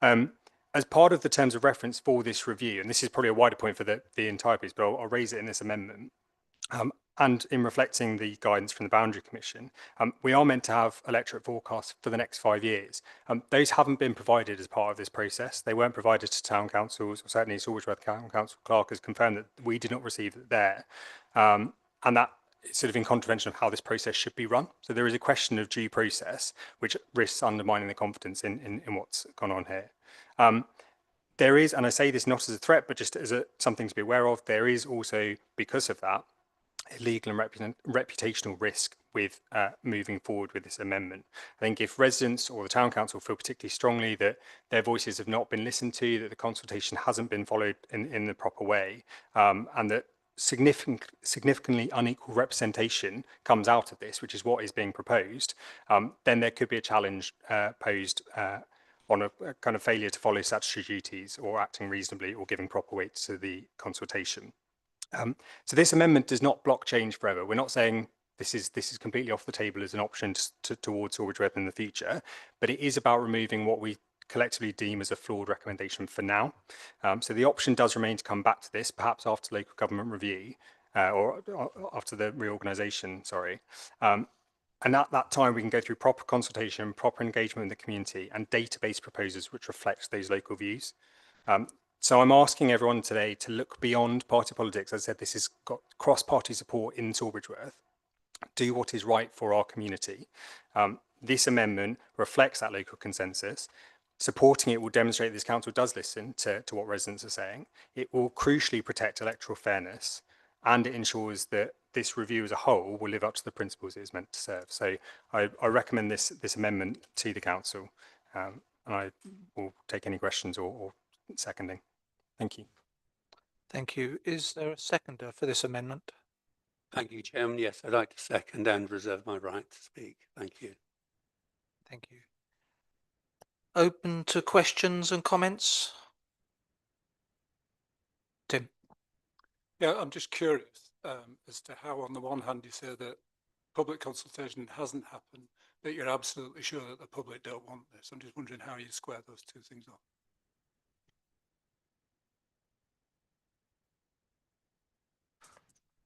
As part of the terms of reference for this review, and this is probably a wider point for the entire piece, but I'll raise it in this amendment. And in reflecting the guidance from the Boundary Commission, we are meant to have electorate forecasts for the next 5 years. Those haven't been provided as part of this process. They weren't provided to town councils, or certainly Sawbridge Worth Town Council Clerk has confirmed that we did not receive it there. And that is sort of in contravention of how this process should be run. So there is a question of due process, which risks undermining the confidence in what's gone on here. There is, and I say this not as a threat, but just as something to be aware of, there is also, because of that, a legal and reputational risk with moving forward with this amendment. I think if residents or the town council feel particularly strongly that their voices have not been listened to, that the consultation hasn't been followed in the proper way, and that significantly unequal representation comes out of this, which is what is being proposed, then there could be a challenge posed on a kind of failure to follow statutory duties or acting reasonably or giving proper weight to the consultation. So this amendment does not block change forever. We're not saying this is completely off the table as an option towards Sawbridge Worth in the future, but it is about removing what we collectively deem as a flawed recommendation for now. So the option does remain to come back to this, perhaps after local government review or after the reorganisation, sorry. And at that time, we can go through proper consultation, proper engagement with the community and database proposals which reflect those local views. So I'm asking everyone today to look beyond party politics. As I said, this has got cross-party support in Sawbridge Worth. Do what is right for our community. This amendment reflects that local consensus. Supporting it will demonstrate this council does listen to what residents are saying. It will crucially protect electoral fairness, and it ensures that this review as a whole will live up to the principles it is meant to serve. So I recommend this amendment to the council, and I will take any questions or seconding. Thank you. Thank you. Is there a seconder for this amendment? Thank you, Chairman. Yes, I'd like to second and reserve my right to speak. Thank you. Thank you. Open to questions and comments? Tim. Yeah, I'm just curious as to how, on the one hand, you say that public consultation hasn't happened, but you're absolutely sure that the public don't want this. I'm just wondering how you square those two things off.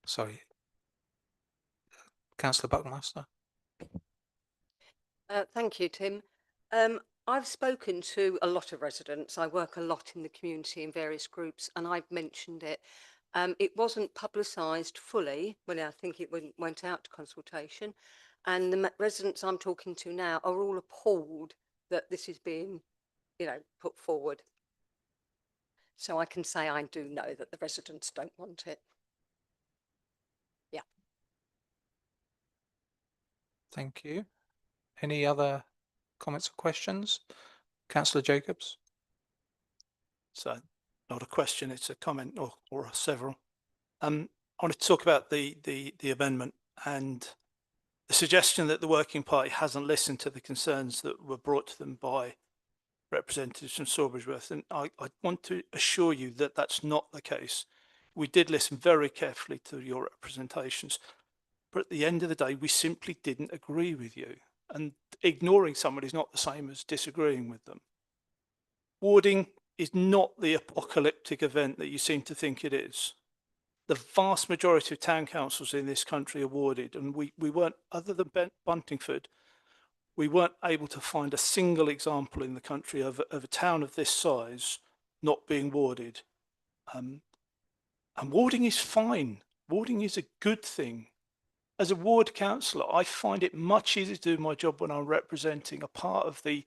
Sorry. Councillor Buckmaster. Thank you, Tim. I've spoken to a lot of residents. I work a lot in the community in various groups, and I've mentioned it. It wasn't publicised fully when I think it went out to consultation, and the residents I'm talking to now are all appalled that this is being, put forward. So I can say I do know that the residents don't want it. Yeah. Thank you. Any other comments or questions? Councillor Jacobs. So not a question, it's a comment or several. I want to talk about the amendment and the suggestion that the Working Party hasn't listened to the concerns that were brought to them by representatives from Sawbridgeworth, and I want to assure you that that's not the case. We did listen very carefully to your representations, but at the end of the day, we simply didn't agree with you. And ignoring somebody is not the same as disagreeing with them. Warding is not the apocalyptic event that you seem to think it is. The vast majority of town councils in this country are warded, and we weren't, other than Buntingford, we weren't able to find a single example in the country of a town of this size not being warded. And warding is fine. Warding is a good thing. As a ward councillor, I find it much easier to do my job when I'm representing a part of the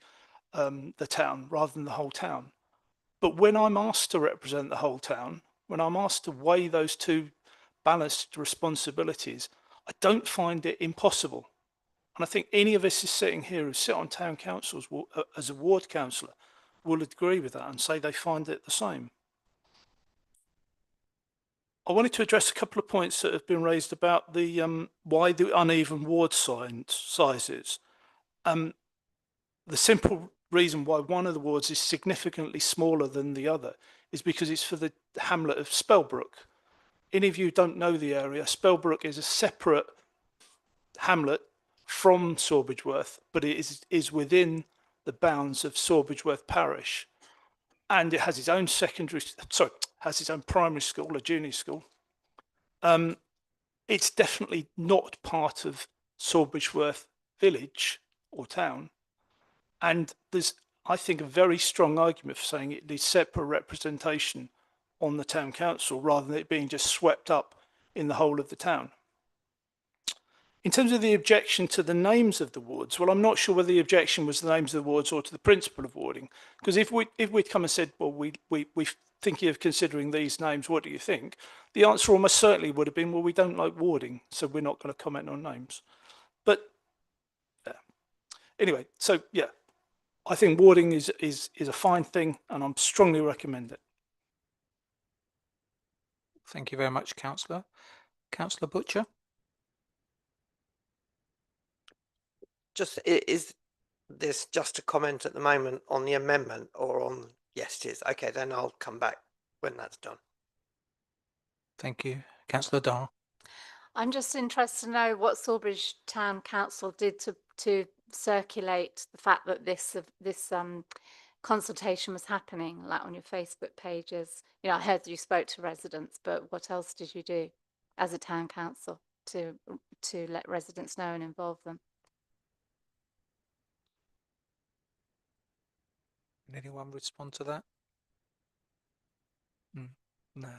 town rather than the whole town. But when I'm asked to represent the whole town, when I'm asked to weigh those two balanced responsibilities, I don't find it impossible. And I think any of us is sitting here who sit on town councils as a ward councillor will agree with that and say they find it the same. I wanted to address a couple of points that have been raised about the why the uneven ward sizes. The simple reason why one of the wards is significantly smaller than the other is because it's for the hamlet of Spellbrook. Any of you who don't know the area, Spellbrook is a separate hamlet from Sawbridgeworth, but it is within the bounds of Sawbridgeworth parish, and it has its own has its own primary school, a junior school. It's definitely not part of Sawbridgeworth village or town, and there's, I think, a very strong argument for saying it needs separate representation on the town council rather than it being just swept up in the whole of the town. In terms of the objection to the names of the wards, well, I'm not sure whether the objection was the names of the wards or to the principle of warding. Because if we'd come and said, well, we thinking of considering these names, what do you think? The answer almost certainly would have been, well, we don't like warding, so we're not going to comment on names. But anyway, so yeah, I think warding is a fine thing, and I'm strongly recommend it. Thank you very much, Councillor. Councillor Butcher. Just, is this just a comment at the moment on the amendment or on, yes, it is. Okay, then I'll come back when that's done. Thank you. Councillor Dar. I'm just interested to know what Sawbridge Town Council did to circulate the fact that this consultation was happening, like on your Facebook pages. You know, I heard you spoke to residents, but what else did you do as a town council to let residents know and involve them? Can anyone respond to that? No.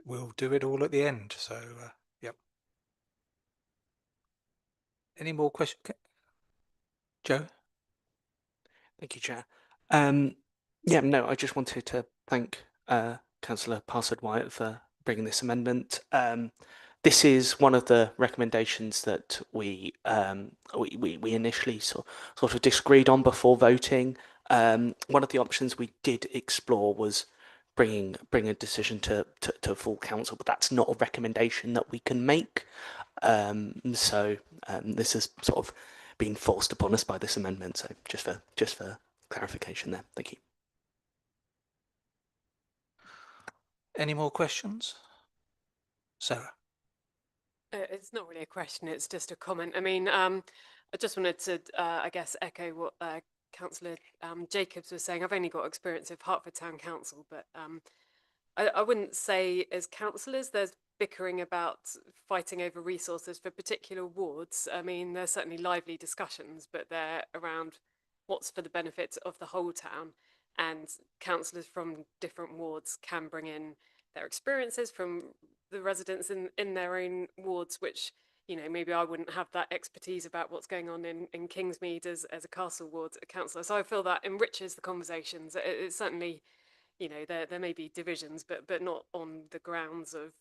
We'll do it all at the end. So, yep. Any more questions? Joe? Thank you, Chair. Yeah, no, I just wanted to thank Councillor Parsard-Wyatt for bringing this amendment. This is one of the recommendations that we initially sort of disagreed on before voting. One of the options we did explore was bring a decision to full council, but that's not a recommendation that we can make. So this has sort of been forced upon us by this amendment. So just for clarification there. Thank you. Any more questions? Sarah. It's not really a question, it's just a comment. I mean, I just wanted to, I guess, echo what Councillor Jacobs was saying. I've only got experience of Hertford Town Council, but I wouldn't say as councillors there's bickering about fighting over resources for particular wards. I mean, there's certainly lively discussions, but they're around what's for the benefit of the whole town. And councillors from different wards can bring in their experiences from the residents in their own wards, which, you know, maybe I wouldn't have that expertise about what's going on in Kingsmead as a Castle ward councillor. So I feel that enriches the conversations. It's certainly, you know, there may be divisions, but not on the grounds of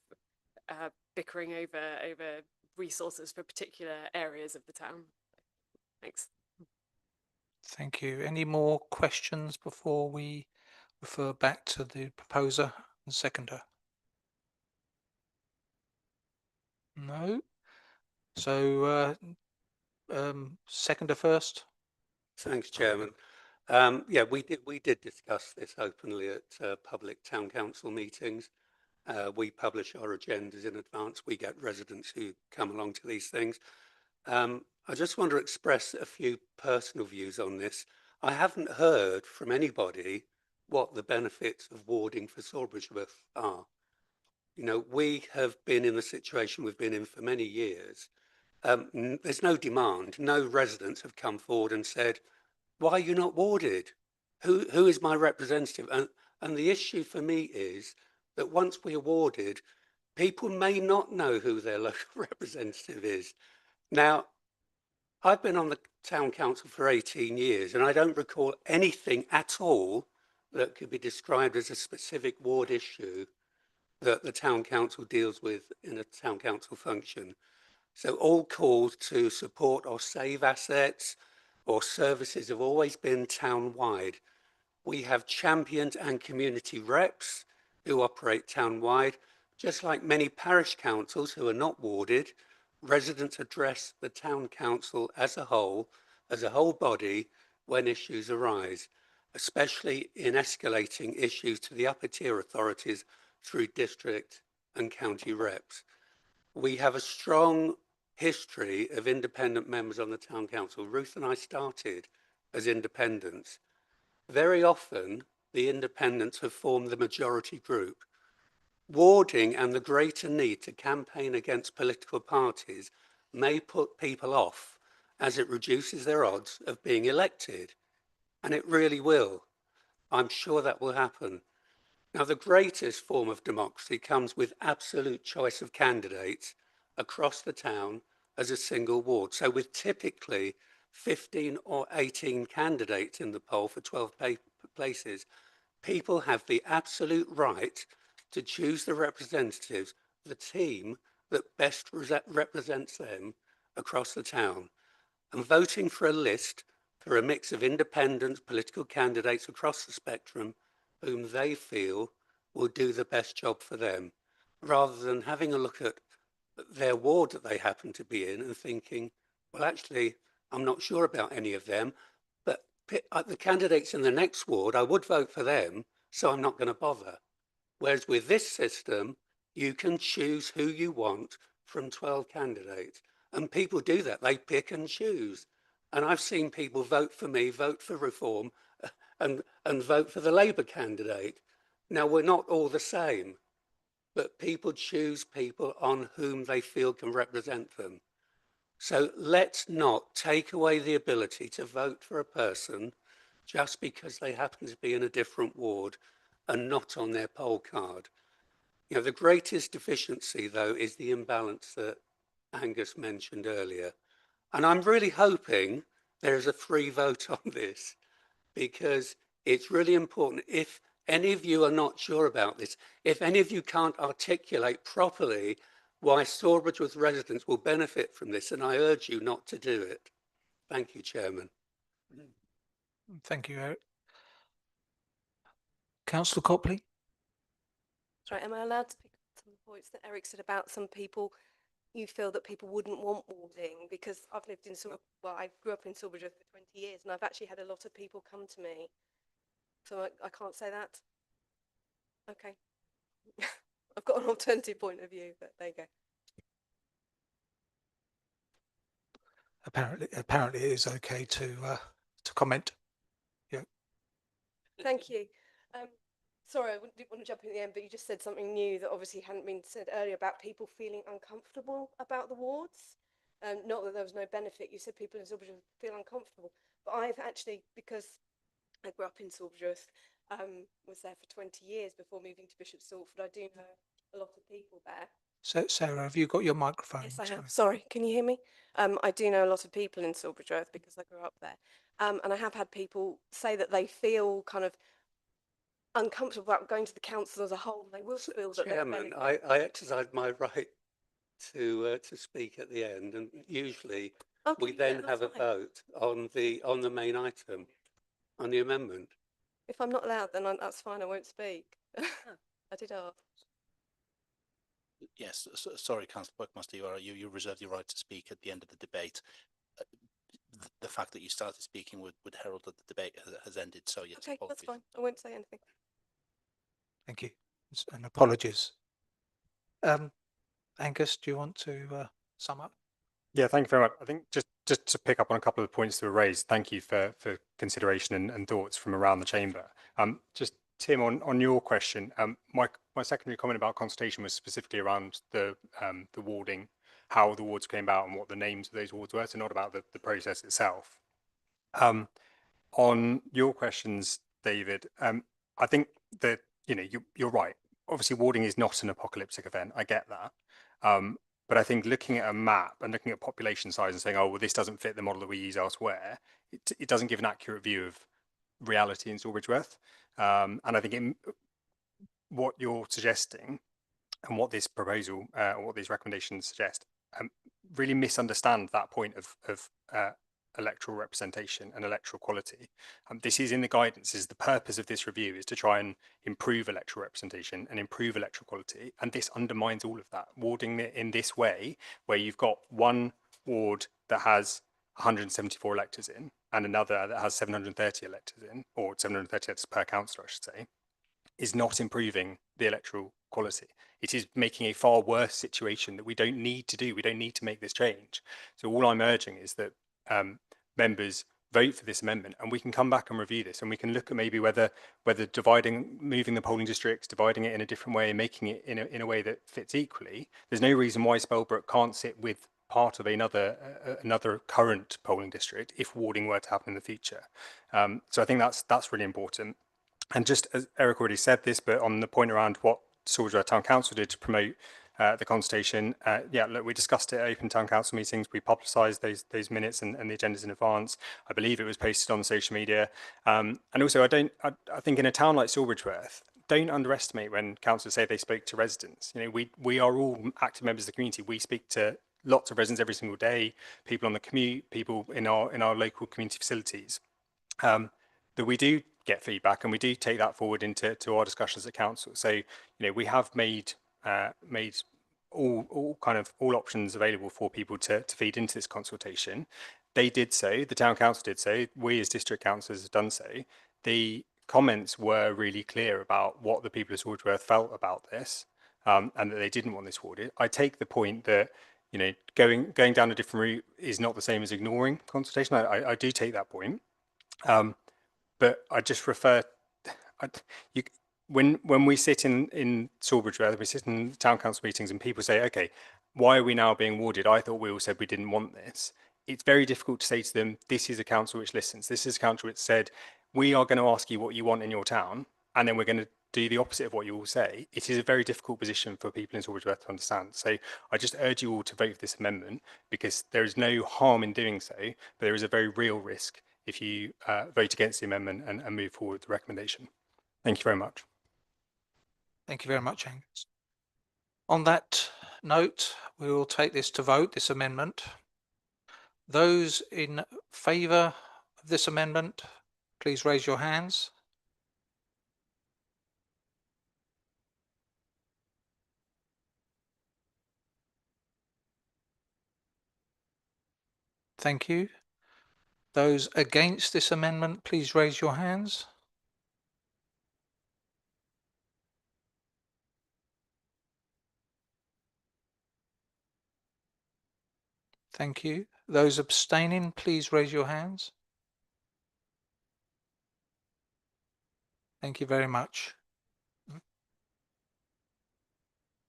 bickering over resources for particular areas of the town. Thanks. Thank you. Any more questions before we refer back to the proposer and seconder? No. So seconder first? Thanks, Chairman. Yeah, we did discuss this openly at public town council meetings. We publish our agendas in advance. We get residents who come along to these things. I just want to express a few personal views on this. I haven't heard from anybody what the benefits of warding for Sawbridgeworth are. You know, we have been in the situation we've been in for many years. There's no demand. No residents have come forward and said, why are you not warded? Who is my representative? And the issue for me is that once we're warded, people may not know who their local representative is. Now, I've been on the town council for 18 years and I don't recall anything at all that could be described as a specific ward issue that the town council deals with in a town council function. So all calls to support or save assets or services have always been town-wide. We have champions and community reps who operate town-wide, just like many parish councils who are not warded. Residents address the town council as a whole body, when issues arise, especially in escalating issues to the upper tier authorities through district and county reps. We have a strong history of independent members on the town council. Ruth and I started as independents. Very often, the independents have formed the majority group. Warding and the greater need to campaign against political parties may put people off as it reduces their odds of being elected. And it really will. I'm sure that will happen. Now, the greatest form of democracy comes with absolute choice of candidates across the town as a single ward. So with typically 15 or 18 candidates in the poll for 12 places, people have the absolute right to choose the representatives, the team that best represents them across the town. And voting for a list for a mix of independent political candidates across the spectrum whom they feel will do the best job for them, rather than having a look at their ward that they happen to be in and thinking, well, actually, I'm not sure about any of them, but the candidates in the next ward, I would vote for them, so I'm not going to bother. Whereas with this system, you can choose who you want from 12 candidates. And people do that. They pick and choose. And I've seen people vote for me, vote for Reform, and vote for the Labour candidate. Now, we're not all the same, but people choose people on whom they feel can represent them. So let's not take away the ability to vote for a person just because they happen to be in a different ward and not on their poll card. You know, the greatest deficiency, though, is the imbalance that Angus mentioned earlier. And I'm really hoping there's a free vote on this, because it's really important. If any of you are not sure about this, if any of you can't articulate properly why Sawbridgeworth residents will benefit from this, and I urge you not to do it. Thank you, Chairman. Thank you, Eric. Councillor Copley? Sorry, am I allowed to pick up some of the points that Eric said about some people, you feel that people wouldn't want warding? Because I've lived in I grew up in Sawbridgeworth for 20 years and I've actually had a lot of people come to me. So I can't say that. Okay. I've got an alternative point of view, but there you go. Apparently it is okay to comment. Yeah. Thank you. Sorry, I didn't want to jump in at the end, but you just said something new that obviously hadn't been said earlier about people feeling uncomfortable about the wards. Not that there was no benefit. You said people in Sawbridgeworth feel uncomfortable, but I've actually, because I grew up in Sawbridgeworth, was there for 20 years before moving to Bishop Stortford. I do know a lot of people there. So, Sarah, have you got your microphone? Yes, I have. Sorry, can you hear me? I do know a lot of people in Sawbridgeworth because I grew up there. And I have had people say that they feel kind of uncomfortable about going to the council as a whole. They will feel that Chairman, I exercise my right to speak at the end, and usually we then have a vote on the main item, on the amendment. If I'm not allowed, then that's fine. I won't speak. I did ask. Yes, sorry, Councillor Buckmaster, you reserve your right to speak at the end of the debate. the fact that you started speaking would herald that the debate has ended. So yes, Okay, that's apologies. fine. I won't say anything. Thank you. And apologies. Angus, do you want to sum up? Yeah, thank you very much. I think just to pick up on a couple of points that were raised, thank you for consideration and thoughts from around the chamber. Just Tim, on your question, my secondary comment about consultation was specifically around the warding, how the wards came about and what the names of those wards were, so not about the process itself. On your questions, David, I think that you're right. Obviously, warding is not an apocalyptic event. I get that. But I think looking at a map and looking at population size and saying, oh, well, this doesn't fit the model that we use elsewhere, it doesn't give an accurate view of reality in Sawbridgeworth. And I think what you're suggesting and what this proposal or what these recommendations suggest really misunderstand that point of electoral representation and electoral quality. This is in the guidance. The purpose of this review is to try and improve electoral representation and improve electoral quality, and this undermines all of that. Warding it in this way, where you've got one ward that has 174 electors in and another that has 730 electors in, or 730 electors per councillor, I should say, is not improving the electoral quality. It is making a far worse situation that we don't need to do. We don't need to make this change. So all I'm urging is that members vote for this amendment, and we can come back and review this, and we can look at maybe whether moving the polling districts, dividing it in a different way, and making it in a way that fits equally. There's no reason why Spelbrook can't sit with part of another current polling district if warding were to happen in the future. So I think that's really important. And just as Eric already said this, but on the point around what Sawbridgeworth Town Council did to promote the consultation, look, we discussed it at open town council meetings. We publicised those minutes and the agendas in advance. I believe it was posted on social media. And also, I think in a town like Sawbridgeworth, don't underestimate when councillors say they spoke to residents. We are all active members of the community. We speak to lots of residents every single day, people on the commute, people in our local community facilities. That we do get feedback, and we do take that forward into our discussions at council. So we have made all options available for people to feed into this consultation. They did so, the town council did so, we as district councillors have done so. The comments were really clear about what the people of Sawbridgeworth felt about this, and that they didn't want this warded. I take the point that going down a different route is not the same as ignoring consultation. I do take that point. But I just refer, when we sit in Sawbridgeworth, we sit in town council meetings and people say, okay, why are we now being warded? I thought we all said we didn't want this. It's very difficult to say to them, this is a council which listens. This is a council which said, we are going to ask you what you want in your town, and then we're going to do the opposite of what you all say. It is a very difficult position for people in Sawbridgeworth to understand. So I just urge you all to vote for this amendment, because there is no harm in doing so, but there is a very real risk if you vote against the amendment and move forward with the recommendation. Thank you very much. Thank you very much, Angus. On that note, we will take this to vote, this amendment. Those in favour of this amendment, please raise your hands. Thank you. Those against this amendment, please raise your hands. Thank you. Those abstaining, please raise your hands. Thank you very much.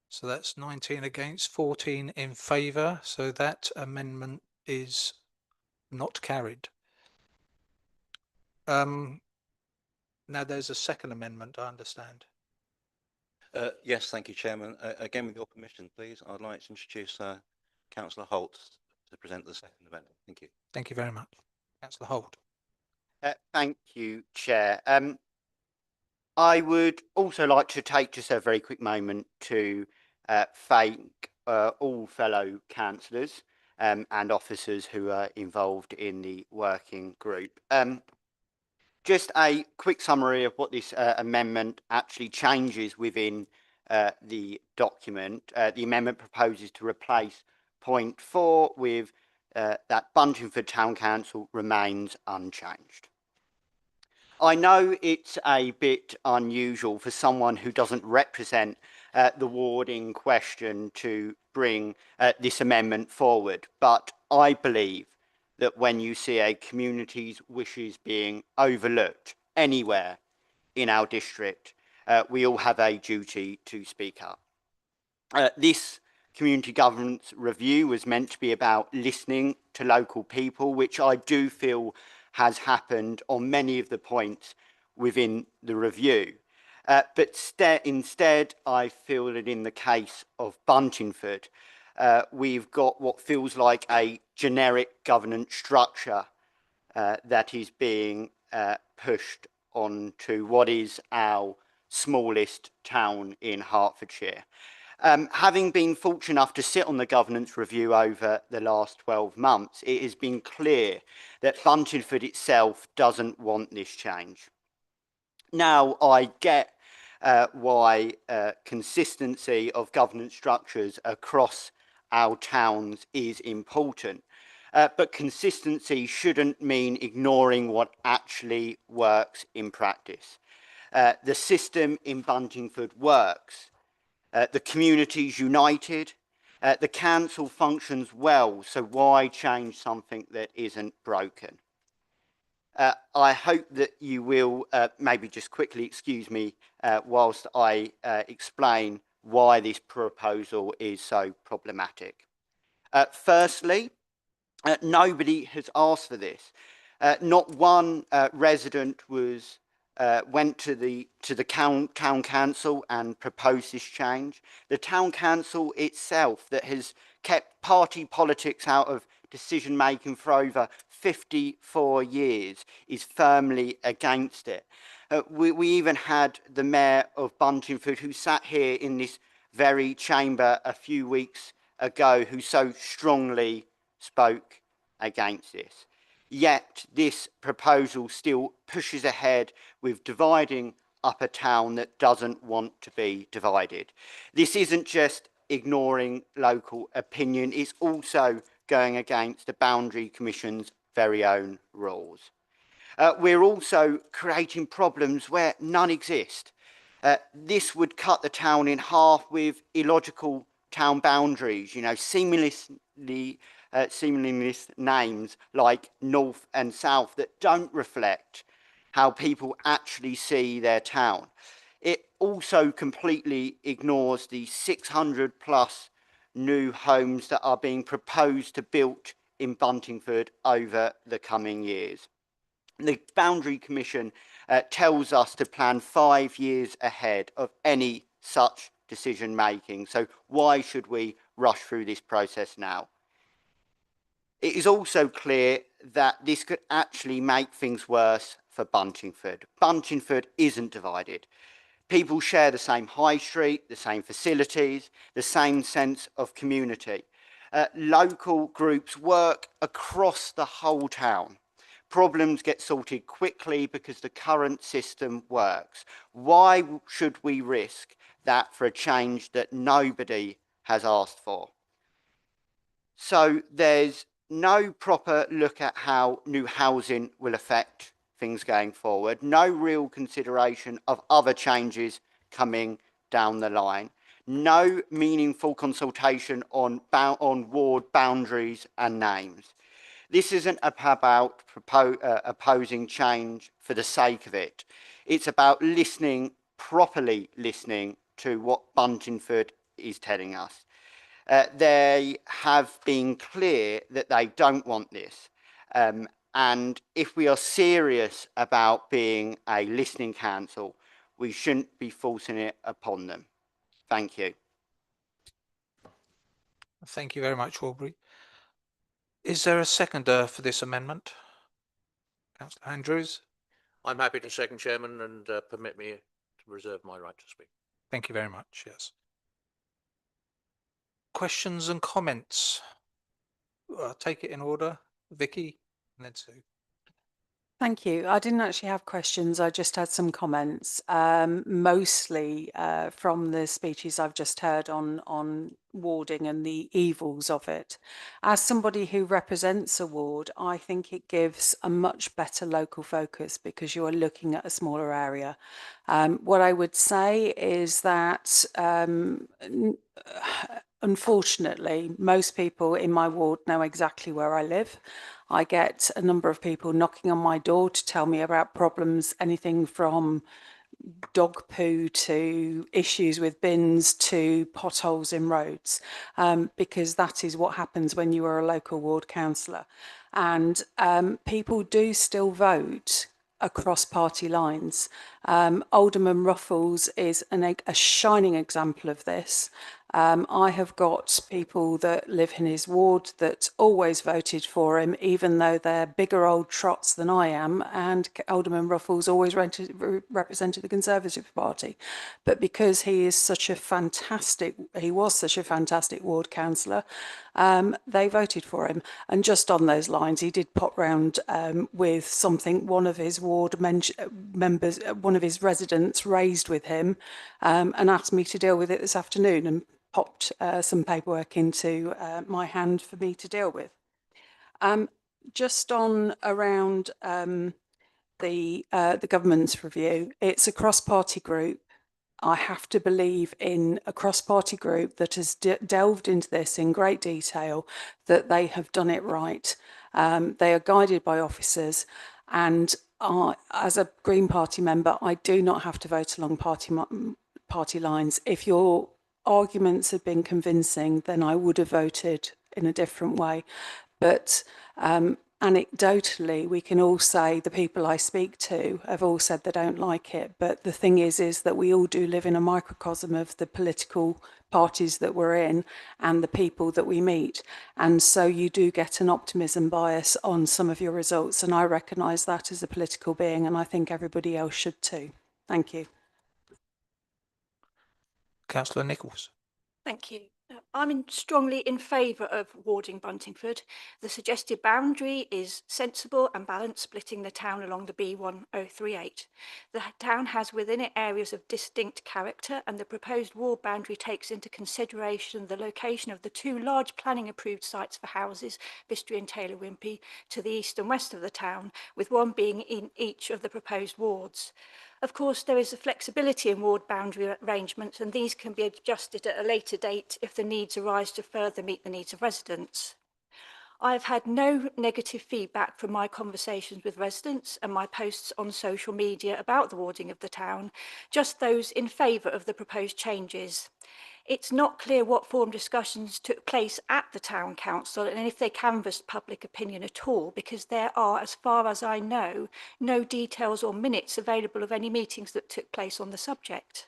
So that's 19 against, 14 in favour. So that amendment is not carried. Now there's a second amendment, I understand. Yes, thank you, Chairman. Again, with your permission, please, I'd like to introduce Councillor Holt to present the second amendment. Thank you. Thank you very much. Councillor Holt. Thank you, Chair. I would also like to take just a very quick moment to thank all fellow councillors and officers who are involved in the working group. Just a quick summary of what this amendment actually changes within the document. The amendment proposes to replace point 4 with that Buntingford Town Council remains unchanged. I know it's a bit unusual for someone who doesn't represent the ward in question to bring this amendment forward, but I believe that when you see a community's wishes being overlooked anywhere in our district, we all have a duty to speak up. This community governance review was meant to be about listening to local people, which I do feel has happened on many of the points within the review. But instead, I feel that in the case of Buntingford, we've got what feels like a generic governance structure that is being pushed onto what is our smallest town in Hertfordshire. Having been fortunate enough to sit on the governance review over the last 12 months, it has been clear that Buntingford itself doesn't want this change. Now, I get why consistency of governance structures across our towns is important, but consistency shouldn't mean ignoring what actually works in practice. The system in Buntingford works. The community's united, the council functions well, so why change something that isn't broken? I hope that you will maybe just quickly excuse me whilst I explain why this proposal is so problematic. Firstly, nobody has asked for this. Not one resident went to the town council and proposed this change. The town council itself, that has kept party politics out of decision making for over 54 years, is firmly against it. We even had the mayor of Buntingford, who sat here in this very chamber a few weeks ago, who so strongly spoke against this. Yet this proposal still pushes ahead with dividing up a town that doesn't want to be divided. This isn't just ignoring local opinion, it's also going against the Boundary Commission's very own rules. We're also creating problems where none exist. This would cut the town in half with illogical town boundaries, you know, seamlessly names like North and South that don't reflect how people actually see their town. It also completely ignores the 600 plus new homes that are being proposed to build in Buntingford over the coming years. The Boundary Commission tells us to plan 5 years ahead of any such decision making. So why should we rush through this process now? It is also clear that this could actually make things worse for Buntingford. Buntingford isn't divided. People share the same high street, the same facilities, the same sense of community. Local groups work across the whole town. Problems get sorted quickly because the current system works. Why should we risk that for a change that nobody has asked for? So there's no proper look at how new housing will affect things going forward, no real consideration of other changes coming down the line, no meaningful consultation on ward boundaries and names. This isn't about opposing change for the sake of it. It's about listening, properly listening to what Buntingford is telling us. They have been clear that they don't want this. And if we are serious about being a listening council, we shouldn't be forcing it upon them. Thank you. Thank you very much, Aubrey. Is there a seconder for this amendment? Councillor Andrews. I'm happy to second, Chairman, and permit me to reserve my right to speak. Thank you very much, yes. Questions and comments? I'll take it in order. Vicky and then Sue. Thank you. I didn't actually have questions. I just had some comments, mostly from the speeches I've just heard on warding and the evils of it. As somebody who represents a ward, I think it gives a much better local focus because you are looking at a smaller area. What I would say is that unfortunately, most people in my ward know exactly where I live. I get a number of people knocking on my door to tell me about problems, anything from dog poo to issues with bins to potholes in roads, because that is what happens when you are a local ward councillor. And people do still vote across party lines. Alderman Ruffles is a shining example of this. I have got people that live in his ward that always voted for him, even though they're bigger old trots than I am, and Alderman Ruffles always represented the Conservative Party. But because he was such a fantastic ward councillor, they voted for him. And just on those lines, he did pop round with something one of his ward members, one of his residents raised with him, and asked me to deal with it this afternoon, and popped some paperwork into my hand for me to deal with. Just on around the government's review, it's a cross-party group. I have to believe in a cross-party group that has delved into this in great detail, that they have done it right. They are guided by officers, and as a Green Party member, I do not have to vote along party lines. If your arguments had been convincing, then I would have voted in a different way. But anecdotally, we can all say the people I speak to have all said they don't like it. But the thing is that we all do live in a microcosm of the political parties that we're in and the people that we meet. And so you do get an optimism bias on some of your results. And I recognise that as a political being, and I think everybody else should too. Thank you. Councillor Nichols. Thank you. I'm strongly in favour of warding Buntingford. The suggested boundary is sensible and balanced, splitting the town along the B1038. The town has within it areas of distinct character, and the proposed ward boundary takes into consideration the location of the two large planning approved sites for houses, Vistry and Taylor Wimpey, to the east and west of the town, with one being in each of the proposed wards. Of course, there is a flexibility in ward boundary arrangements, and these can be adjusted at a later date if the needs arise to further meet the needs of residents. I have had no negative feedback from my conversations with residents and my posts on social media about the warding of the town, just those in favour of the proposed changes. It's not clear what form discussions took place at the town council and if they canvassed public opinion at all, because there are, as far as I know, no details or minutes available of any meetings that took place on the subject.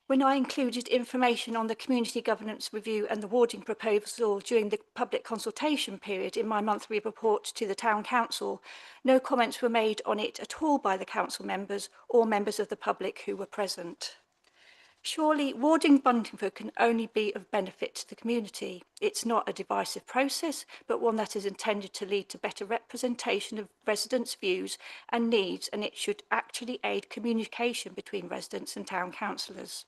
When I included information on the community governance review and the warding proposal during the public consultation period in my monthly report to the town council, no comments were made on it at all by the council members or members of the public who were present. Surely warding Buntingford can only be of benefit to the community. It's not a divisive process, but one that is intended to lead to better representation of residents' views and needs, and it should actually aid communication between residents and town councillors.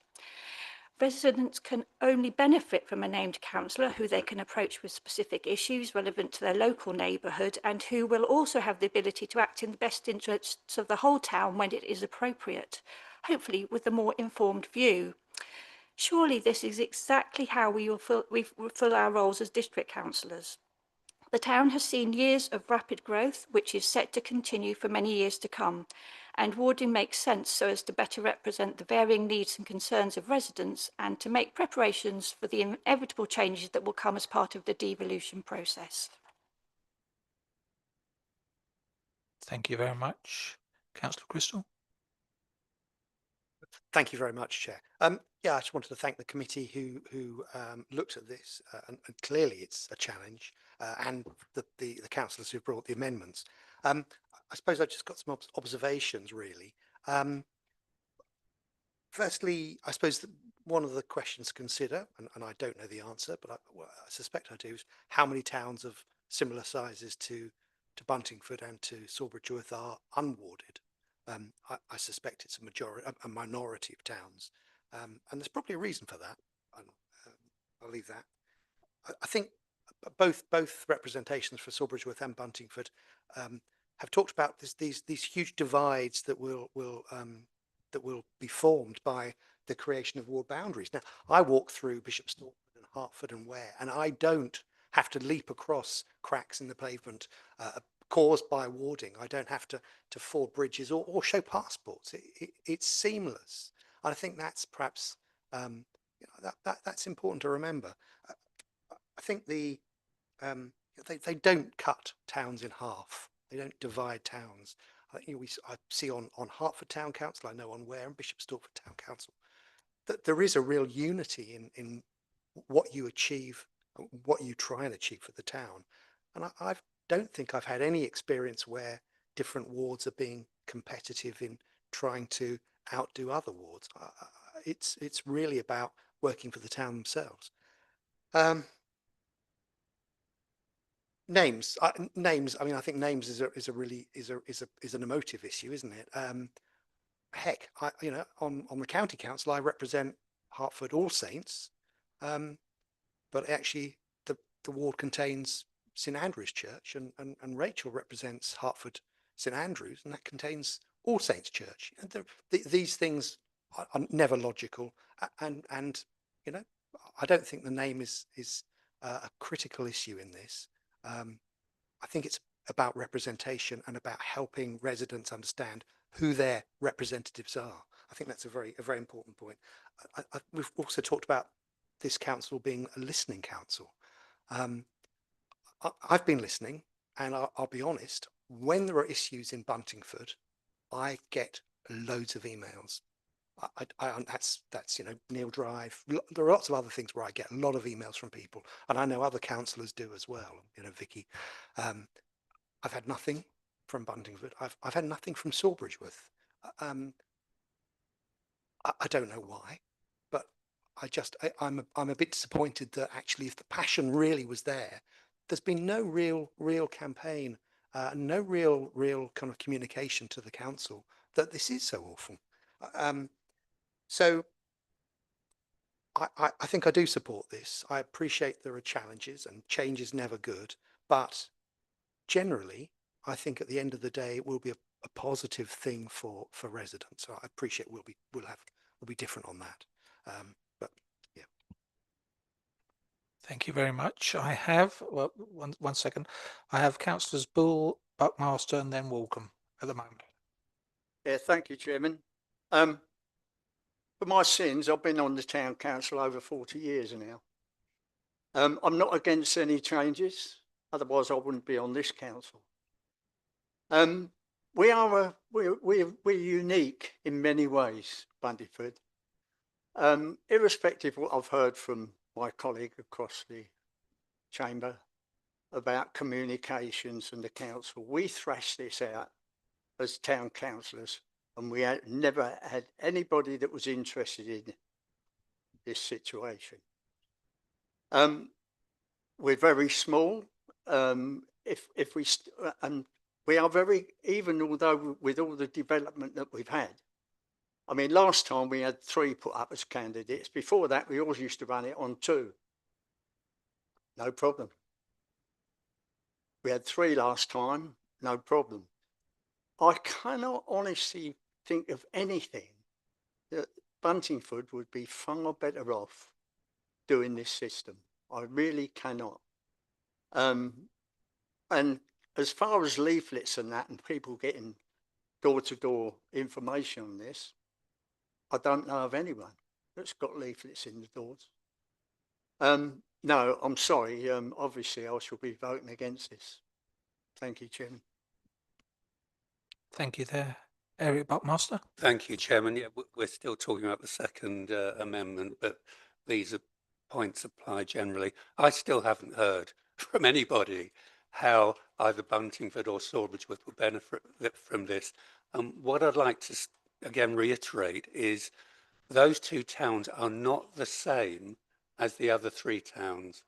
Residents can only benefit from a named councillor who they can approach with specific issues relevant to their local neighbourhood, and who will also have the ability to act in the best interests of the whole town when it is appropriate, hopefully with a more informed view. Surely this is exactly how we will fulfil our roles as district councillors. The town has seen years of rapid growth, which is set to continue for many years to come, and warding makes sense so as to better represent the varying needs and concerns of residents and to make preparations for the inevitable changes that will come as part of the devolution process. Thank you very much. Councillor Crystal. Thank you very much, Chair. Yeah, I just wanted to thank the committee who looked at this, and clearly it's a challenge, and the councillors who brought the amendments. I suppose I've just got some observations, really. Firstly, I suppose one of the questions to consider, and I don't know the answer, but I suspect I do, is how many towns of similar sizes to Buntingford and to Sawbridgeworth are unwarded. I suspect it's a minority of towns, and there's probably a reason for that. I'll leave that. I think both representations for Sawbridgeworth and Buntingford have talked about these huge divides that will be formed by the creation of ward boundaries. Now, I walk through Bishop Stortford and Hertford and Ware, and I don't have to leap across cracks in the pavement caused by warding. I don't have to ford bridges or show passports. It's seamless. And I think that's perhaps that's important to remember. I think they don't cut towns in half. They don't divide towns. I think I see on Hertford Town Council, I know on Ware and Bishop Stortford Town Council, that there is a real unity in what you achieve, what you try and achieve for the town. And I don't think I've had any experience where different wards are being competitive in trying to outdo other wards. It's really about working for the town themselves. Names. I mean, I think names is an emotive issue, isn't it? Heck, on the county council, I represent Hertford All Saints, but actually the ward contains St Andrew's Church, and Rachel represents Hertford St Andrews, and that contains All Saints Church. And these things are never logical, and I don't think the name is a critical issue in this. I think it's about representation and about helping residents understand who their representatives are. I think that's a very important point. We've also talked about this council being a listening council. I've been listening, and I'll be honest, when there are issues in Buntingford, I get loads of emails. That's Neil Drive. There are lots of other things where I get a lot of emails from people, and I know other councillors do as well. Vicky. I've had nothing from Buntingford. I've had nothing from Sawbridgeworth. I don't know why, but I'm a bit disappointed that actually, if the passion really was there, there's been no real campaign, no real kind of communication to the council that this is so awful. So I think I do support this. I appreciate there are challenges, and change is never good, but generally, I think at the end of the day, it will be a positive thing for residents. So I appreciate we'll be different on that. But yeah. Thank you very much. I have, well, one second. I have councillors Bull, Buckmaster, and then Walcombe at the moment. Yeah, thank you, Chairman. For my sins, I've been on the town council over 40 years now. I'm not against any changes, otherwise I wouldn't be on this council. We're unique in many ways, Buntingford. Irrespective of what I've heard from my colleague across the chamber about communications and the council, we thrashed this out as town councillors, and we never had anybody that was interested in this situation. We're very small. If we and we are very, even although with all the development that we've had. I mean, last time we had 3 put up as candidates. Before that, we always used to run it on 2. No problem. We had 3 last time. No problem. I cannot honestly think of anything that Buntingford would be far better off doing this system. I really cannot. And as far as leaflets and that, and people getting door-to-door information on this, I don't know of anyone that's got leaflets in the doors. No, I'm sorry. Obviously, I shall be voting against this. Thank you, Chairman. Thank you there. Eric Buckmaster. Thank you, Chairman. Yeah, we're still talking about the second amendment, but these are points apply generally. I still haven't heard from anybody how either Buntingford or Sawbridgeworth will benefit from this. What I'd like to again reiterate is those 2 towns are not the same as the other 3 towns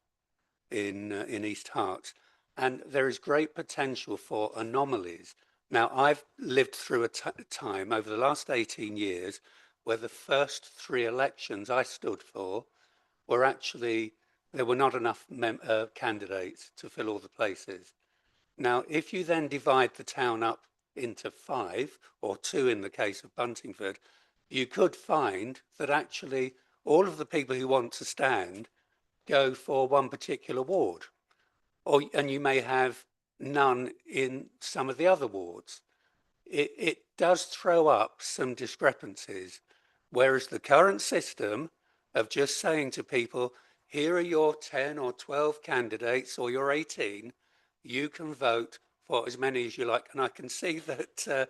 in East Herts, and there is great potential for anomalies. Now, I've lived through a time over the last 18 years where the first 3 elections I stood for were actually there were not enough candidates to fill all the places. Now, if you then divide the town up into 5 or 2 in the case of Buntingford, you could find that actually all of the people who want to stand go for one particular ward, and you may have none in some of the other wards. It does throw up some discrepancies, whereas the current system of just saying to people, here are your 10 or 12 candidates, or your 18, you can vote for as many as you like. And I can see that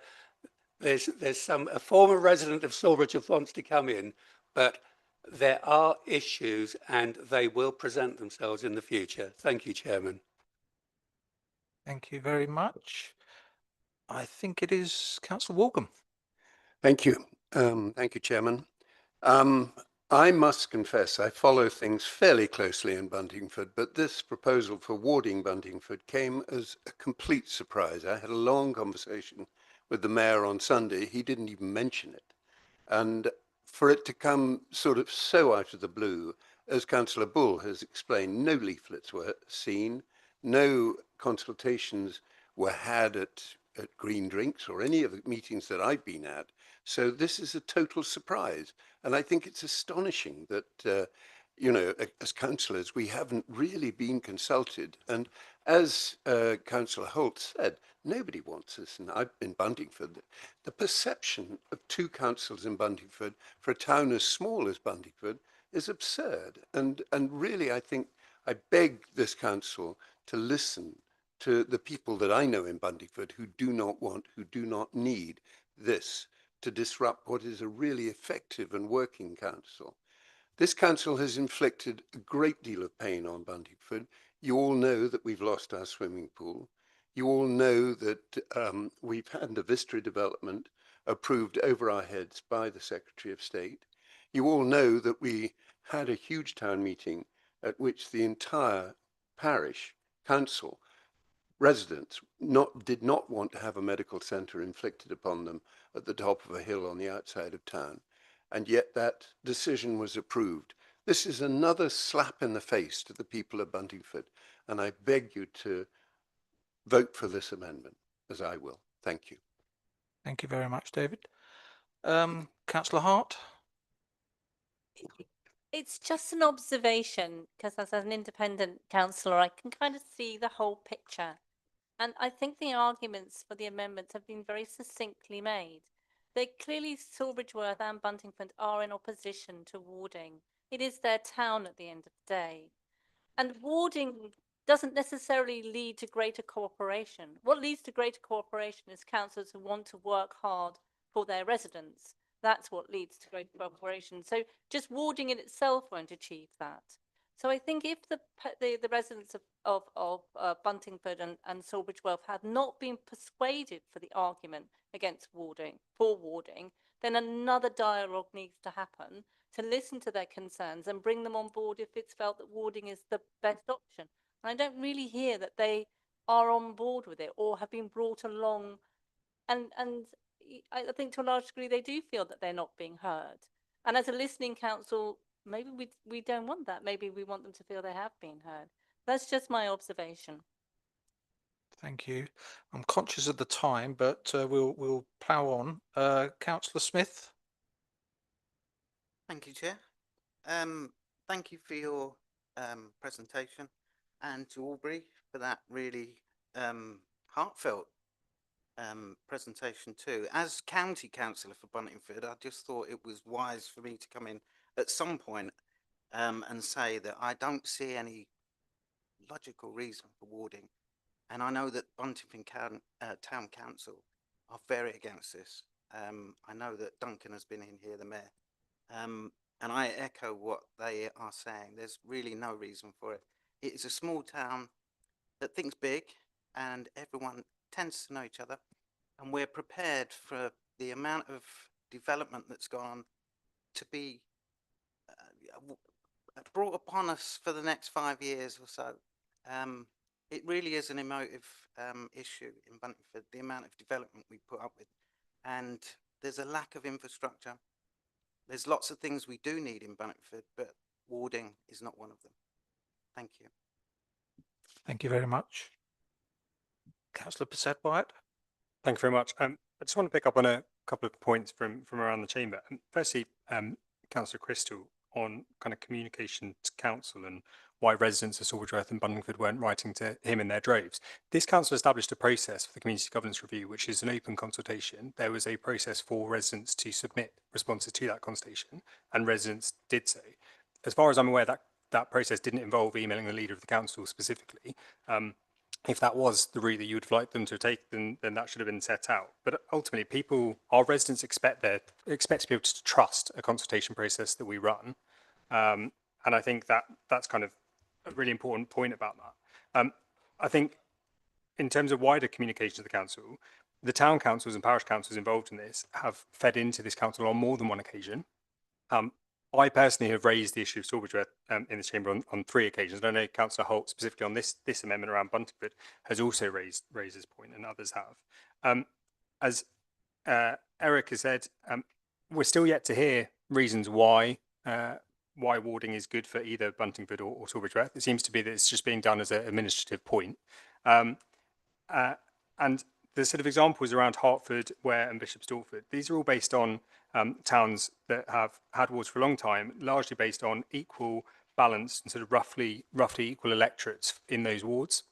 there's a former resident of Sawbridge who wants to come in, but there are issues and they will present themselves in the future. Thank you, Chairman. Thank you very much. I think it is Councillor Walkham. Thank you. Thank you, Chairman. I must confess I follow things fairly closely in Buntingford, but this proposal for warding Buntingford came as a complete surprise. I had a long conversation with the mayor on Sunday. He didn't even mention it. And for it to come sort of so out of the blue, as Councillor Bull has explained, no leaflets were seen, no consultations were had at Green Drinks or any of the meetings that I've been at. So this is a total surprise. And I think it's astonishing that, you know, as councillors, we haven't really been consulted. And as Councillor Holt said, nobody wants this. And I've been Buntingford. The perception of 2 councils in Buntingford for a town as small as Buntingford is absurd. And really, I think I beg this council to listen to the people that I know in Buntingford who do not want, who do not need this to disrupt what is a really effective and working council. This council has inflicted a great deal of pain on Buntingford. You all know that we've lost our swimming pool. You all know that we've had the Vista development approved over our heads by the Secretary of State. You all know that we had a huge town meeting at which the entire parish council residents did not want to have a medical centre inflicted upon them at the top of a hill on the outside of town. And yet that decision was approved. This is another slap in the face to the people of Buntingford. And I beg you to vote for this amendment, as I will. Thank you. Thank you very much, David. Councillor Hart. It's just an observation because as an independent councillor, I can kind of see the whole picture. And I think the arguments for the amendments have been very succinctly made. They clearly, Sawbridgeworth and Buntingford are in opposition to warding. It is their town at the end of the day. And warding doesn't necessarily lead to greater cooperation. What leads to greater cooperation is councillors who want to work hard for their residents. That's what leads to greater cooperation. So just warding in itself won't achieve that. So I think if the residents of Buntingford and Sawbridgeworth had not been persuaded for the argument against warding, then another dialogue needs to happen to listen to their concerns and bring them on board if it's felt that warding is the best option. And I don't really hear that they are on board with it or have been brought along. And I think to a large degree they do feel that they're not being heard. And as a listening council, maybe we don't want that. Maybe we want them to feel they have been heard. That's just my observation. Thank you. I'm conscious of the time, but we'll plough on. Councillor Smith. Thank you, Chair. Thank you for your presentation, and to Aubrey for that really heartfelt presentation too. As County Councillor for Buntingford, I just thought it was wise for me to come in at some point and say that I don't see any logical reason for warding. And I know that Buntingford Town Council are very against this. I know that Duncan has been in here, the mayor, and I echo what they are saying. There's really no reason for it. It is a small town that thinks big and everyone tends to know each other. And we're prepared for the amount of development that's gone on to be brought upon us for the next 5 years or so. It really is an emotive issue in Buntingford, the amount of development we put up with. And there's a lack of infrastructure. There's lots of things we do need in Buntingford, but warding is not one of them. Thank you. Thank you very much. Councillor Passat-Wyatt. Thank you very much. I just want to pick up on a couple of points from around the chamber. Firstly, Councillor Crystal, on kind of communication to council and why residents of Sawbridgeworth and Bundingford weren't writing to him in their droves. This council established a process for the Community Governance Review, which is an open consultation. There was a process for residents to submit responses to that consultation, and residents did so. As far as I'm aware, that process didn't involve emailing the leader of the council specifically. If that was the route that you would have liked them to take, then that should have been set out. But ultimately, our residents expect to be able to trust a consultation process that we run. And I think that's kind of a really important point about that. I think in terms of wider communication to the council, the town councils and parish councils involved in this have fed into this council on more than one occasion. I personally have raised the issue of Sawbridgeworth in this chamber on 3 occasions. I know Councillor Holt, specifically on this amendment around Buntingford, has also raised this point, and others have. As Eric has said, we're still yet to hear reasons why warding is good for either Buntingford or Sawbridgeworth. It seems to be that it's just being done as an administrative point. And the sort of examples around Hertford, Ware and Bishop Stortford, these are all based on towns that have had wards for a long time, largely based on equal balance and sort of roughly equal electorates in those wards.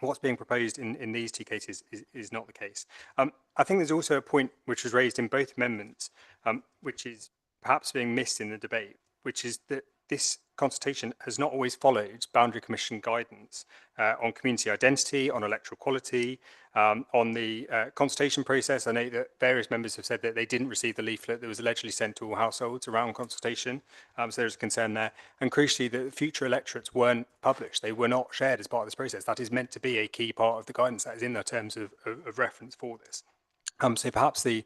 What's being proposed in these 2 cases is not the case. I think there's also a point which was raised in both amendments, which is perhaps being missed in the debate, which is that this consultation has not always followed Boundary Commission guidance on community identity, on electoral quality, on the consultation process. I know that various members have said that they didn't receive the leaflet that was allegedly sent to all households around consultation. So there's a concern there. And crucially, the future electorates weren't published. They were not shared as part of this process. That is meant to be a key part of the guidance that is in the terms of reference for this. So perhaps the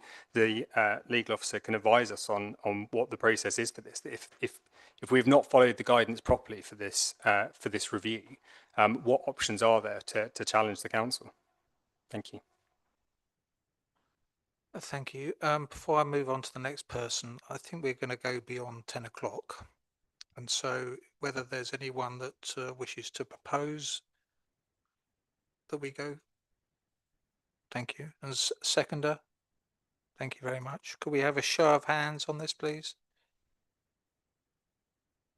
legal officer can advise us on what the process is for this. If we've not followed the guidance properly for this review, what options are there to challenge the council? Thank you. Thank you. Before I move on to the next person, I think we're going to go beyond 10 o'clock. And so whether there's anyone that wishes to propose that we go. Thank you. As seconder, thank you very much. Could we have a show of hands on this, please?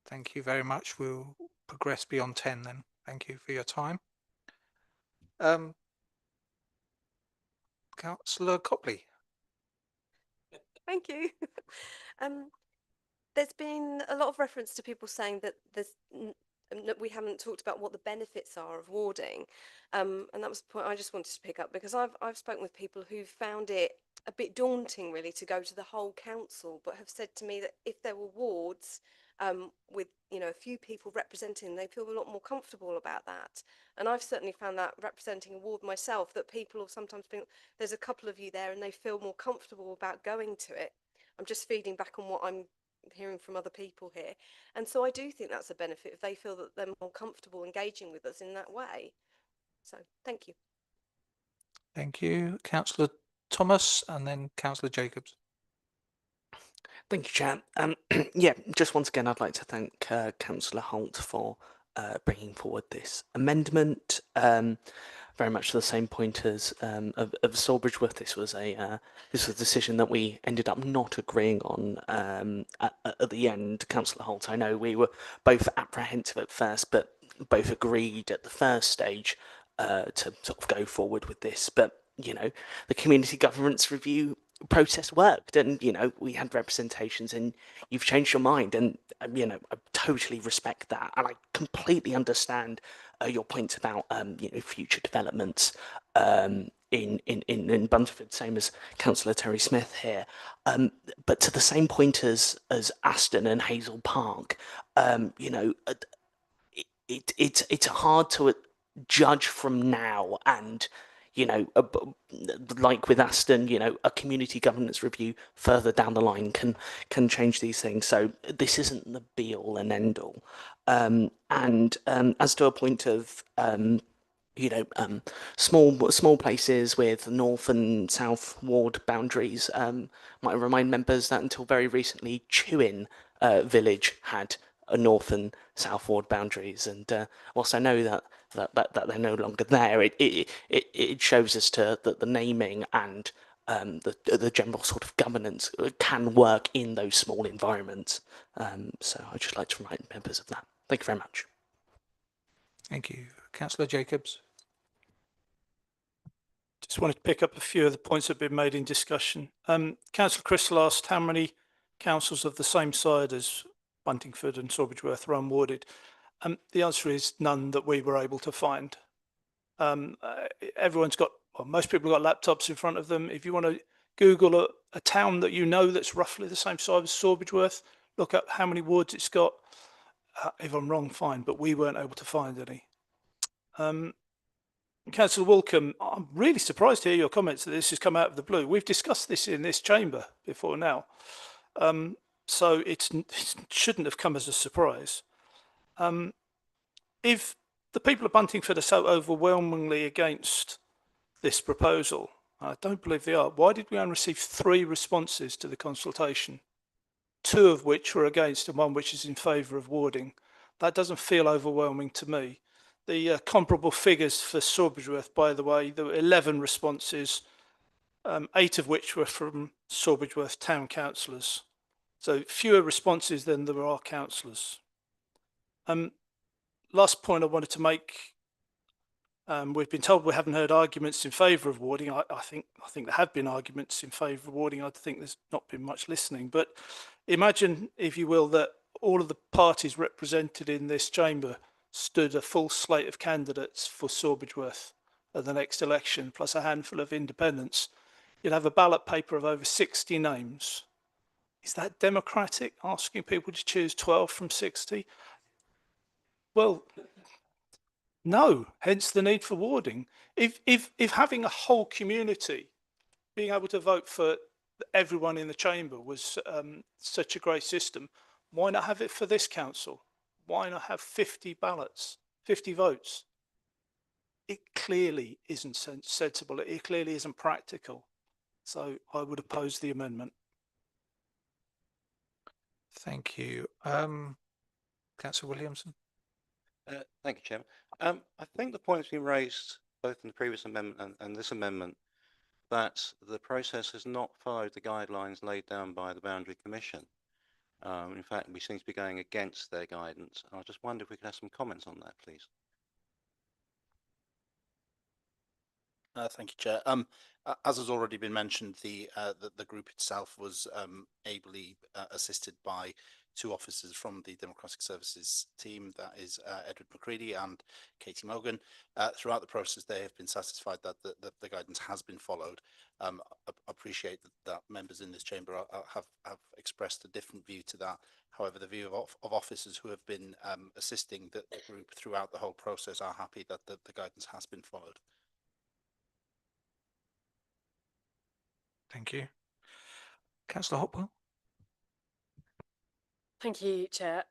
Thank you very much. We'll progress beyond 10 then. Thank you for your time. Councillor Copley. Thank you. There's been a lot of reference to people saying that we haven't talked about what the benefits are of warding, and that was the point I just wanted to pick up, because I've spoken with people who found it a bit daunting really to go to the whole council, but have said to me that if there were wards with a few people representing, they feel a lot more comfortable about that. And I've certainly found that representing a ward myself, that people will sometimes think there's a couple of you there and they feel more comfortable about going to it. I'm just feeding back on what I'm hearing from other people here, and so I do think that's a benefit if they feel that they're more comfortable engaging with us in that way. So thank you. Thank you. Councillor Thomas and then Councillor Jacobs. Thank you, Chair. Yeah, just once again, I'd like to thank Councillor Holt for bringing forward this amendment. Very much the same pointers of Sawbridgeworth. This was a decision that we ended up not agreeing on at the end. Councillor Holt, I know we were both apprehensive at first, but both agreed at the first stage to sort of go forward with this. But the community governance review process worked, and we had representations, and you've changed your mind, and I totally respect that, and I completely understand your points about future developments in Buntingford, same as Councillor Terry Smith here, but to the same point as Aston and Hazel Park, it's hard to judge from now, and like with Aston, a community governance review further down the line can change these things. So this isn't the be all and end all. And as to a point of small places with north and south ward boundaries, might remind members that until very recently, Chewin Village had north and south ward boundaries. And whilst I know that they're no longer there, it shows us to that the naming and the general sort of governance can work in those small environments. So I'd just like to remind members of that. Thank you very much. Thank you. Councillor Jacobs. Just wanted to pick up a few of the points that have been made in discussion. Councillor Crystal asked how many councils of the same side as Buntingford and Sawbridgeworth are unwarded. The answer is none that we were able to find. Everyone's got, well, most people have got laptops in front of them. If you want to Google a town that you know that's roughly the same size as Sawbridgeworth, look up how many wards it's got. If I'm wrong, fine, but we weren't able to find any. Councillor Walcombe, I'm really surprised to hear your comments that this has come out of the blue. We've discussed this in this chamber before now. So it shouldn't have come as a surprise. If the people of Buntingford are so overwhelmingly against this proposal, I don't believe they are, why did we only receive 3 responses to the consultation? 2 of which were against and 1 which is in favour of warding. That doesn't feel overwhelming to me. The comparable figures for Sawbridgeworth, by the way, there were 11 responses, 8 of which were from Sawbridgeworth town councillors. So fewer responses than there are councillors. Last point I wanted to make, we've been told we haven't heard arguments in favour of warding. I think there have been arguments in favour of warding. I think there's not been much listening. But imagine, if you will, that all of the parties represented in this chamber stood a full slate of candidates for Sawbridgeworth at the next election, plus a handful of independents. You'd have a ballot paper of over 60 names. Is that democratic, asking people to choose 12 from 60? Well, no, hence the need for warding. If having a whole community being able to vote for everyone in the chamber was such a great system, why not have it for this council? Why not have 50 ballots, 50 votes? It clearly isn't sensible. It clearly isn't practical. So I would oppose the amendment. Thank you. Councillor Williamson. Thank you, Chairman. I think the point has been raised both in the previous amendment and this amendment that the process has not followed the guidelines laid down by the Boundary Commission. In fact, we seem to be going against their guidance. I just wonder if we could have some comments on that, please. Thank you, Chair. As has already been mentioned, the group itself was ably assisted by 2 officers from the Democratic Services team, that is Edward McCready and Katie Mogan. Throughout the process, they have been satisfied that the guidance has been followed. I appreciate that members in this chamber have expressed a different view to that. However, the view of officers who have been assisting the group throughout the whole process are happy that the guidance has been followed. Thank you. Councillor Hopwell. Thank you, Chair.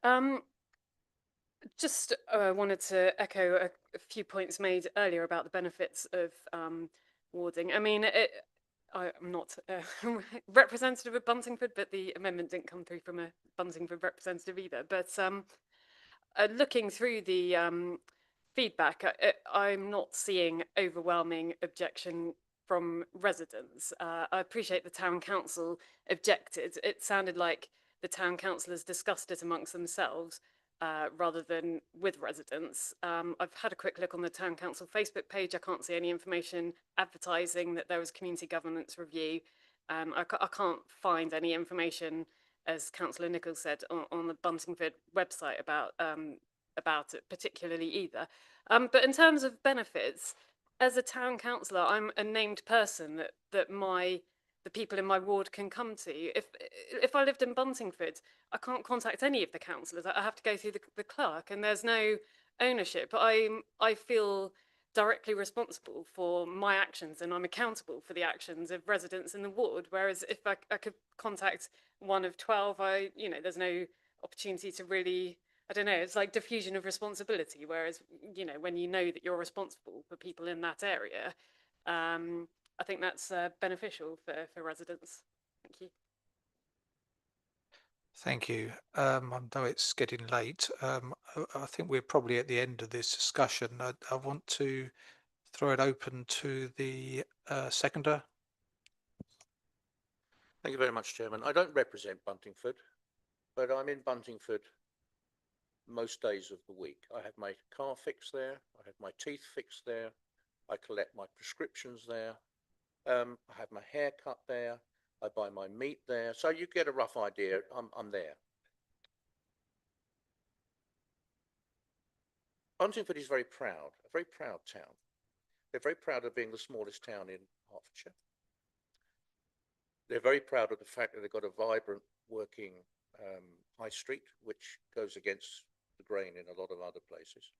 Just wanted to echo a few points made earlier about the benefits of warding. I mean, I'm not representative of Buntingford, but the amendment didn't come through from a Buntingford representative either. But looking through the feedback, I'm not seeing overwhelming objection from residents. I appreciate the town council objected. It sounded like the town councillors discussed it amongst themselves rather than with residents. I've had a quick look on the town council Facebook page. I can't see any information advertising that there was community governance review. I can't find any information, as Councillor Nichols said, on the Buntingford website about it particularly either. But in terms of benefits, as a town councillor, I'm a named person that the people in my ward can come to. If I lived in Buntingford, I can't contact any of the councillors. I have to go through the clerk, and there's no ownership. I feel directly responsible for my actions, and I'm accountable for the actions of residents in the ward. Whereas if I could contact one of 12, there's no opportunity to really, I don't know, it's like diffusion of responsibility. Whereas, when you know that you're responsible for people in that area, I think that's beneficial for residents. Thank you. Thank you. I know it's getting late. I think we're probably at the end of this discussion. I want to throw it open to the seconder. Thank you very much, Chairman. I don't represent Buntingford, but I'm in Buntingford most days of the week. I have my car fixed there. I have my teeth fixed there. I collect my prescriptions there. I have my hair cut there. I buy my meat there. So you get a rough idea. I'm there. Buntingford is very proud, a very proud town. They're very proud of being the smallest town in Hertfordshire. They're very proud of the fact that they've got a vibrant working high street, which goes against the grain in a lot of other places.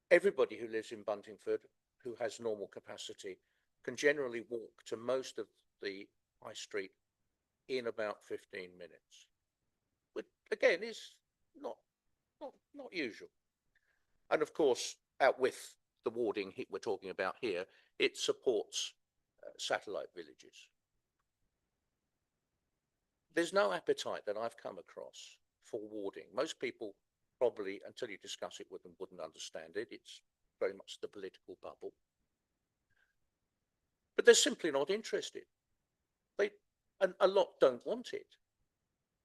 Everybody who lives in Buntingford, who has normal capacity, can generally walk to most of the high street in about 15 minutes. Which again is not usual. And of course, out with the warding we're talking about here, it supports satellite villages. There's no appetite that I've come across for warding. Most people probably, until you discuss it with them, wouldn't understand it. It's very much the political bubble. But they're simply not interested. And a lot don't want it.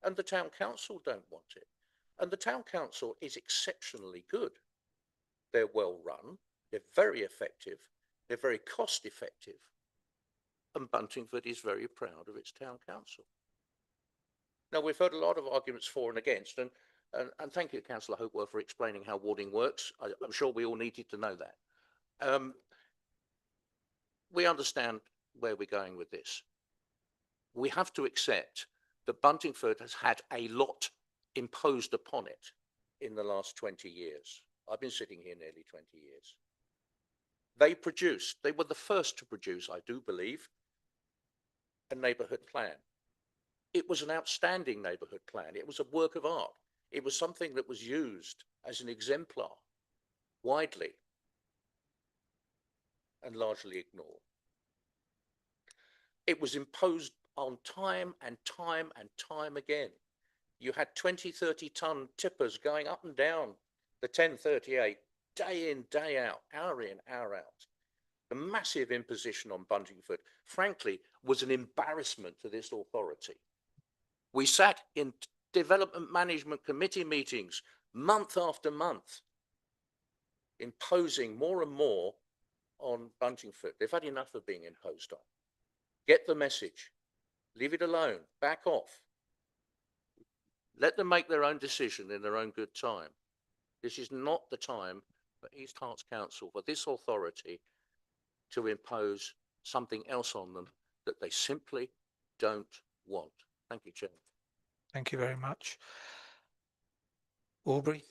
And the town council don't want it. And the town council is exceptionally good. They're well run, they're very effective, they're very cost effective. And Buntingford is very proud of its town council. Now, we've heard a lot of arguments for and against, and thank you, Councillor Hopewell, for explaining how warding works. I'm sure we all needed to know that. We understand where we're going with this. We have to accept that Buntingford has had a lot imposed upon it in the last 20 years. I've been sitting here nearly 20 years. They were the first to produce, I do believe, a neighbourhood plan. It was an outstanding neighbourhood plan. It was a work of art. It was something that was used as an exemplar widely and largely ignored. It was imposed on time and time and time again. You had 20, 30 ton tippers going up and down the 1038 day in, day out, hour in, hour out. The massive imposition on Buntingford, frankly, was an embarrassment to this authority. We sat in development management committee meetings month after month, imposing more and more on Buntingford. They've had enough of being imposed on. Get the message. Leave it alone. Back off. Let them make their own decision in their own good time. This is not the time for East Herts Council, for this authority, to impose something else on them that they simply don't want. Thank you, Chairman. Thank you very much. Aubrey,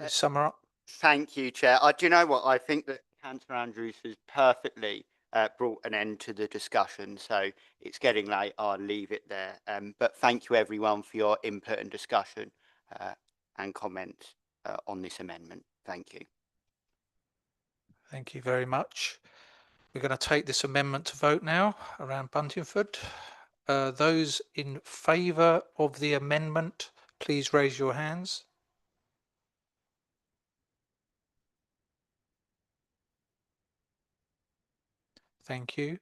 sum her up. Thank you, Chair. Do you know what? I think that Councillor Andrews has perfectly brought an end to the discussion. So it's getting late. I'll leave it there. But thank you, everyone, for your input and discussion and comments on this amendment. Thank you. Thank you very much. We're going to take this amendment to vote now around Buntingford. Those in favour of the amendment, please raise your hands. Thank you.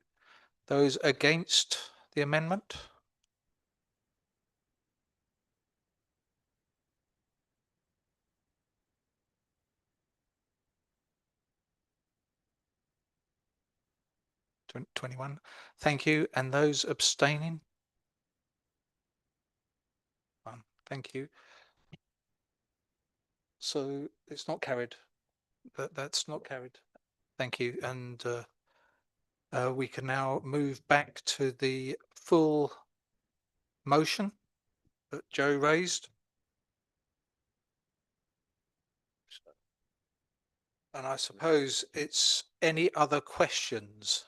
Those against the amendment? Tw 21. Thank you. And those abstaining? 1. Thank you. So it's not carried. That's not carried. Thank you. And we can now move back to the full motion that Joe raised. And I suppose it's any other questions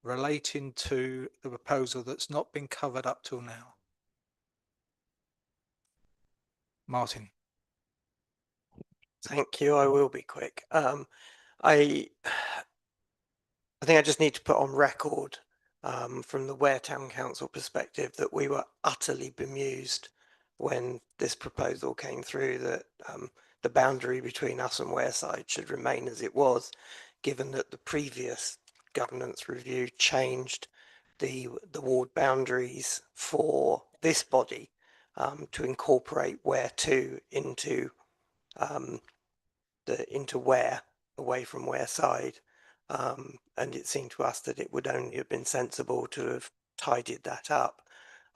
relating to the proposal that's not been covered up till now. Martin. Thank you. I will be quick. I think I just need to put on record from the Ware Town Council perspective that we were utterly bemused when this proposal came through that the boundary between us and Wareside should remain as it was, given that the previous governance review changed the ward boundaries for this body to incorporate Ware 2 into Ware, away from Wareside. And it seemed to us that it would only have been sensible to have tidied that up.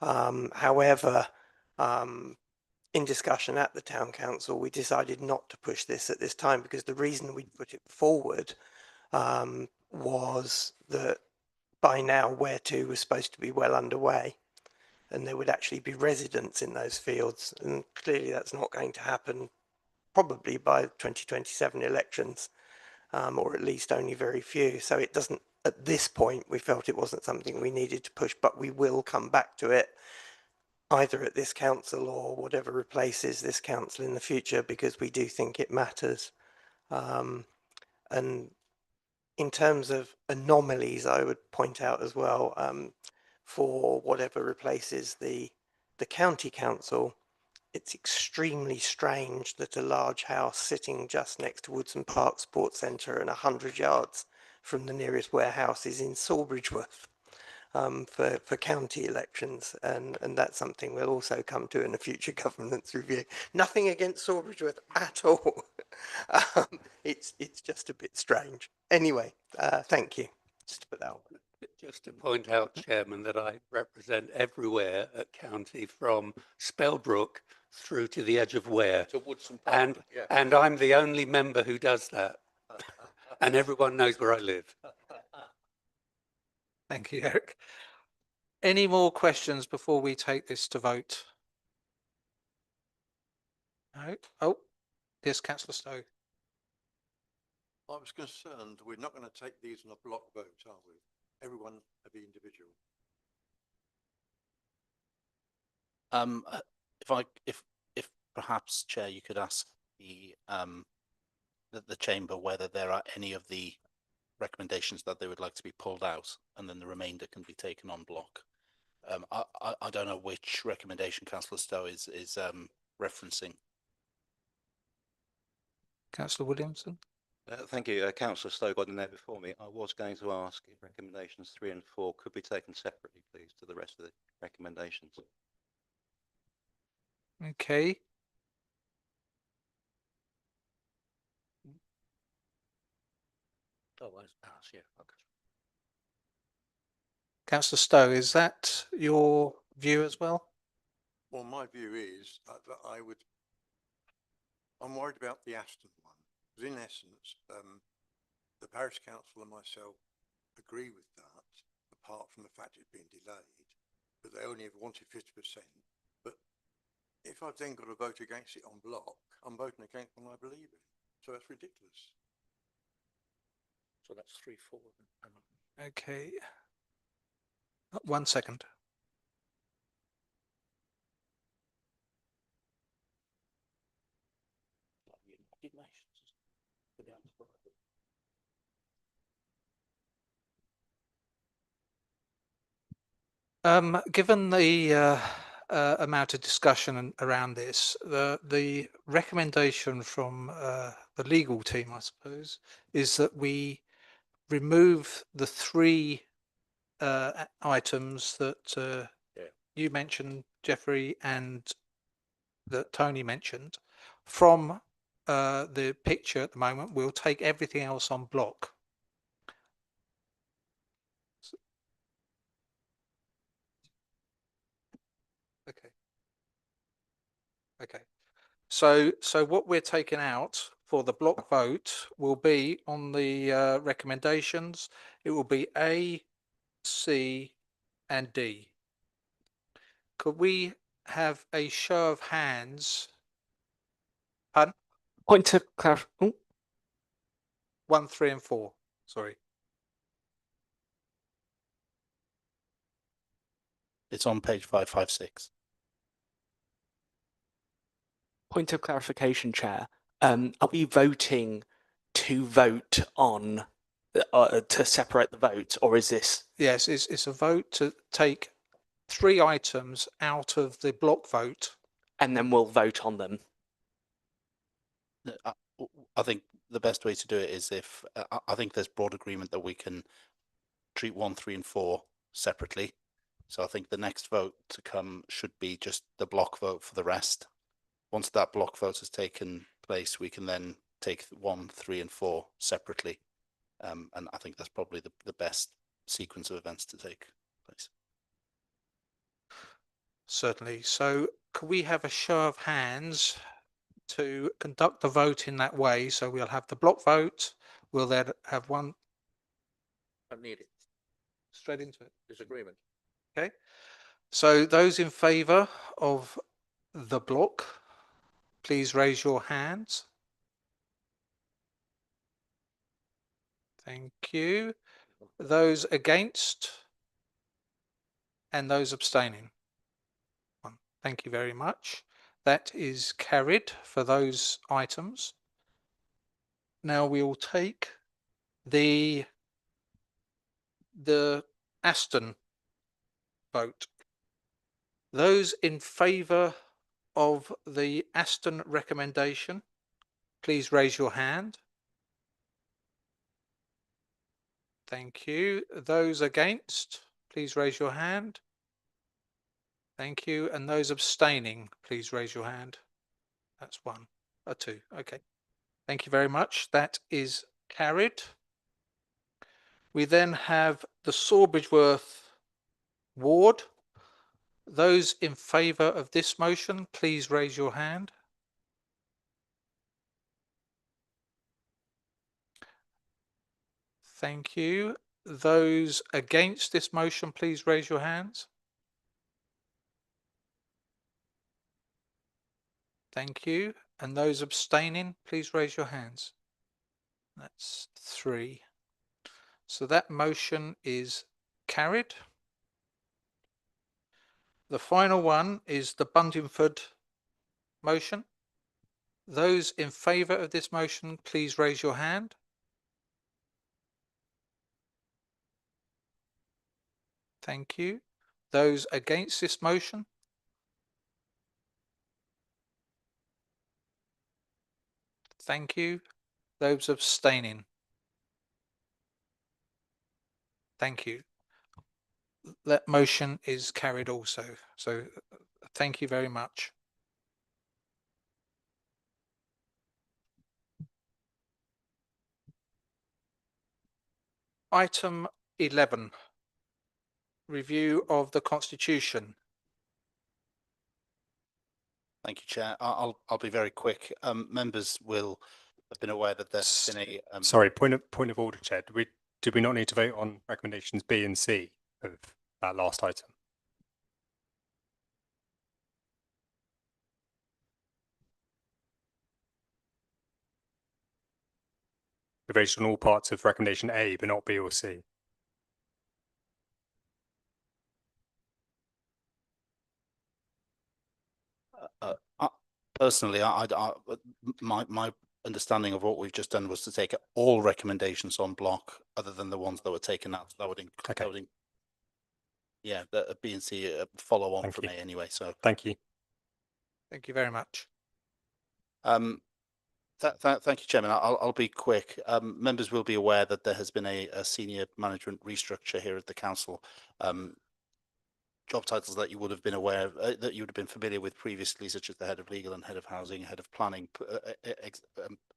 However, in discussion at the town council, we decided not to push this at this time because the reason we put it forward was that by now Ware 2 was supposed to be well underway and there would actually be residents in those fields, and clearly that's not going to happen probably by 2027 elections, or at least only very few. So it doesn't, at this point, we felt it wasn't something we needed to push, but we will come back to it either at this council or whatever replaces this council in the future, because we do think it matters. And in terms of anomalies, I would point out as well, for whatever replaces the county council, it's extremely strange that a large house sitting just next to Woodson Park Sports Centre and 100 yards from the nearest warehouse is in Sawbridgeworth for county elections, and that's something we'll also come to in a future governance review. Nothing against Sawbridgeworth at all. It's just a bit strange. Anyway, thank you. Just to put that on. Just to point out, Chairman, that I represent everywhere at county from Spellbrook through to the edge of Ware. To Woodson Park, and I'm the only member who does that. And everyone knows where I live. Thank you, Eric. Any more questions before we take this to vote? No? Oh, yes, Councillor Stowe. I was concerned we're not going to take these in a block vote, are we? Everyone will be individual. If perhaps, Chair, you could ask the chamber whether there are any of the recommendations that they would like to be pulled out, and then the remainder can be taken on block. I don't know which recommendation Councillor Stowe is referencing. Councillor Williamson. Thank you. Councillor Stowe got in there before me. I was going to ask if recommendations 3 and 4 could be taken separately, please, to the rest of the recommendations. Okay. Oh, yeah. Okay. Councillor Stowe, is that your view as well? Well, my view is that I'm worried about the Aston one. Because in essence, the parish council and myself agree with that, apart from the fact it's been delayed, but they only have wanted 50%. But if I've then got to vote against it on block, I'm voting against one I believe in. So that's ridiculous. So that's 3, 4. Okay. 1 second. Given the amount of discussion around this, the recommendation from the legal team, I suppose, is that we remove the 3 items that you mentioned, Jeffrey, and that Tony mentioned from the picture at the moment. We'll take everything else on block. Okay. Okay. So what we're taking out for the block vote will be on the recommendations. It will be A, C, and D. Could we have a show of hands? Pardon? Point to clarify. 1, 3, and 4. Sorry. It's on page 556. Point of clarification, Chair. Are we voting to vote on to separate the vote, or is this? Yes, it's a vote to take 3 items out of the block vote. And then we'll vote on them. I think the best way to do it is if I think there's broad agreement that we can treat 1, 3, and 4 separately. So I think the next vote to come should be just the block vote for the rest. Once that block vote has taken place, we can then take 1, 3, and 4 separately. And I think that's probably the best sequence of events to take place. Certainly. So could we have a show of hands to conduct the vote in that way? So we'll have the block vote. We'll then have one. Don't need it. Straight into it. Disagreement. Okay. So those in favour of the block, please raise your hands. Thank you. Those against and those abstaining. Thank you very much. That is carried for those items. Now we will take the Aston vote. Those in favour of the Aston recommendation, please raise your hand. Thank you. Those against, please raise your hand. Thank you. And those abstaining, please raise your hand. That's 1 or 2. Okay. Thank you very much. That is carried. We then have the Sawbridgeworth ward. Those in favour of this motion, please raise your hand. Thank you. Those against this motion, please raise your hands. Thank you. And those abstaining, please raise your hands. That's 3. So that motion is carried. The final one is the Buntingford motion. Those in favour of this motion, please raise your hand. Thank you. Those against this motion? Thank you. Those abstaining? Thank you. That motion is carried also. So thank you very much. Item 11, review of the Constitution. Thank you, Chair. I'll be very quick. Members will have been aware that there's been a Sorry, point of order, Chair. Did we not need to vote on recommendations B and C of that last item? We voted on all parts of recommendation A, but not B or C. Personally, my understanding of what we've just done was to take all recommendations on block, other than the ones that were taken out. That would include, yeah, the B and C follow on from A anyway. So thank you. Thank you very much. Thank you, Chairman. I'll be quick. Members will be aware that there has been a senior management restructure here at the council. Job titles that you would have been aware of, that you would have been familiar with previously, such as the head of legal and head of housing, head of planning,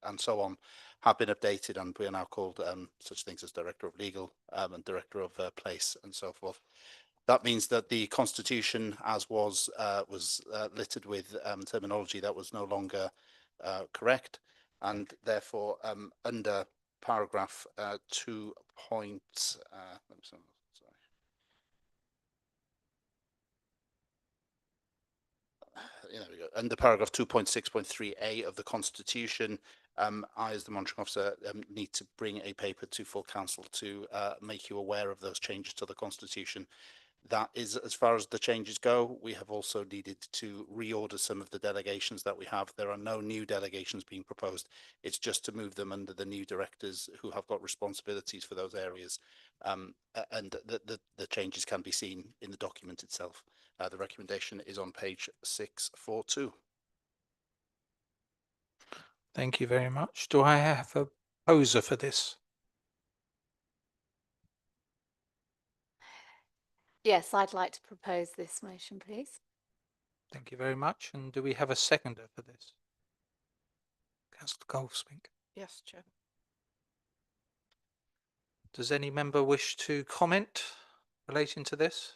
and so on, have been updated, and we are now called such things as director of legal and director of place and so forth. That means that the Constitution, as was littered with terminology that was no longer correct, and therefore under paragraph 2. There we go. Under paragraph 2.6.3a of the Constitution, I, as the monitoring officer, need to bring a paper to full council to make you aware of those changes to the Constitution. That is as far as the changes go. We have also needed to reorder some of the delegations that we have. There are no new delegations being proposed. It's just to move them under the new directors who have got responsibilities for those areas. And the changes can be seen in the document itself. The recommendation is on page 642. Thank you very much. Do I have a proposer for this? Yes, I'd like to propose this motion, please. Thank you very much. And do we have a seconder for this? Councillor Goldspink. Yes, Chair. Does any member wish to comment relating to this?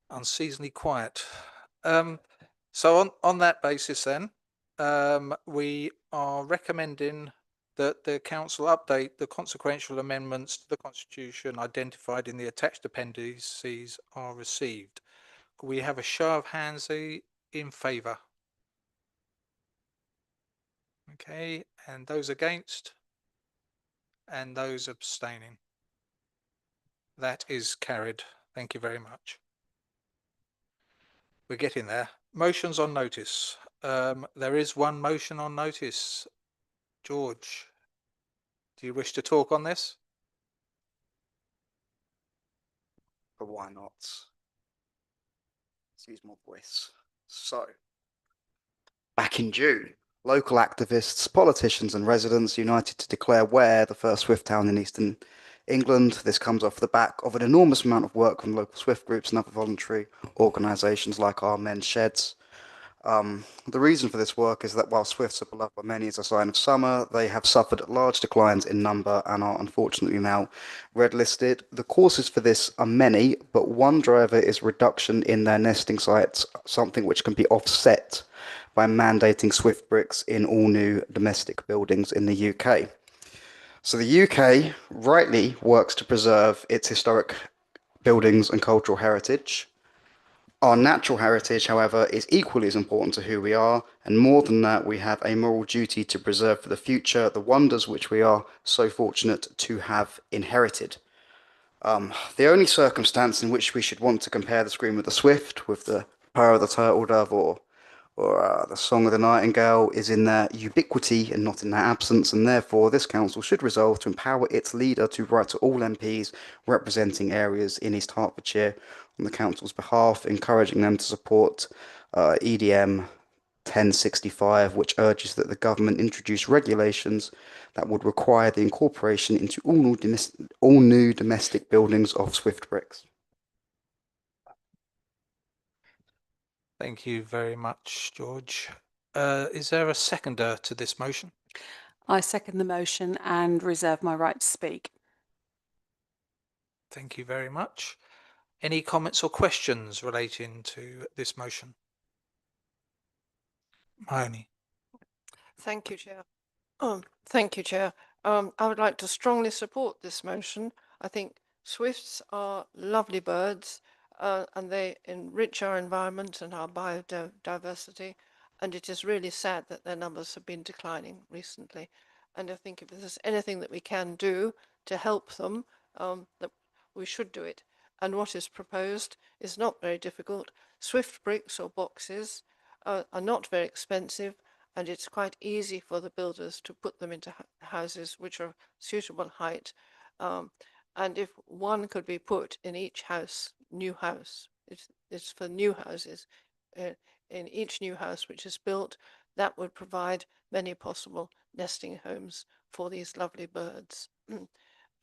Unseasonably quiet. So on that basis then, we are recommending that the council update the consequential amendments to the constitution identified in the attached appendices are received. Could we have a show of hands in favour? Okay, and those against? And those abstaining? That is carried. Thank you very much. We're getting there. Motions on notice. There is one motion on notice. George, do you wish to talk on this? But why not? Let's use my voice. So, back in June, local activists, politicians and residents united to declare Ware the first Swift town in eastern England. This comes off the back of an enormous amount of work from local Swift groups and other voluntary organisations like Our Men's Sheds. The reason for this work is that while Swifts are beloved by many as a sign of summer, they have suffered large declines in number and are unfortunately now red listed. The causes for this are many, but one driver is reduction in their nesting sites, something which can be offset by mandating Swift bricks in all new domestic buildings in the UK. So the UK rightly works to preserve its historic buildings and cultural heritage. Our natural heritage, however, is equally as important to who we are, and more than that, we have a moral duty to preserve for the future the wonders which we are so fortunate to have inherited. The only circumstance in which we should want to compare the Scream of the Swift with the Power of the Turtle Dove or the Song of the Nightingale is in their ubiquity and not in their absence, and therefore this council should resolve to empower its leader to write to all MPs representing areas in East Hertfordshire on the council's behalf, encouraging them to support EDM 1065, which urges that the government introduce regulations that would require the incorporation into all new domestic buildings of Swift bricks. Thank you very much, George. Is there a seconder to this motion? I second the motion and reserve my right to speak. Thank you very much. Any comments or questions relating to this motion? Mahoney. Thank you, Chair. Thank you, Chair. I would like to strongly support this motion. I think swifts are lovely birds and they enrich our environment and our biodiversity. And it is really sad that their numbers have been declining recently. And I think if there's anything that we can do to help them, that we should do it. And what is proposed is not very difficult. Swift bricks or boxes are not very expensive, and it's quite easy for the builders to put them into houses which are suitable height. And if one could be put in each house, new house, it's for new houses, in each new house which is built, that would provide many possible nesting homes for these lovely birds.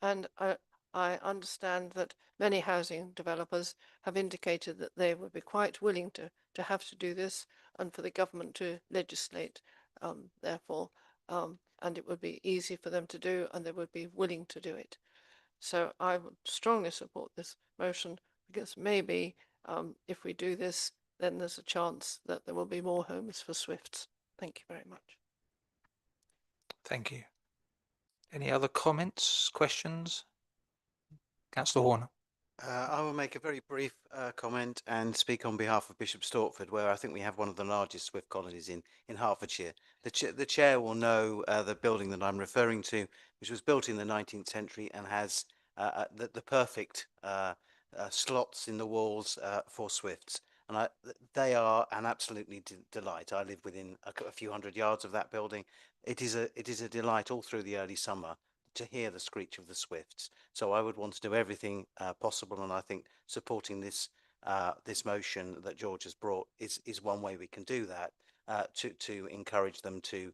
And I understand that many housing developers have indicated that they would be quite willing to have to do this and for the government to legislate, therefore, and it would be easy for them to do and they would be willing to do it. So I would strongly support this motion because maybe if we do this, then there's a chance that there will be more homes for swifts. Thank you very much. Thank you. Any other comments, questions? Councillor Horner. I will make a very brief comment and speak on behalf of Bishop Stortford, where I think we have one of the largest Swift colonies in Hertfordshire. The chair will know the building that I'm referring to, which was built in the 19th century and has the perfect slots in the walls for Swifts. And they are an absolutely delight. I live within a few hundred yards of that building. It is a delight all through the early summer to hear the screech of the Swifts. So I would want to do everything possible, and I think supporting this this motion that George has brought is one way we can do that to encourage them to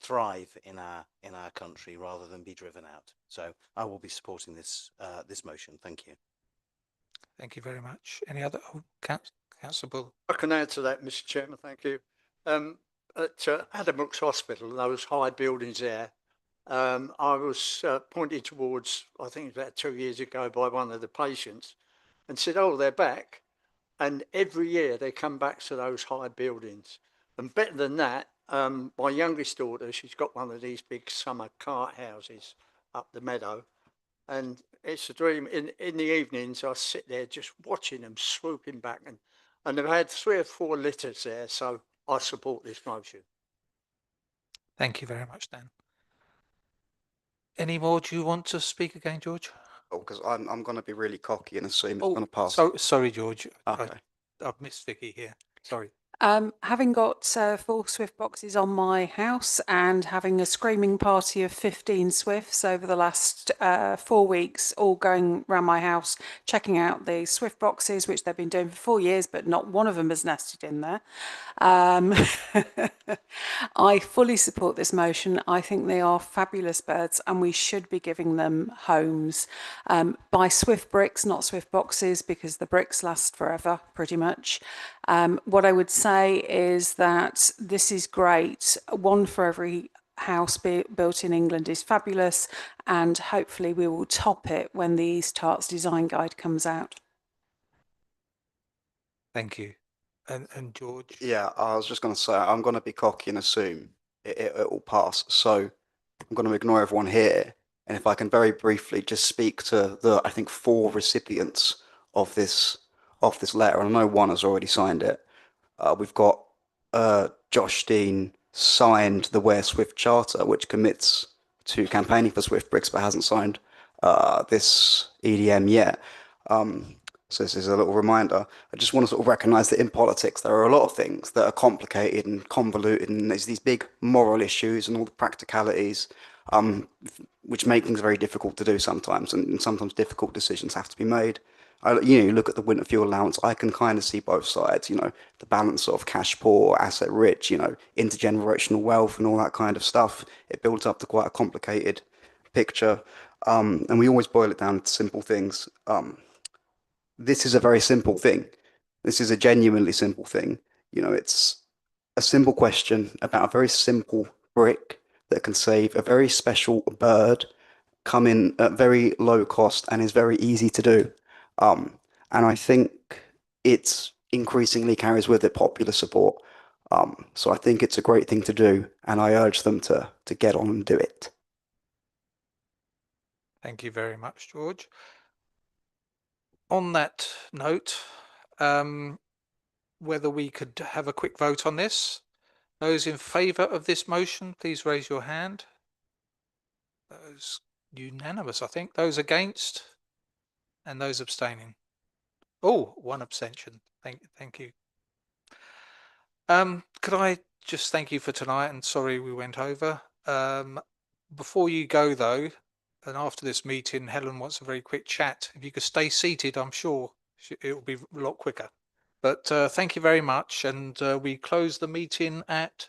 thrive in our country rather than be driven out. So I will be supporting this this motion. Thank you. Thank you very much. Any other? Oh, Councillor Bull. I can add to that, Mr. Chairman. Thank you. At Addenbrooke's Hospital, those high buildings there, I was pointed towards, I think about 2 years ago, by one of the patients and said, oh, they're back. And every year they come back to those high buildings. And better than that, my youngest daughter, she's got one of these big summer cart houses up the meadow. And it's a dream. In the evenings, I sit there just watching them swooping back. And they've had 3 or 4 litters there. So I support this motion. Thank you very much, Dan. Any more? Do you want to speak again, George? Oh, because I'm going to be really cocky and assume it's Oh, going to pass. sorry, George. Okay. I've missed Vicky here. Sorry. Having got 4 Swift boxes on my house and having a screaming party of 15 Swifts over the last 4 weeks, all going around my house, checking out the Swift boxes, which they've been doing for 4 years, but not one of them has nested in there. I fully support this motion. I think they are fabulous birds and we should be giving them homes. Buy Swift bricks, not Swift boxes, because the bricks last forever, pretty much. What I would say is that this is great. One for every house built in England is fabulous, and hopefully we will top it when the East Herts Design Guide comes out. Thank you. And George? Yeah, I was just going to say, I'm going to be cocky and assume it will pass. So I'm going to ignore everyone here. And if I can very briefly just speak to the, I think, 4 recipients of this letter, and I know one has already signed it. We've got Josh Dean signed the Wear Swift Charter, which commits to campaigning for Swift bricks, but hasn't signed this EDM yet. So this is a little reminder. I just want to sort of recognise that in politics there are a lot of things that are complicated and convoluted, and there's these big moral issues and all the practicalities, which make things very difficult to do sometimes, and sometimes difficult decisions have to be made. You look at the winter fuel allowance, I can kind of see both sides, the balance of cash poor, asset rich, intergenerational wealth and all that kind of stuff. It builds up to quite a complicated picture. And we always boil it down to simple things. This is a very simple thing. This is a genuinely simple thing. It's a simple question about a very simple brick that can save a very special bird, come in at very low cost, and is very easy to do. And I think it increasingly carries with it popular support. So I think it's a great thing to do, and I urge them to get on and do it. Thank you very much, George. On that note, whether we could have a quick vote on this. Those in favour of this motion, please raise your hand. Those unanimous, I think. Those against? And those abstaining. Oh, 1 abstention. Thank you. Could I just thank you for tonight, and sorry we went over. Before you go though, and after this meeting, Helen wants a very quick chat. If you could stay seated, I'm sure it will be a lot quicker. But thank you very much, and we close the meeting at